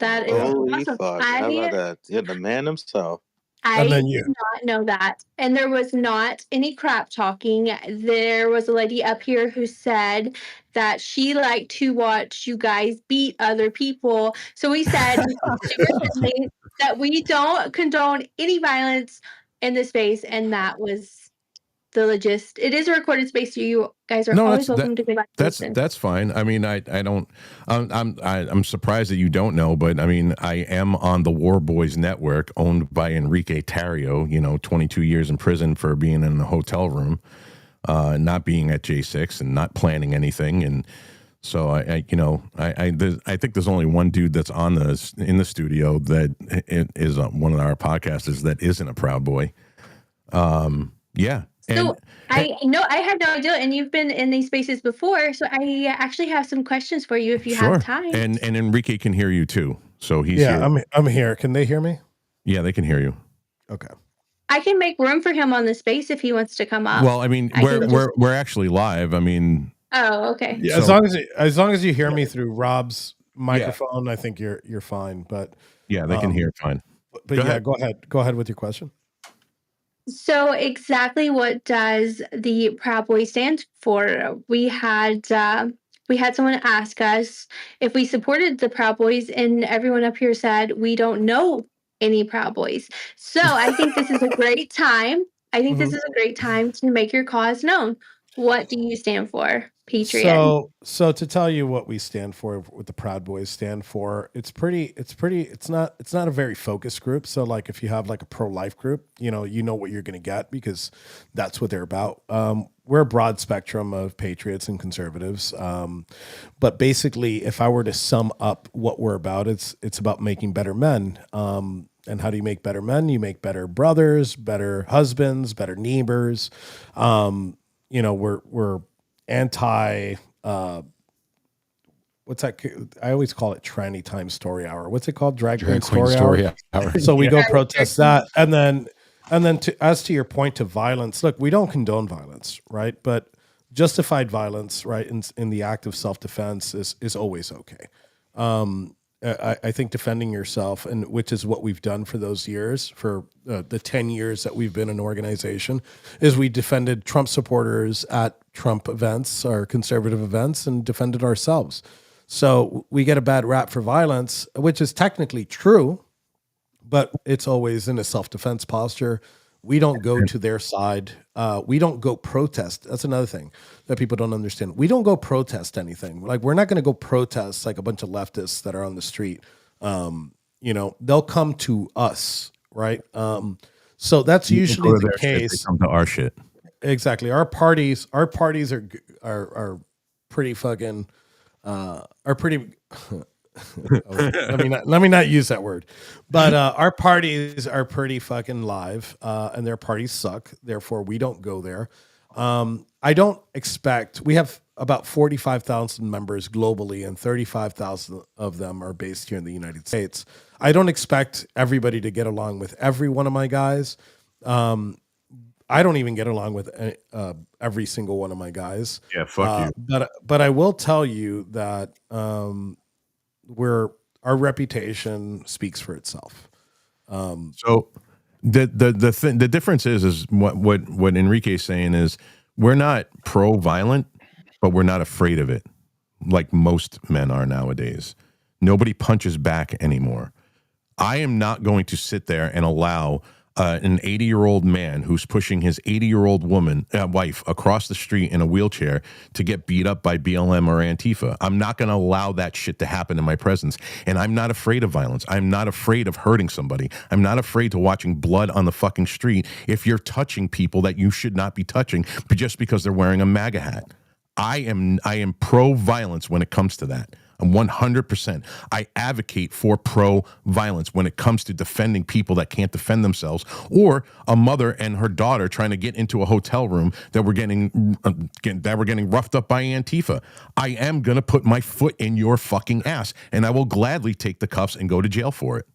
That is Holy awesome. fuck! How about that? Yeah, the man himself. I And then did not know that. And there was not any crap talking. There was a lady up here who said that she liked to watch you guys beat other people. So we said super gently that we don't condone any violence in this space. And that was the gist. It is a recorded space, so you guys are No, always welcome to go back and listen. that's fine. I mean, I don't. I'm surprised that you don't know, but I mean, I am on the War Boys Network, owned by Enrique Tarrio. 22 years in prison for being in a hotel room, not being at J6 and not planning anything, and so I think there's only one dude that's in the studio that is one of our podcasters that isn't a Proud Boy. Yeah. So I had no idea, and you've been in these spaces before, so I actually have some questions for you if you have time. And Enrique can hear you too, so he's here. I'm here. Can they hear me? Yeah, they can hear you. Okay. I can make room for him on the space if he wants to come up. Well, I mean, we're actually live. I mean, oh, okay. Yeah, as long as you hear me through Rob's microphone, I think you're fine. But yeah, they can hear fine. But go ahead. Go ahead with your question. So exactly what does the Proud Boy stand for? We had someone ask us if we supported the Proud Boys, and everyone up here said we don't know any Proud Boys. So I think this is a great time. This is a great time to make your cause known. What do you stand for, Patriot? So to tell you what we stand for, what the Proud Boys stand for, it's not a very focused group. So like if you have like a pro-life group, you know what you're going to get because that's what they're about. We're a broad spectrum of patriots and conservatives. But basically, if I were to sum up what we're about, it's about making better men. And how do you make better men? You make better brothers, better husbands, better neighbors. We're anti what's that? I always call it tranny time story hour. What's it called? Drag queen story hour. So we go protest that. And then as to your point to violence, look, we don't condone violence, right? But justified violence, right, in the act of self-defense is always okay. I think defending yourself, and which is what we've done for those years, for the 10 years that we've been an organization, is we defended Trump supporters at Trump events or conservative events and defended ourselves. So we get a bad rap for violence, which is technically true, but it's always in a self-defense posture. We don't go to their side. We don't go protest. That's another thing that people don't understand. We don't go protest anything. Like, we're not going to go protest like a bunch of leftists that are on the street. They'll come to us, right? So that's usually the case. They come to our shit. Exactly. Our parties are pretty fucking are pretty. let me not use that word, but our parties are pretty fucking live, and their parties suck. Therefore, we don't go there. I don't expect. We have about 45,000 members globally, and 35,000 of them are based here in the United States. I don't expect everybody to get along with every one of my guys. I don't even get along with every single one of my guys. Yeah, fuck you. But I will tell you that. Our reputation speaks for itself. So the difference is what Enrique's saying is we're not pro-violent, but we're not afraid of it, like most men are nowadays. Nobody punches back anymore. I am not going to sit there and allow an 80-year-old man who's pushing his 80-year-old wife across the street in a wheelchair to get beat up by BLM or Antifa. I'm not going to allow that shit to happen in my presence. And I'm not afraid of violence. I'm not afraid of hurting somebody. I'm not afraid to watching blood on the fucking street if you're touching people that you should not be touching just because they're wearing a MAGA hat. I am pro-violence when it comes to that. I'm 100%. I advocate for pro-violence when it comes to defending people that can't defend themselves, or a mother and her daughter trying to get into a hotel room that were getting roughed up by Antifa. I am going to put my foot in your fucking ass, and I will gladly take the cuffs and go to jail for it.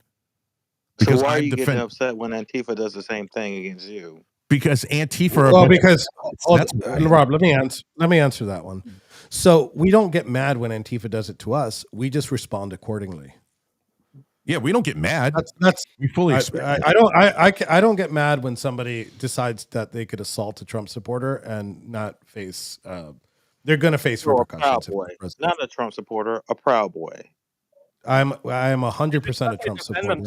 Because so why are I've you getting defended. upset when Antifa does the same thing against you? Because Antifa. Well, because that's why. Rob, let me answer that one. So we don't get mad when Antifa does it to us. We just respond accordingly. Yeah, we don't get mad. That's we fully I, expect. I don't get mad when somebody decides that they could assault a Trump supporter and not face. They're going to face You're a Proud repercussions. Boy, not a Trump supporter, a Proud Boy. I'm 100% a Trump supporter.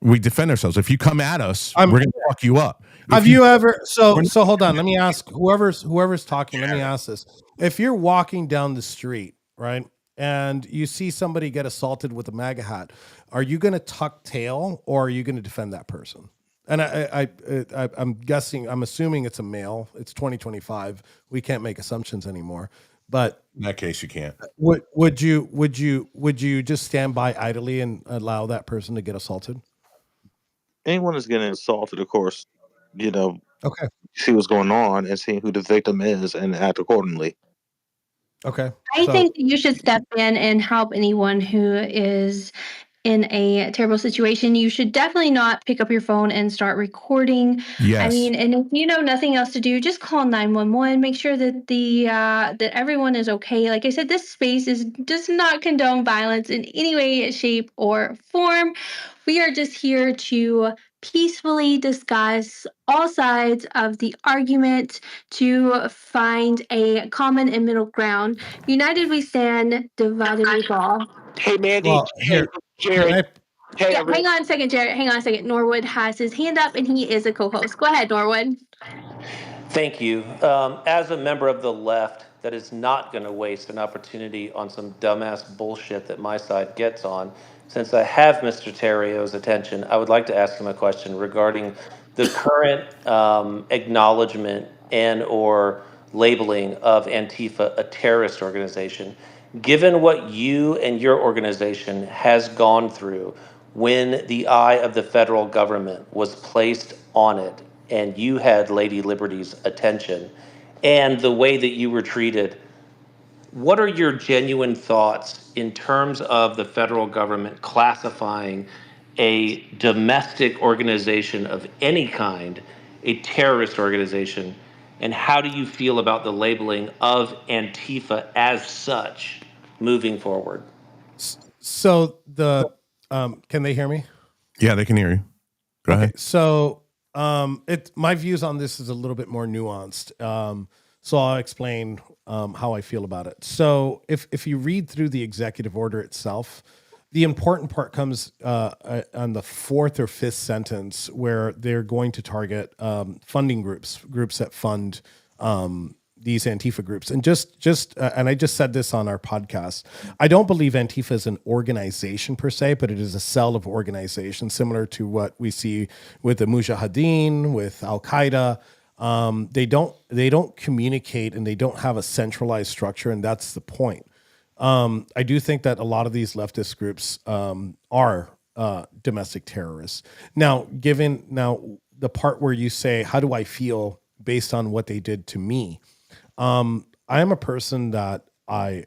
We defend ourselves. If you come at us, we're going to fuck you up. Have you ever so hold on, let me ask whoever's talking, let me ask this. If you're walking down the street, right, and you see somebody get assaulted with a MAGA hat, are you going to tuck tail or are you going to defend that person? And I'm assuming it's a male. It's 2025. We can't make assumptions anymore. But in that case, you can't. Would you just stand by idly and allow that person to get assaulted? Anyone is getting assaulted, of course, Okay. see what's going on and see who the victim is and act accordingly. Okay. I think that you should step in and help anyone who is in a terrible situation. You should definitely not pick up your phone and start recording. Yes. I mean, and if you know nothing else to do, just call 911. Make sure that that everyone is okay. Like I said, this space does not condone violence in any way, shape, or form. We are just here to peacefully discuss all sides of the argument to find a common and middle ground. United we stand, divided we fall. Hey, Mandy. Well, here, Jared. Hey, Yeah, hang on a second, Jared. Hang on a second. Norwood has his hand up and he is a co-host. Go ahead, Norwood. Thank you. As a member of the left that is not going to waste an opportunity on some dumbass bullshit that my side gets on, since I have Mr. Terrio's attention, I would like to ask him a question regarding the current acknowledgement and or labeling of Antifa a terrorist organization. Given what you and your organization has gone through when the eye of the federal government was placed on it and you had Lady Liberty's attention and the way that you were treated, what are your genuine thoughts in terms of the federal government classifying a domestic organization of any kind a terrorist organization? And how do you feel about the labeling of Antifa as such moving forward? So can they hear me? Yeah, they can hear you. Go ahead. So my views on this is a little bit more nuanced. So I'll explain how I feel about it. So if you read through the executive order itself, the important part comes on the fourth or fifth sentence where they're going to target funding groups that fund these Antifa groups. And and I just said this on our podcast, I don't believe Antifa is an organization per se, but it is a cell of organization similar to what we see with the Mujahideen, with Al-Qaeda. They don't communicate and they don't have a centralized structure. And that's the point. I do think that a lot of these leftist groups are domestic terrorists. Now, given the part where you say, how do I feel based on what they did to me? I am a person that I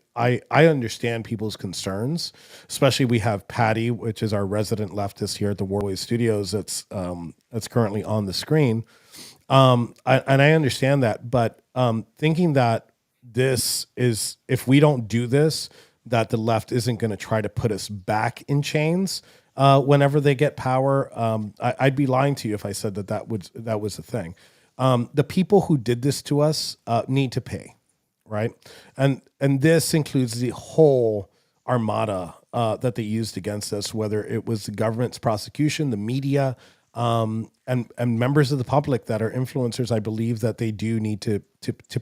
understand people's concerns, especially we have Patty, which is our resident leftist here at the Warboys Studios. That's currently on the screen. And I understand that, but thinking that this is, if we don't do this, that the left isn't going to try to put us back in chains whenever they get power. I'd be lying to you if I said that was the thing. The people who did this to us need to pay, right? And this includes the whole armada that they used against us, whether it was the government's prosecution, the media, and members of the public that are influencers. I believe that they do need to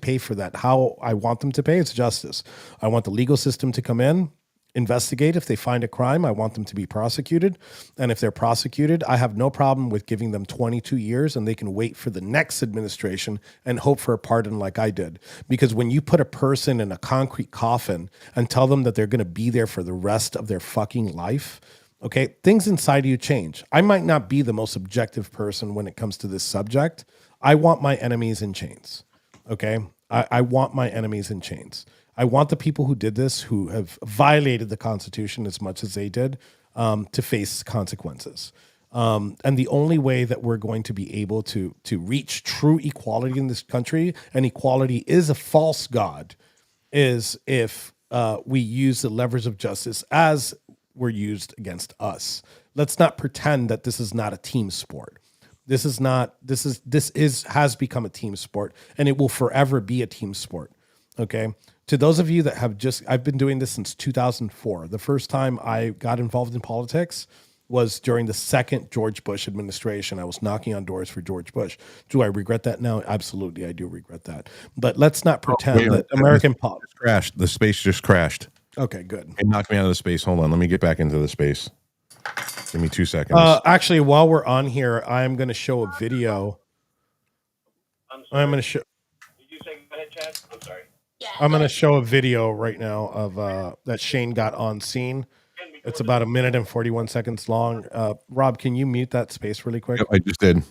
pay for that. How I want them to pay, it's justice. I want the legal system to come in, investigate. If they find a crime, I want them to be prosecuted. And if they're prosecuted, I have no problem with giving them 22 years and they can wait for the next administration and hope for a pardon like I did. Because when you put a person in a concrete coffin and tell them that they're going to be there for the rest of their fucking life, okay, things inside of you change. I might not be the most objective person when it comes to this subject. I want my enemies in chains. Okay. I want my enemies in chains. I want the people who did this, who have violated the Constitution as much as they did, to face consequences. And the only way that we're going to be able to reach true equality in this country, and equality is a false god, is if we use the levers of justice as were used against us. Let's not pretend that this is not a team sport. This has become a team sport, and it will forever be a team sport. Okay. To those of you that I've been doing this since 2004. The first time I got involved in politics was during the second George Bush administration. I was knocking on doors for George Bush. Do I regret that now? Absolutely, I do regret that. But let's not pretend that American politics crashed. The space just crashed. Okay, good. It knocked me out of the space. Hold on, let me get back into the space. Give me 2 seconds. Actually, while we're on here, I'm going to show a video. I'm going to show. Did you say go ahead, Chad? I'm sorry. I'm going to show a video right now of that Shane got on scene. It's about 1 minute and 41 seconds long. Rob, can you mute that space really quick? Yep, I just did.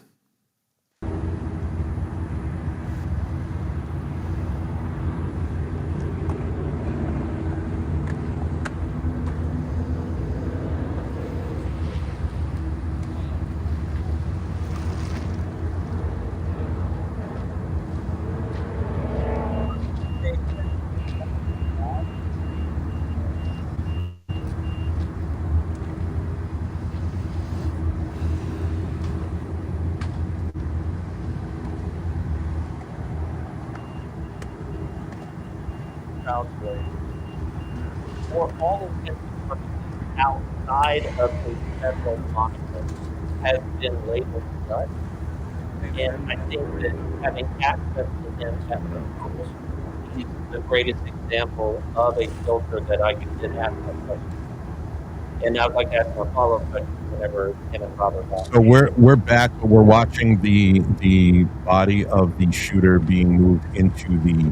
For all intents and purposes, outside of the federal monitoring has been labeled such. And I think that having access to him at the school is the greatest example of a filter that I could then ask that question. And I'd like to ask more follow-up questions whenever him and Robert are. So we're back. We're watching the body of the shooter being moved into the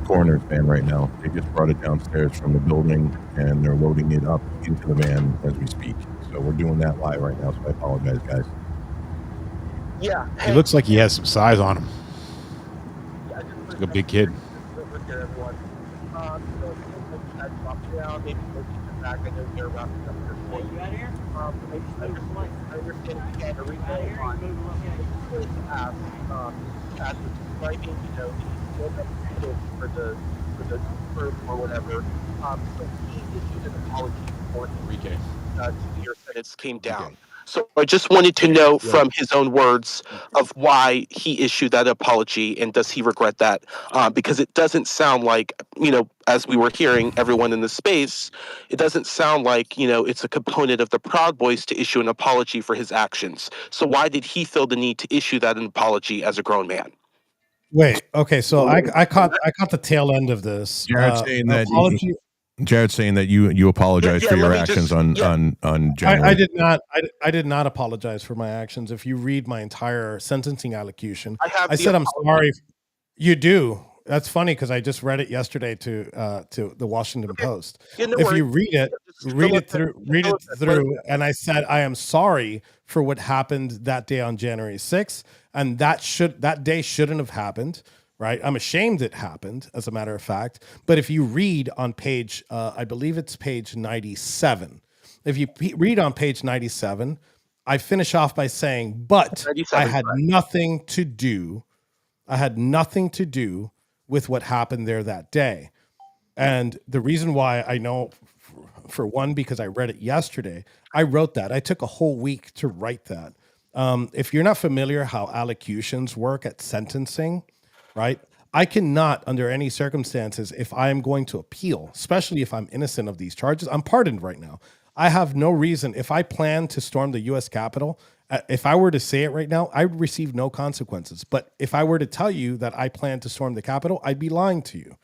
coroner's van right now. They just brought it downstairs from the building, and they're loading it up into the van as we speak. So we're doing that live right now. So I apologize, guys. Yeah, he looks like he has some size on him. He's like a big kid. Or whatever. So he issued an apology for Enrique. 2 year sentence came down. So I just wanted to know from his own words of why he issued that apology, and does he regret that? Because it doesn't sound like, as we were hearing everyone in the space, it doesn't sound like, it's a component of the Proud Boys to issue an apology for his actions. So why did he feel the need to issue that an apology as a grown man? Wait, okay, so I caught the tail end of this. Jared's saying that you apologize for your actions on January. I did not apologize for my actions. If you read my entire sentencing allocution, I said I'm sorry. You do. That's funny because I just read it yesterday to the Washington Post. If you read it through, and I said I am sorry for what happened that day on January 6th, and that day shouldn't have happened. Right, I'm ashamed it happened, as a matter of fact. But if you read on page, I believe it's page 97. If you read on page 97, I finish off by saying, "But I had nothing to do. I had nothing to do with what happened there that day." And the reason why I know, for one, because I read it yesterday. I wrote that. I took a whole week to write that. If you're not familiar how allocutions work at sentencing, right? I cannot, under any circumstances, if I am going to appeal, especially if I'm innocent of these charges, I'm pardoned right now. I have no reason. If I plan to storm the U.S. Capitol, if I were to say it right now, I would receive no consequences. But if I were to tell you that I plan to storm the Capitol, I'd be lying to you.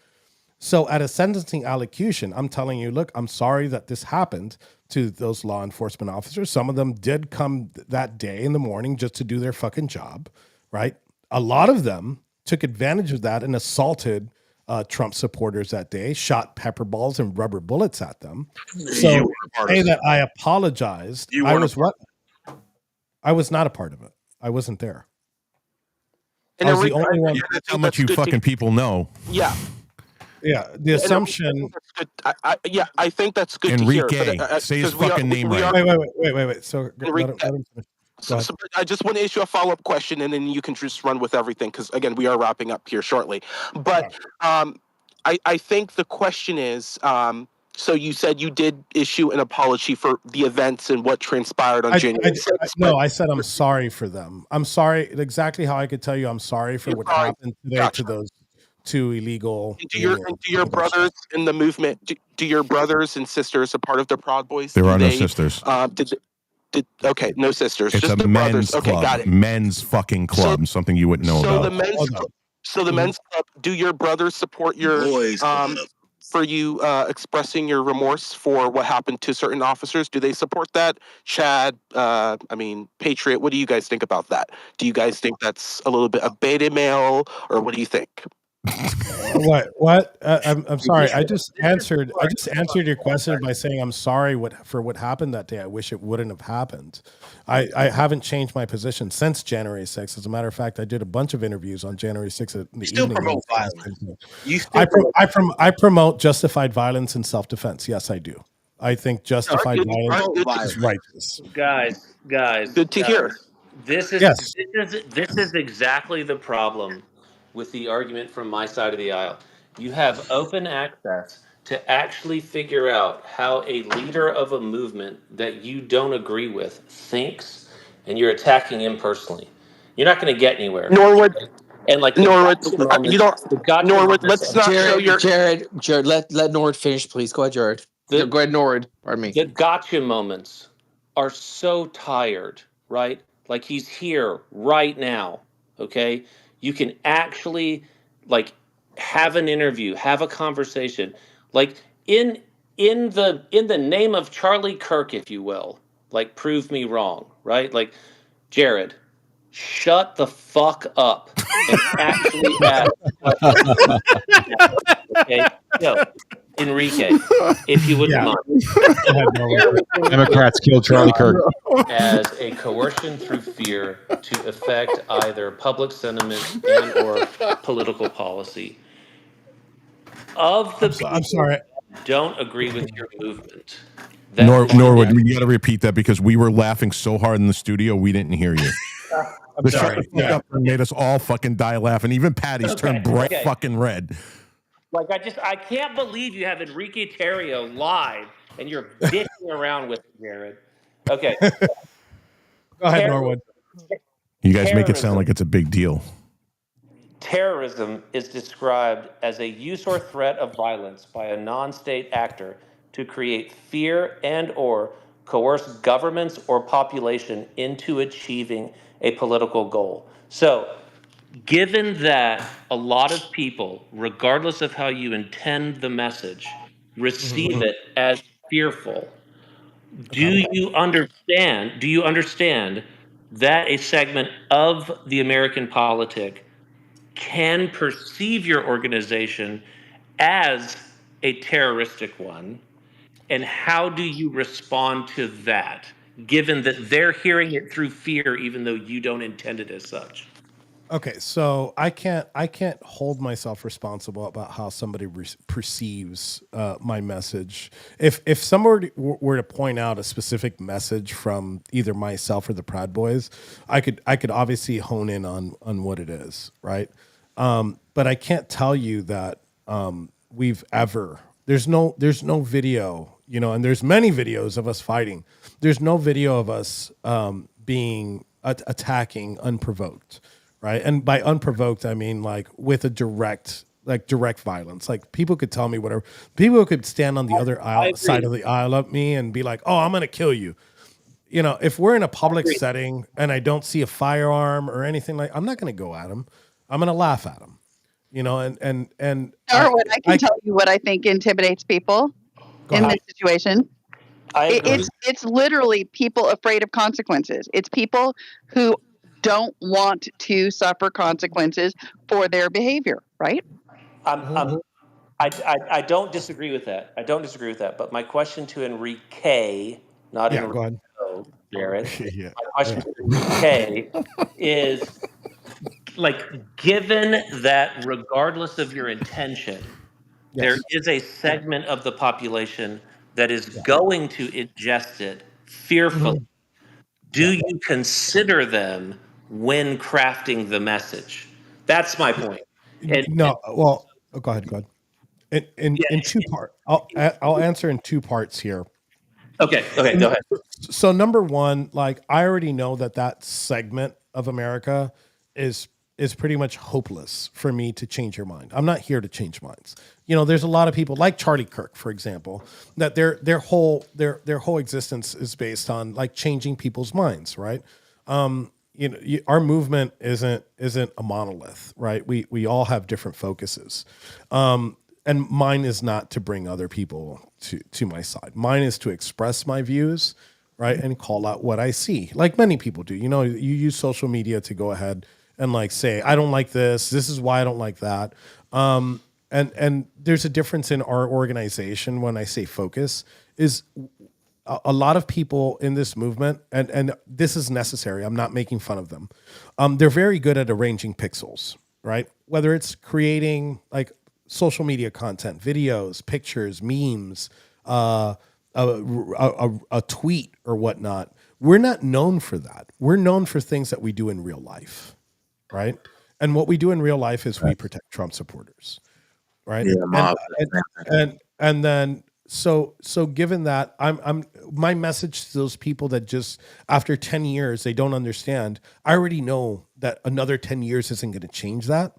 So at a sentencing allocution, I'm telling you, look, I'm sorry that this happened to those law enforcement officers. Some of them did come that day in the morning just to do their fucking job, right? A lot of them took advantage of that and assaulted Trump supporters that day, shot pepper balls and rubber bullets at them. So say that I apologized. I was not a part of it. I wasn't there. And I was the only one. That's how much you fucking people know. Yeah. Yeah, the And assumption. that's good. I think that's good to hear. Enrique, But say his 'cause we are, fucking name we right. are Wait. So Enrique. let him finish. Go ahead. So I just want to issue a follow-up question, and then you can just run with everything, because again, we are wrapping up here shortly. But I think the question is, so you said you did issue an apology for the events and what transpired on January 6th. No, I said I'm sorry for them. I'm sorry. Exactly how I could tell you I'm sorry for what happened today to those two illegal. Do your brothers in the movement? Do your brothers and sisters a part of the Proud Boys? There do are no they, sisters. Okay, no sisters, It's just a the men's brothers. Okay, club. got it. Men's fucking club. Something you wouldn't know So about. the men's club. Do your brothers support your for you expressing your remorse for what happened to certain officers? Do they support that? Chad, Patriot. What do you guys think about that? Do you guys think that's a little bit of beta male, or what do you think? What? I'm sorry. I just answered your question by saying I'm sorry for what happened that day. I wish it wouldn't have happened. I haven't changed my position since January 6th. As a matter of fact, I did a bunch of interviews on January 6th in the evening. Promote violence. I promote justified violence and self-defense. Yes, I do. I think justified violence is righteous. Guys, good to hear. This is Yes. this is exactly the problem with the argument from my side of the aisle. You have open access to actually figure out how a leader of a movement that you don't agree with thinks, and you're attacking him personally. You're not going to get anywhere. Norwood, and like Norwood, you don't. Norwood, let's not show your. Jared, let Norwood finish, please. Go ahead, Jared. Go ahead, Norwood. Pardon me. The gotcha moments are so tired, right? Like he's here right now. Okay, you can actually like have an interview, have a conversation, like in the name of Charlie Kirk, if you will. Like prove me wrong, right? Like Jared, shut the fuck up and actually ask. Okay, so Enrique, if you wouldn't mind. Democrats killed Charlie Kirk. As a coercion through fear to affect either public sentiment and or political policy. Of the people I'm sorry. who don't agree with your movement. Norwood, you got to repeat that because we were laughing so hard in the studio we didn't hear you. I'm sorry. The made us all fucking die laughing. Even Patty's turned bright fucking red. Like I can't believe you have Enrique Terrio live and you're dicking around with it, Jared. Okay. Go ahead, Norwood. You guys make it sound like it's a big deal. Terrorism is described as a use or threat of violence by a non-state actor to create fear and or coerce governments or population into achieving a political goal. So, given that a lot of people, regardless of how you intend the message, receive it as fearful, do you understand that a segment of the American politic can perceive your organization as a terroristic one? And how do you respond to that, given that they're hearing it through fear, even though you don't intend it as such? Okay, so I can't hold myself responsible about how somebody perceives my message. If somebody were to point out a specific message from either myself or the Proud Boys, I could obviously hone in on what it is, right? But I can't tell you that we've ever. There's no video, and there's many videos of us fighting. There's no video of us being attacking unprovoked. Right. And by unprovoked, I mean like with a direct violence. Like people could tell me whatever. People could stand on the other side of the aisle of me and be like, "Oh, I'm going to kill you." If we're in a public setting and I don't see a firearm or anything I'm not going to go at them. I'm going to laugh at them. And Norwood, I can tell you what I think intimidates people in this situation. It's literally people afraid of consequences. It's people who don't want to suffer consequences for their behavior, right? I don't disagree with that. But my question to Enrique, not Enrique, Jared. My question to Enrique is, like, given that regardless of your intention, there Yes. is a segment of the population that is Yeah. going to ingest it fearfully. Mhm. Do you consider them when crafting the message? That's my point. And No, well, go ahead. Go ahead. yeah, In two part, I'll answer in two parts here. okay, go ahead. So number one, like I already know that segment of America is pretty much hopeless for me to change your mind. I'm not here to change minds. You know, there's a lot of people like Charlie Kirk, for example, that their whole existence is based on like changing people's minds, right? You know, our movement isn't a monolith, right? We all have different focuses. And mine is not to bring other people to my side. Mine is to express my views, right, and call out what I see, like many people do. You know, you use social media to go ahead and like say, I don't like this. This is why I don't like that. And there's a difference in our organization when I say focus is a lot of people in this movement, and this is necessary. I'm not making fun of them. They're very good at arranging pixels, right? Whether it's creating like social media content, videos, pictures, memes, a tweet or whatnot. We're not known for that. We're known for things that we do in real life, right? And what we do in real life is we protect Trump supporters, right? Yeah, mob. And then so given that I'm my message to those people that just after 10 years they don't understand, I already know that another 10 years isn't going to change that.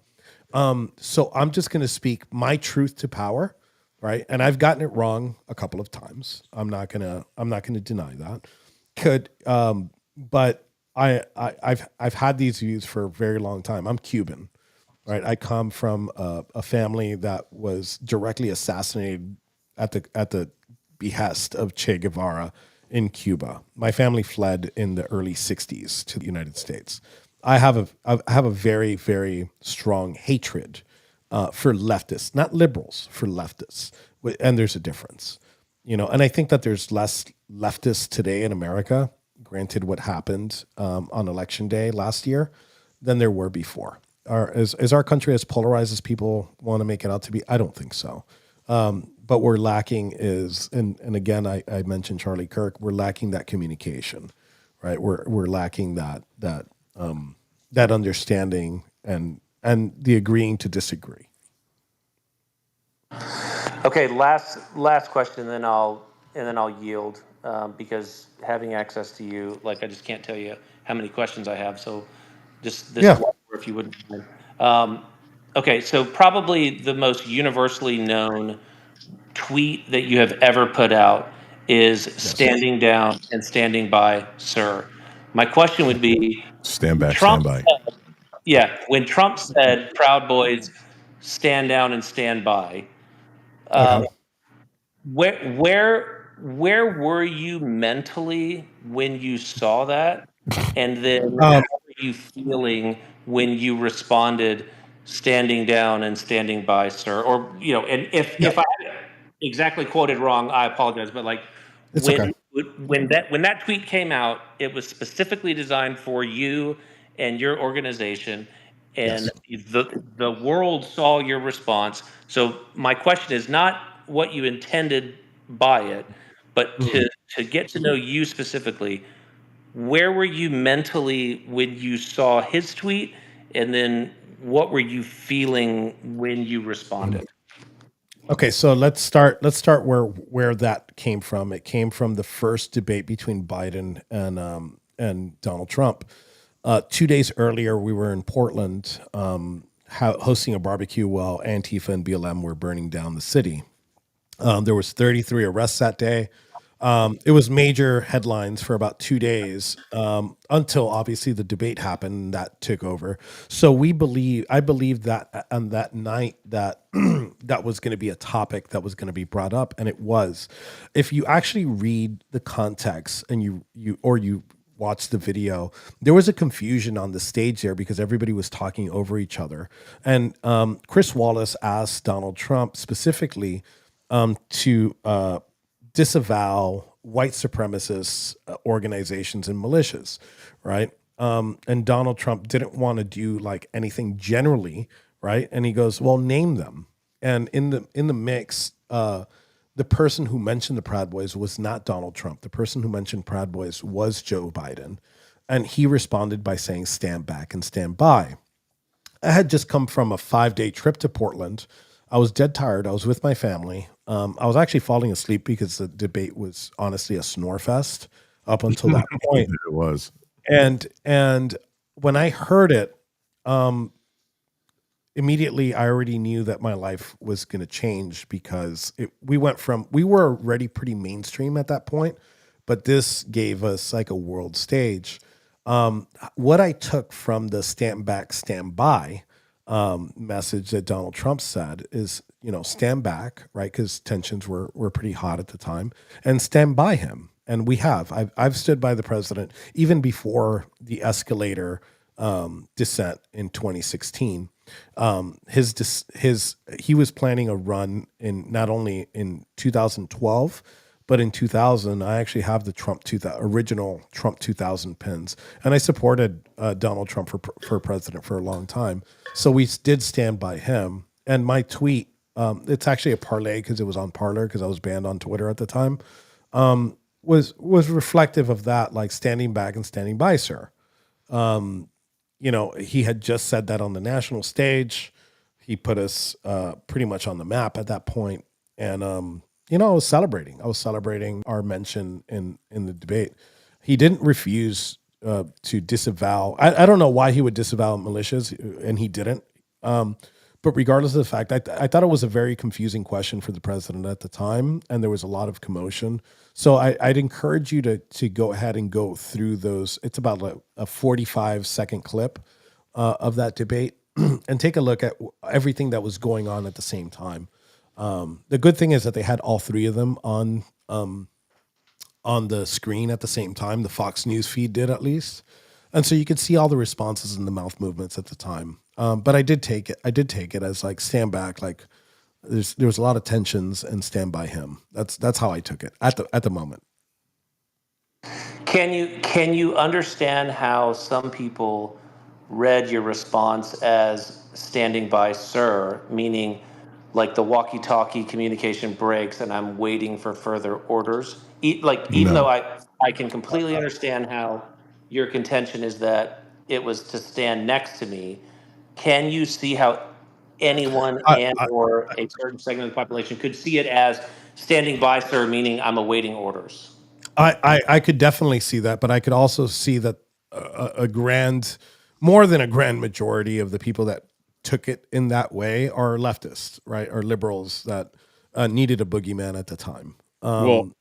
So I'm just going to speak my truth to power, right? And I've gotten it wrong a couple of times. I'm not going to deny that. But I've had these views for a very long time. I'm Cuban, right? I come from a family that was directly assassinated at the behest of Che Guevara in Cuba. My family fled in the early 60s to the United States. I have a very, very strong hatred for leftists, not liberals, for leftists. And there's a difference, you know, and I think that there's less leftists today in America, granted what happened on election day last year, than there were before. Is our country as polarized as people want to make it out to be? I don't think so. But we're lacking is, and again, I mentioned Charlie Kirk, we're lacking that communication, right? We're lacking that understanding and the agreeing to disagree. Okay, last question, then I'll yield because having access to you, like I just can't tell you how many questions I have. So just this Yeah. one, if you wouldn't mind. Okay, so probably the most universally known tweet that you have ever put out is standing down and standing by, sir. My question would be, Stand back, Trump stand by. said, yeah, when Trump said Proud Boys stand down and stand by, Okay. where were you mentally when you saw that? And then how Um, were you feeling when you responded standing down and standing by, sir? Or, you know, and yeah, if I exactly quoted wrong, I apologize, but like it's okay. when that tweet came out, it was specifically designed for you and your organization, and Yes. the world saw your response. So my question is not what you intended by it, but Mhm. to get to know you specifically. Where were you mentally when you saw his tweet, and then what were you feeling when you responded? Okay, so let's start where that came from. It came from the first debate between Biden and Donald Trump. 2 days earlier, we were in Portland hosting a barbecue while Antifa and BLM were burning down the city. There was 33 arrests that day. It was major headlines for about 2 days until obviously the debate happened and that took over. So I believe that on that night that that was going to be a topic that was going to be brought up, and it was. If you actually read the context and you watch the video, there was a confusion on the stage there because everybody was talking over each other. And Chris Wallace asked Donald Trump specifically to disavow white supremacist organizations and militias, right? And Donald Trump didn't want to do like anything generally, right? And he goes, "Well, name them." And in the mix, the person who mentioned the Proud Boys was not Donald Trump. The person who mentioned Proud Boys was Joe Biden, and he responded by saying, "Stand back and stand by." I had just come from a 5-day trip to Portland. I was dead tired. I was with my family. I was actually falling asleep because the debate was honestly a snore fest up until that point. It was. And when I heard it, um, immediately I already knew that my life was going to change because we were already pretty mainstream at that point, but this gave us like a world stage. What I took from the stand back, stand by message that Donald Trump said is, stand back, right? Because tensions were pretty hot at the time, and stand by him. And we have. I've stood by the president even before the escalator descent in 2016. He was planning a run in not only in 2012, but in 2000. I actually have the original Trump 2000 pins, and I supported Donald Trump for president for a long time. So we did stand by him. And my tweet, it's actually a parlay because it was on Parler because I was banned on Twitter at the time. Was reflective of that, like standing back and standing by, sir. He had just said that on the national stage. He put us pretty much on the map at that point. And, I was celebrating. I was celebrating our mention in the debate. He didn't refuse to disavow. I don't know why he would disavow militias, and he didn't. But regardless of the fact, I thought it was a very confusing question for the president at the time, and there was a lot of commotion. So I'd encourage you to go ahead and go through those. It's about a 45-second clip of that debate and take a look at everything that was going on at the same time. The good thing is that they had all three of them on the screen at the same time. The Fox News feed did, at least. And so you could see all the responses and the mouth movements at the time. But I did take it as like stand back, like there was a lot of tensions and stand by him. That's how I took it at the moment. Can you understand how some people read your response as standing by, sir, meaning like the walkie-talkie communication breaks and I'm waiting for further orders? Even though No. I can completely understand how your contention is that it was to stand next to me, can you see how anyone I, and I, or a certain segment of the population could see it as standing by, sir, meaning I'm awaiting orders? I could definitely see that, but I could also see that more than a grand majority of the people that took it in that way are leftists, right? Or liberals that needed a boogeyman at the time. Well,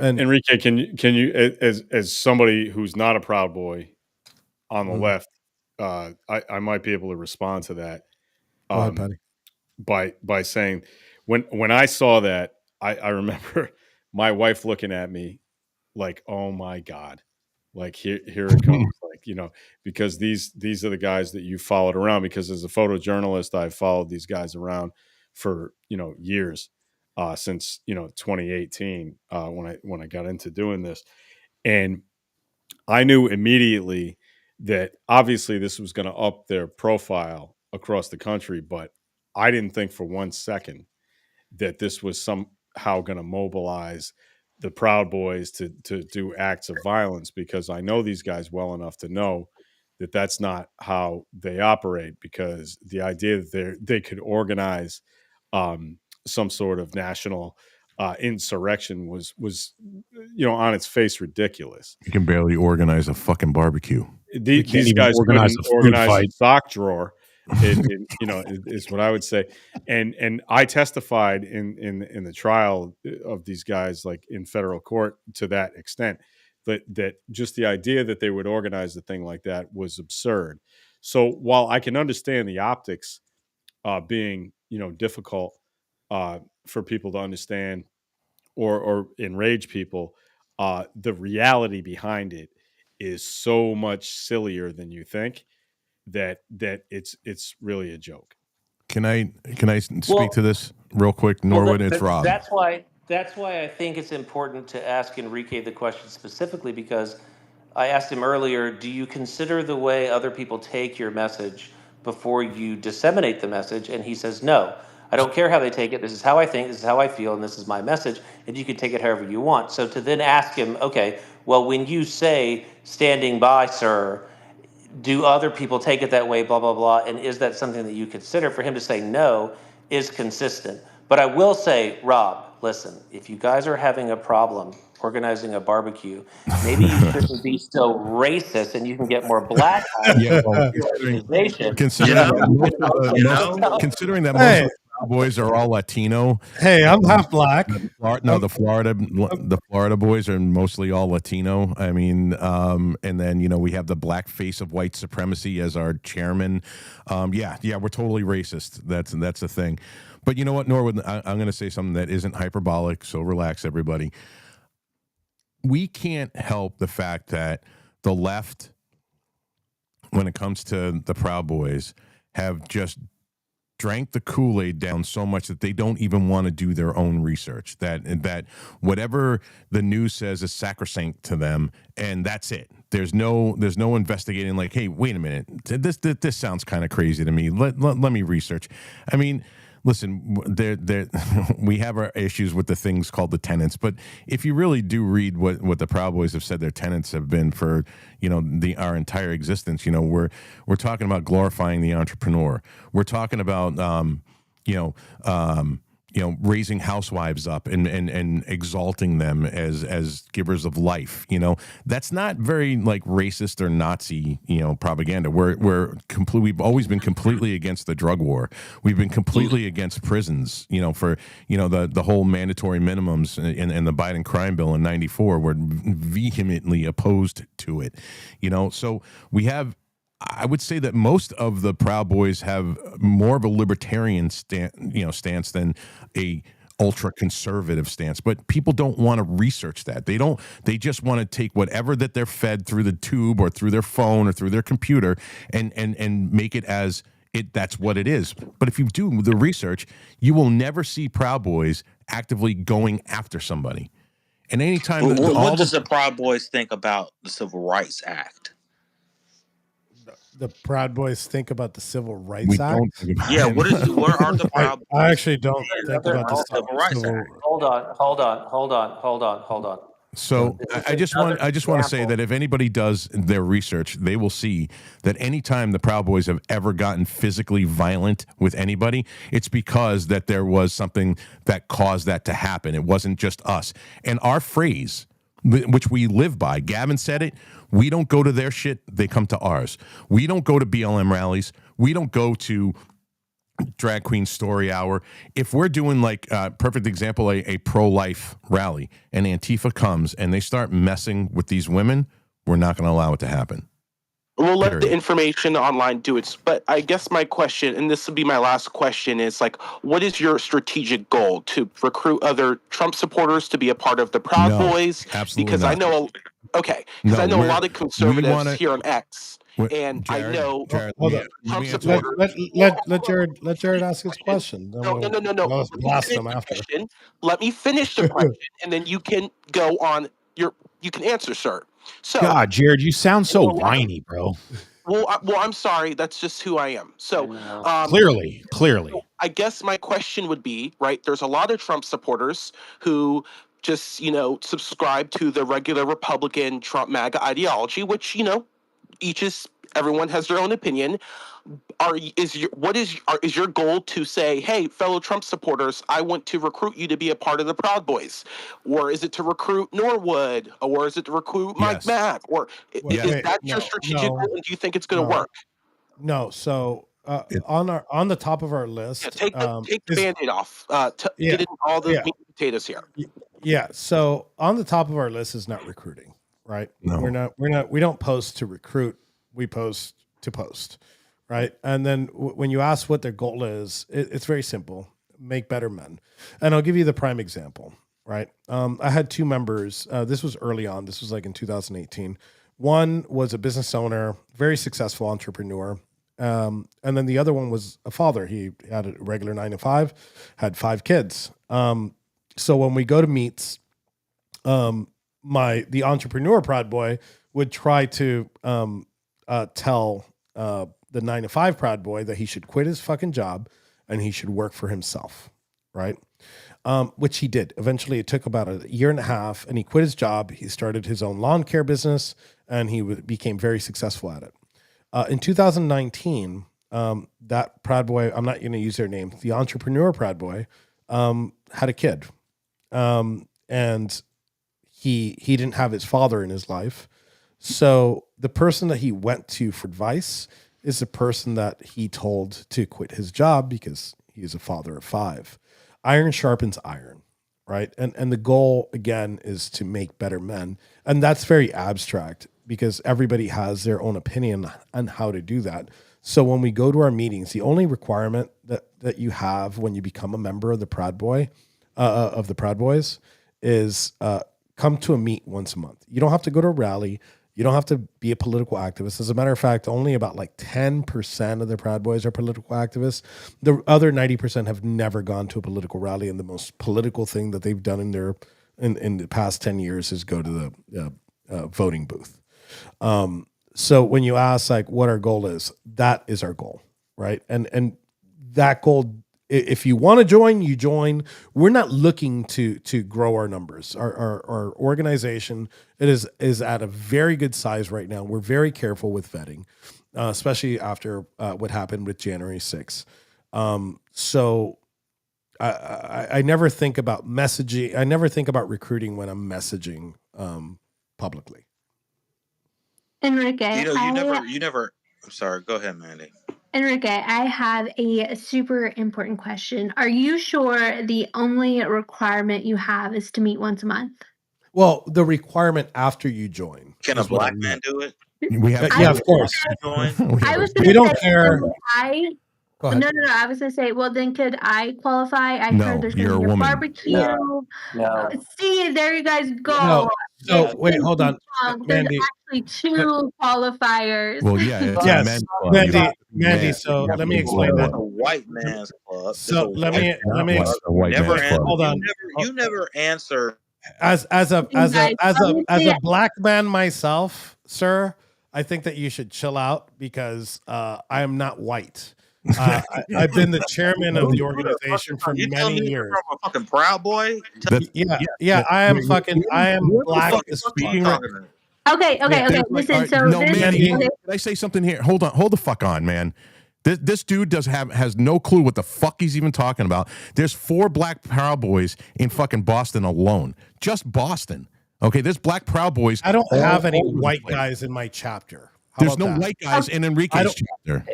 And Enrique, can you as somebody who's not a Proud Boy on the left, I might be able to respond to that. Go ahead, Patty. By saying when I saw that, I remember my wife looking at me like, "Oh my God." Like here it comes, like, because these are the guys that you followed around, because as a photojournalist, I've followed these guys around for, years, since, 2018, when I got into doing this. And I knew immediately that obviously this was going to up their profile across the country, but I didn't think for 1 second that this was somehow going to mobilize the Proud Boys to do acts of violence, because I know these guys well enough to know that that's not how they operate. Because the idea that they could organize some sort of national insurrection was on its face ridiculous. You can barely organize a fucking barbecue. These guys couldn't organize a sock drawer. Is what I would say. And I testified in the trial of these guys, like in federal court, to that extent, that just the idea that they would organize a thing like that was absurd. So while I can understand the optics being difficult for people to understand or enrage people, the reality behind it is so much sillier than you think, that it's really a joke. Can I speak to this real quick, Norwood? It's Rob. That's why I think it's important to ask Enrique the question specifically, because I asked him earlier, do you consider the way other people take your message before you disseminate the message? And he says no. I don't care how they take it. This is how I think. This is how I feel, and this is my message. And you can take it however you want. So to then ask him, okay, well, when you say standing by, sir, do other people take it that way, blah, blah, blah, and is that something that you consider? For him to say no is consistent. But I will say, Rob, listen, if you guys are having a problem organizing a barbecue, maybe you shouldn't be so racist and you can get more black guys Yeah, to well, your organization. considering that most Hey. of the Cowboys are all Latino. Hey, I'm half black. The Florida boys are mostly all Latino. I mean, and then we have the black face of white supremacy as our chairman. Yeah, we're totally racist. That's the thing. But you know what, Norwood? I'm going to say something that isn't hyperbolic. So relax, everybody. We can't help the fact that the left, when it comes to the Proud Boys, have just drank the Kool-Aid down so much that they don't even want to do their own research. That whatever the news says is sacrosanct to them, and that's it. There's no investigating. Like, hey, wait a minute, this sounds kind of crazy to me. Let me research. I mean, listen, we have our issues with the things called the tenets, but if you really do read what the Proud Boys have said their tenets have been for our entire existence, we're talking about glorifying the entrepreneur. We're talking about raising housewives up and exalting them as givers of life. That's not very like racist or Nazi propaganda. We've always been completely against the drug war. We've been completely against prisons. For the whole mandatory minimums and the Biden crime bill in '94. We're vehemently opposed to it. So we have. I would say that most of the Proud Boys have more of a libertarian stance than a ultra conservative stance, but people don't want to research that. They just want to take whatever that they're fed through the tube or through their phone or through their computer and make it as that's what it is. But if you do the research, you will never see Proud Boys actively going after somebody. And anytime what does the Proud Boys think about the Civil Rights Act? The Proud Boys think about the Civil Rights Act. Yeah, what are the Proud Boys? I actually don't think about the Civil Rights Act. Hold on. So I just want to say that if anybody does their research, they will see that anytime the Proud Boys have ever gotten physically violent with anybody, it's because that there was something that caused that to happen. It wasn't just us. And our phrase, which we live by, Gavin said it, we don't go to their shit, they come to ours. We don't go to BLM rallies. We don't go to Drag Queen Story Hour. If we're doing like perfect example, a pro-life rally, and Antifa comes and they start messing with these women, we're not going to allow it to happen. We'll let the information online do it. But I guess my question, and this will be my last question, is like, what is your strategic goal? To recruit other Trump supporters to be a part of the Proud Boys? Absolutely because not. I know, I know a lot of conservatives here on X, and Jared, I know Hold on. Trump supporters. Let Jared ask his question. No. Let's blast him after. Let me finish the question, and then you can go on. You can answer, sir. So, God, Jared, you sound so whiny, bro. Well, I'm sorry. That's just who I am. So, Clearly. I guess my question would be, right, there's a lot of Trump supporters who just, subscribe to the regular Republican Trump MAGA ideology, which, everyone has their own opinion. Is your goal to say, hey, fellow Trump supporters, I want to recruit you to be a part of the Proud Boys? Or is it to recruit Norwood? Or is it to recruit Mike Mack? Or is that your strategic goal, and do you think it's going to work? No. So on the top of our list, take the Band-Aid off. Get into all the meat and potatoes here. Yeah. So on the top of our list is not recruiting, right? No. We don't post to recruit. We post to post, right? And then when you ask what their goal is, it's very simple: make better men. And I'll give you the prime example, right? I had two members. This was early on. This was like in 2018. One was a business owner, very successful entrepreneur. And then the other one was a father. He had a regular 9 to 5, had 5 kids. So when we go to meets, the entrepreneur Proud Boy would try to tell the 9 to 5 Proud Boy that he should quit his fucking job and he should work for himself, right? Which he did. Eventually, it took about a year and a half, and he quit his job. He started his own lawn care business, and he became very successful at it. In 2019, that Proud Boy, I'm not going to use their name, the entrepreneur Proud Boy, had a kid. And he didn't have his father in his life. So the person that he went to for advice is the person that he told to quit his job because he is a father of 5. Iron sharpens iron, right? And the goal, again, is to make better men. And that's very abstract because everybody has their own opinion on how to do that. So when we go to our meetings, the only requirement that you have when you become a member of the Proud Boy, of the Proud Boys, is come to a meet once a month. You don't have to go to a rally. You don't have to be a political activist. As a matter of fact, only about like 10% of the Proud Boys are political activists. The other 90% have never gone to a political rally, and the most political thing that they've done in the past 10 years is go to the voting booth. So when you ask like what our goal is, that is our goal, right? And that goal, if you want to join, you join. We're not looking to grow our numbers. Our organization is at a very good size right now. We're very careful with vetting, especially after what happened with January 6th. So I never think about messaging. I never think about recruiting when I'm messaging publicly. Enrique, You never. I'm sorry. Go ahead, Mandy. Enrique, I have a super important question. Are you sure the only requirement you have is to meet once a month? Well, the requirement after you join. Can a black man do it? We have, yeah, of course. I was We going don't to say, care. Go ahead. No. I was going to say, well, then could I qualify? I No, heard there's you're going to a be a woman. barbecue. No. See, there you guys go. No. So wait, hold on, There's Mandy. actually 2 qualifiers. Well, yeah, it's a Yes, men's club. You have to be Mandy. man. So You have let to me be explain woman. that. It's a white man's club. So let me It's a white never man's club. hold on. You never answer. As a black man myself, sir, I think that you should chill out because I am not white. I've been the chairman of the organization for many years. From a fucking Proud Boy. Yeah. I am black. Speaking Okay. Listen, so no, this Mandy, okay. can I say something here? Hold the fuck on, man. This dude has no clue what the fuck he's even talking about. There's 4 black Proud Boys in fucking Boston alone. Just Boston. Okay, there's black Proud Boys. I don't have any white guys in my chapter. There's no white guys in Enrique's chapter.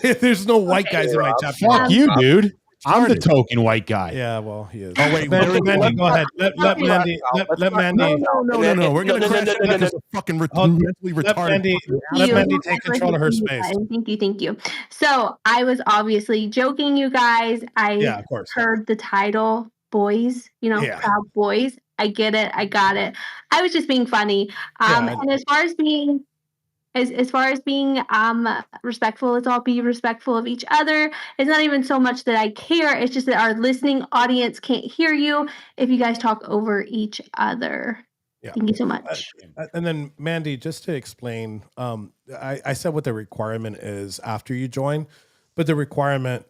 There's no white guys in my chapter. Fuck you, dude. I'm the token white guy. Yeah, well, he is. Oh wait, Mandy, go ahead. Let Mandy. Let Mandy. No. We're gonna crash that because of fucking mentally retarded. Let Mandy take control of her space. Thank you. So I was obviously joking, you guys. Yeah, of course. Heard the title, boys. Yeah. Proud Boys. I get it. I got it. I was just being funny. And as far as being respectful, let's all be respectful of each other. It's not even so much that I care. It's just that our listening audience can't hear you if you guys talk over each other. Yeah. Thank you so much. And then Mandy, just to explain, I said what the requirement is after you join, but the requirement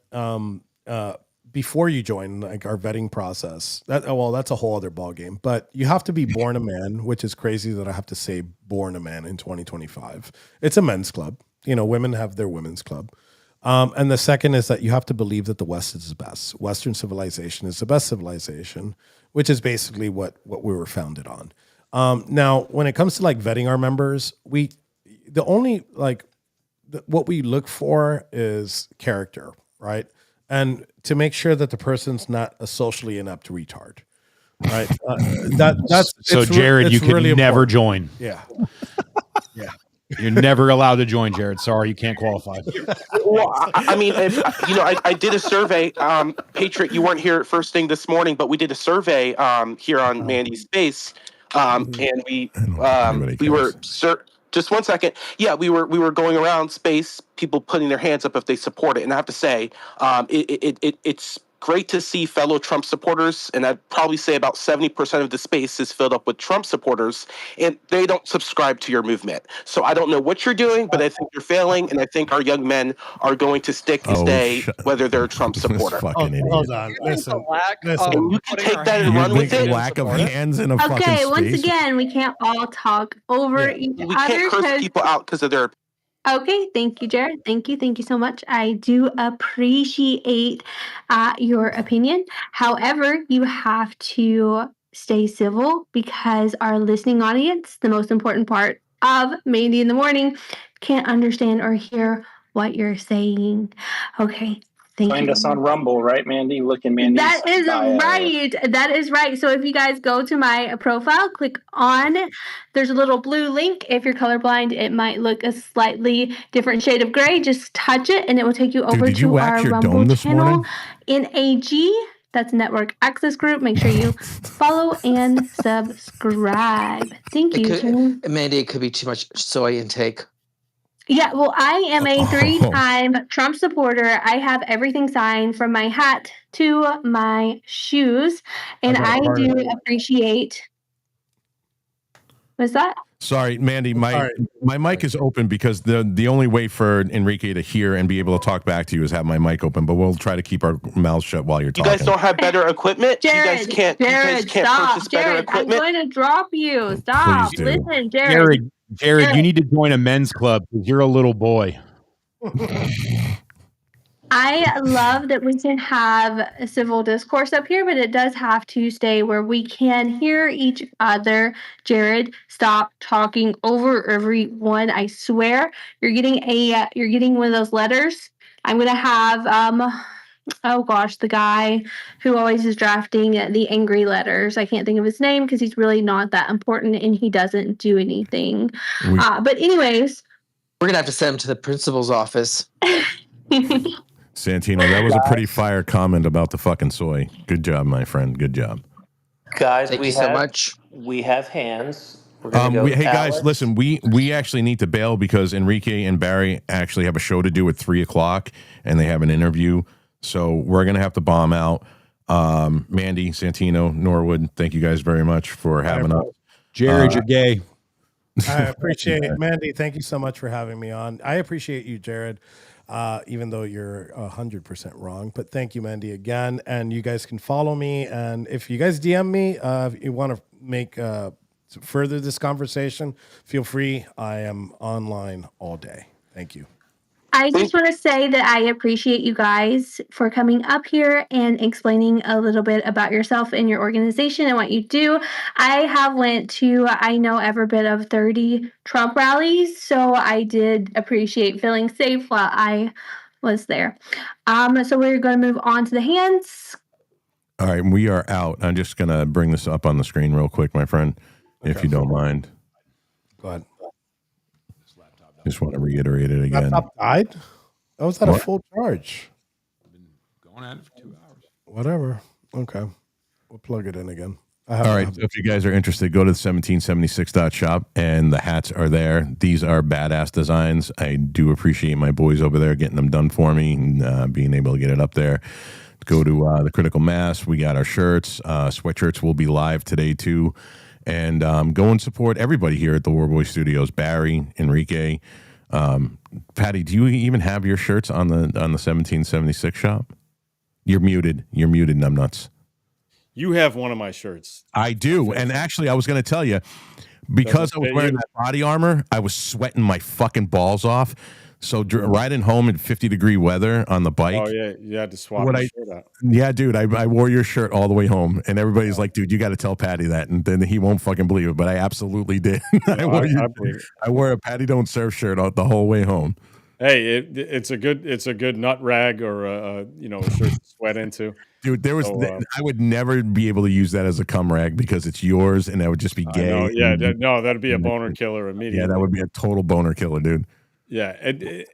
before you join, like our vetting process, that's a whole other ballgame. But you have to be born a man, which is crazy that I have to say born a man in 2025. It's a men's club. Women have their women's club. And the second is that you have to believe that the West is the best. Western civilization is the best civilization, which is basically what we were founded on. Now, when it comes to like vetting our members, what we look for is character, right? And to make sure that the person's not a socially inept retard, right? That's so Jared, you can really never important. join. Yeah. You're never allowed to join, Jared. Sorry, you can't qualify. Well, I mean, I did a survey. Patriot, you weren't here first thing this morning, but we did a survey here on Mandy's Space, and we were just one second. Yeah, we were going around Space, people putting their hands up if they support it, and I have to say, it's great to see fellow Trump supporters, and I'd probably say about 70% of the space is filled up with Trump supporters, and they don't subscribe to your movement. So I don't know what you're doing, but I think you're failing, and I think our young men are going to stick and stay, whether they're a Trump supporter. Hold on. Listen. And you can take that and run with it. Lack of hands in a Okay, fucking once space. again, we can't all talk over each We other. can't curse people out because of their. Okay, thank you, Jared. Thank you so much. I do appreciate your opinion. However, you have to stay civil because our listening audience, the most important part of Mandy in the Morning, can't understand or hear what you're saying. Okay. Thank Find you. us on Rumble, right, Mandy? Look in Mandy's That is bio. right. That is right. So if you guys go to my profile, click on it. There's a little blue link. If you're colorblind, it might look a slightly different shade of gray. Just touch it and it will take you over did you to wax our your Rumble dome this channel. morning? NAG. That's Network Access Group. Make sure you follow and subscribe. Thank you. Mandy, it could be too much soy intake. Yeah, well, I am a 3-time Trump supporter. I have everything signed from my hat to my shoes, and I do appreciate. What's that? Sorry, Mandy, my mic is open because the only way for Enrique to hear and be able to talk back to you is have my mic open, but we'll try to keep our mouths shut while you're You talking. guys don't have better equipment? Jared, you guys can't stop. purchase better Jared, equipment? I'm going to drop you. Stop. Please do. Listen, Jared. Jared, you need to join a men's club because you're a little boy. I love that we can have a civil discourse up here, but it does have to stay where we can hear each other. Jared, stop talking over everyone. I swear, you're getting one of those letters. I'm gonna have oh gosh, the guy who always is drafting the angry letters. I can't think of his name because he's really not that important and he doesn't do anything. But anyways, we're gonna have to send him to the principal's office. Santino, that was a pretty fire comment about the fucking soy. Good job, my friend. Good job. Guys, Thank we you so have much. We have hands. We're gonna go Hey guys, Alex. listen, we actually need to bail because Enrique and Barry actually have a show to do at 3:00 and they have an interview. So we're gonna have to bomb out. Mandy, Santino, Norwood, thank you guys very much for having us. Jared, you're gay. I appreciate it. Mandy, thank you so much for having me on. I appreciate you, Jared, even though you're 100% wrong. But thank you, Mandy, again. And you guys can follow me. And if you guys DM me, if you want to make further this conversation, feel free. I am online all day. Thank you. I just want to say that I appreciate you guys for coming up here and explaining a little bit about yourself and your organization and what you do. I have went to, I know, every bit of 30 Trump rallies, so I did appreciate feeling safe while I was there. So we're going to move on to the hands. All right, we are out. I'm just gonna bring this up on the screen real quick, my friend, if you don't mind. Go ahead. Just want to reiterate it again. Laptop died? I was at a full charge. Going at it for 2 hours. Whatever. Okay. We'll plug it in again. All right. So if you guys are interested, go to the 1776.shop and the hats are there. These are badass designs. I do appreciate my boys over there getting them done for me and being able to get it up there. Go to the Critical Mass. We got our shirts. Sweatshirts will be live today too. And go and support everybody here at the Warboy Studios. Barry, Enrique, Patty. Do you even have your shirts on the 1776 shop? You're muted. You're muted, numbnuts. You have one of my shirts. I do. And actually, I was going to tell you, because I was wearing that body armor, I was sweating my fucking balls off. So riding home in 50-degree weather on the bike. Oh, yeah. You had to swap your shirt out. Yeah, dude, I wore your shirt all the way home. And everybody's like, dude, you got to tell Patty that. And then he won't fucking believe it. But I absolutely did. I wore a Patty Don't Serve shirt out the whole way home. Hey, it's a good nut rag or a shirt to sweat into. Dude, there was I would never be able to use that as a cum rag because it's yours and that would just be gay. Yeah, that'd be a boner killer immediately. Yeah, that would be a total boner killer, dude. Yeah,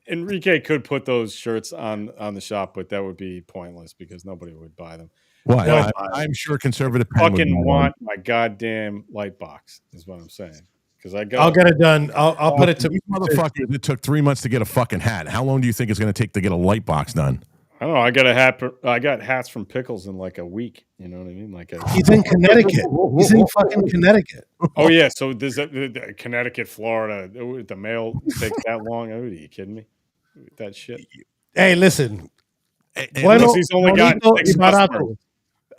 Enrique could put those shirts on the shop, but that would be pointless because nobody would buy them. Why? I'm sure conservative fucking want my goddamn light box is what I'm saying. Because I'll get it done. I'll put it to these motherfuckers. It took 3 months to get a fucking hat. How long do you think it's going to take to get a light box done? I don't know. I got a hat. I got hats from Pickles in like a week. You know what I mean? Like He's in Connecticut. He's in fucking Connecticut. Oh yeah. So does the Connecticut, Florida, the mail takes that long? Oh, are you kidding me? That shit. Hey, listen. Unless he's only got 6 customers.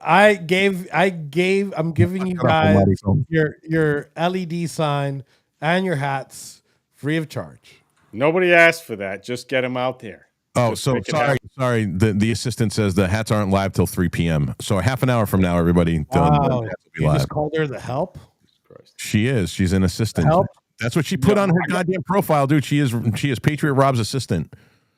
I'm giving you guys your LED sign and your hats free of charge. Nobody asked for that. Just get them out there. Oh, Just so make it happen. sorry. The assistant says the hats aren't live till 3 p.m. So a half an hour from now, everybody, the hats will be You live. just called her the help? She is. She's an assistant. Help? That's what she put on her goddamn profile, dude. She is Patriot Rob's assistant.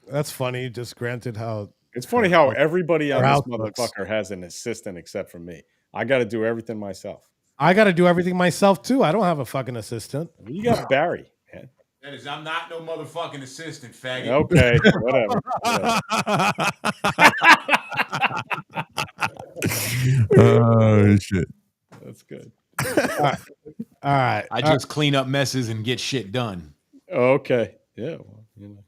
That's funny. Just granted how It's funny how everybody on Our this outputs. motherfucker has an assistant except for me. I got to do everything myself. I got to do everything myself too. I don't have a fucking assistant. You got Barry, man. That is, I'm not no motherfucking assistant, faggot. Okay, whatever. Oh shit. That's good. All right. I just clean up messes and get shit done. Okay. Yeah. Well, you know.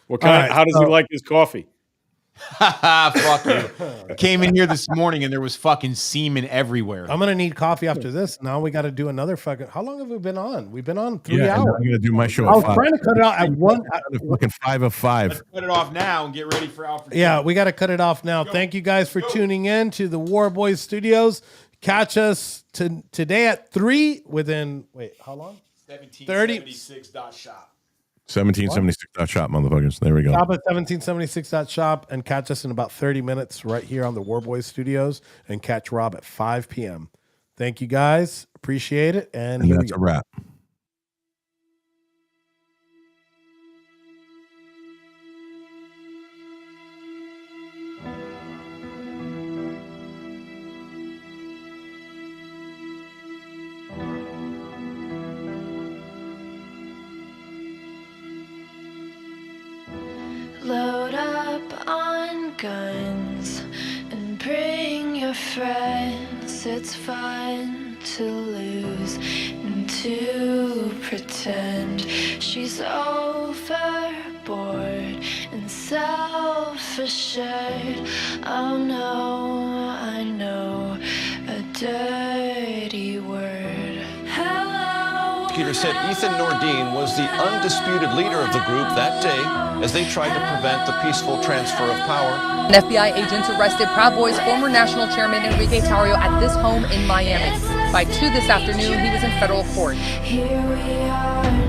What kind? right, How does he like his coffee? Fuck you. I came in here this morning and there was fucking semen everywhere. I'm gonna need coffee after this. Now we got to do another fucking. How long have we been on? We've been on 3 Yeah, hours. I'm gonna do my show. I was at 5. trying to cut it out at one. Fucking 5 of 5. Let's cut it off now and get ready for Alfred. Yeah, we got to cut it off now. Thank you guys for tuning in to the War Boys Studios. Catch us today at 3 within, wait, how long? 1776.shop. 1776.shop, motherfuckers. There we go. Shop at 1776.shop and catch us in about 30 minutes right here on the War Boys Studios and catch Rob at 5 p.m. Thank you guys. Appreciate it. And here that's we a go. wrap. Load up on guns and bring your friends. It's fun to lose and to pretend she's overboard and self-assured. Oh no, I know a dirty word. Hello. Prosecutor said Ethan Nordine was the undisputed leader of the group that day as they tried to prevent the peaceful transfer of power. An FBI agent arrested Proud Boys former national chairman Enrique Tarrio at this home in Miami. By 2 this afternoon, he was in federal court. Here we are.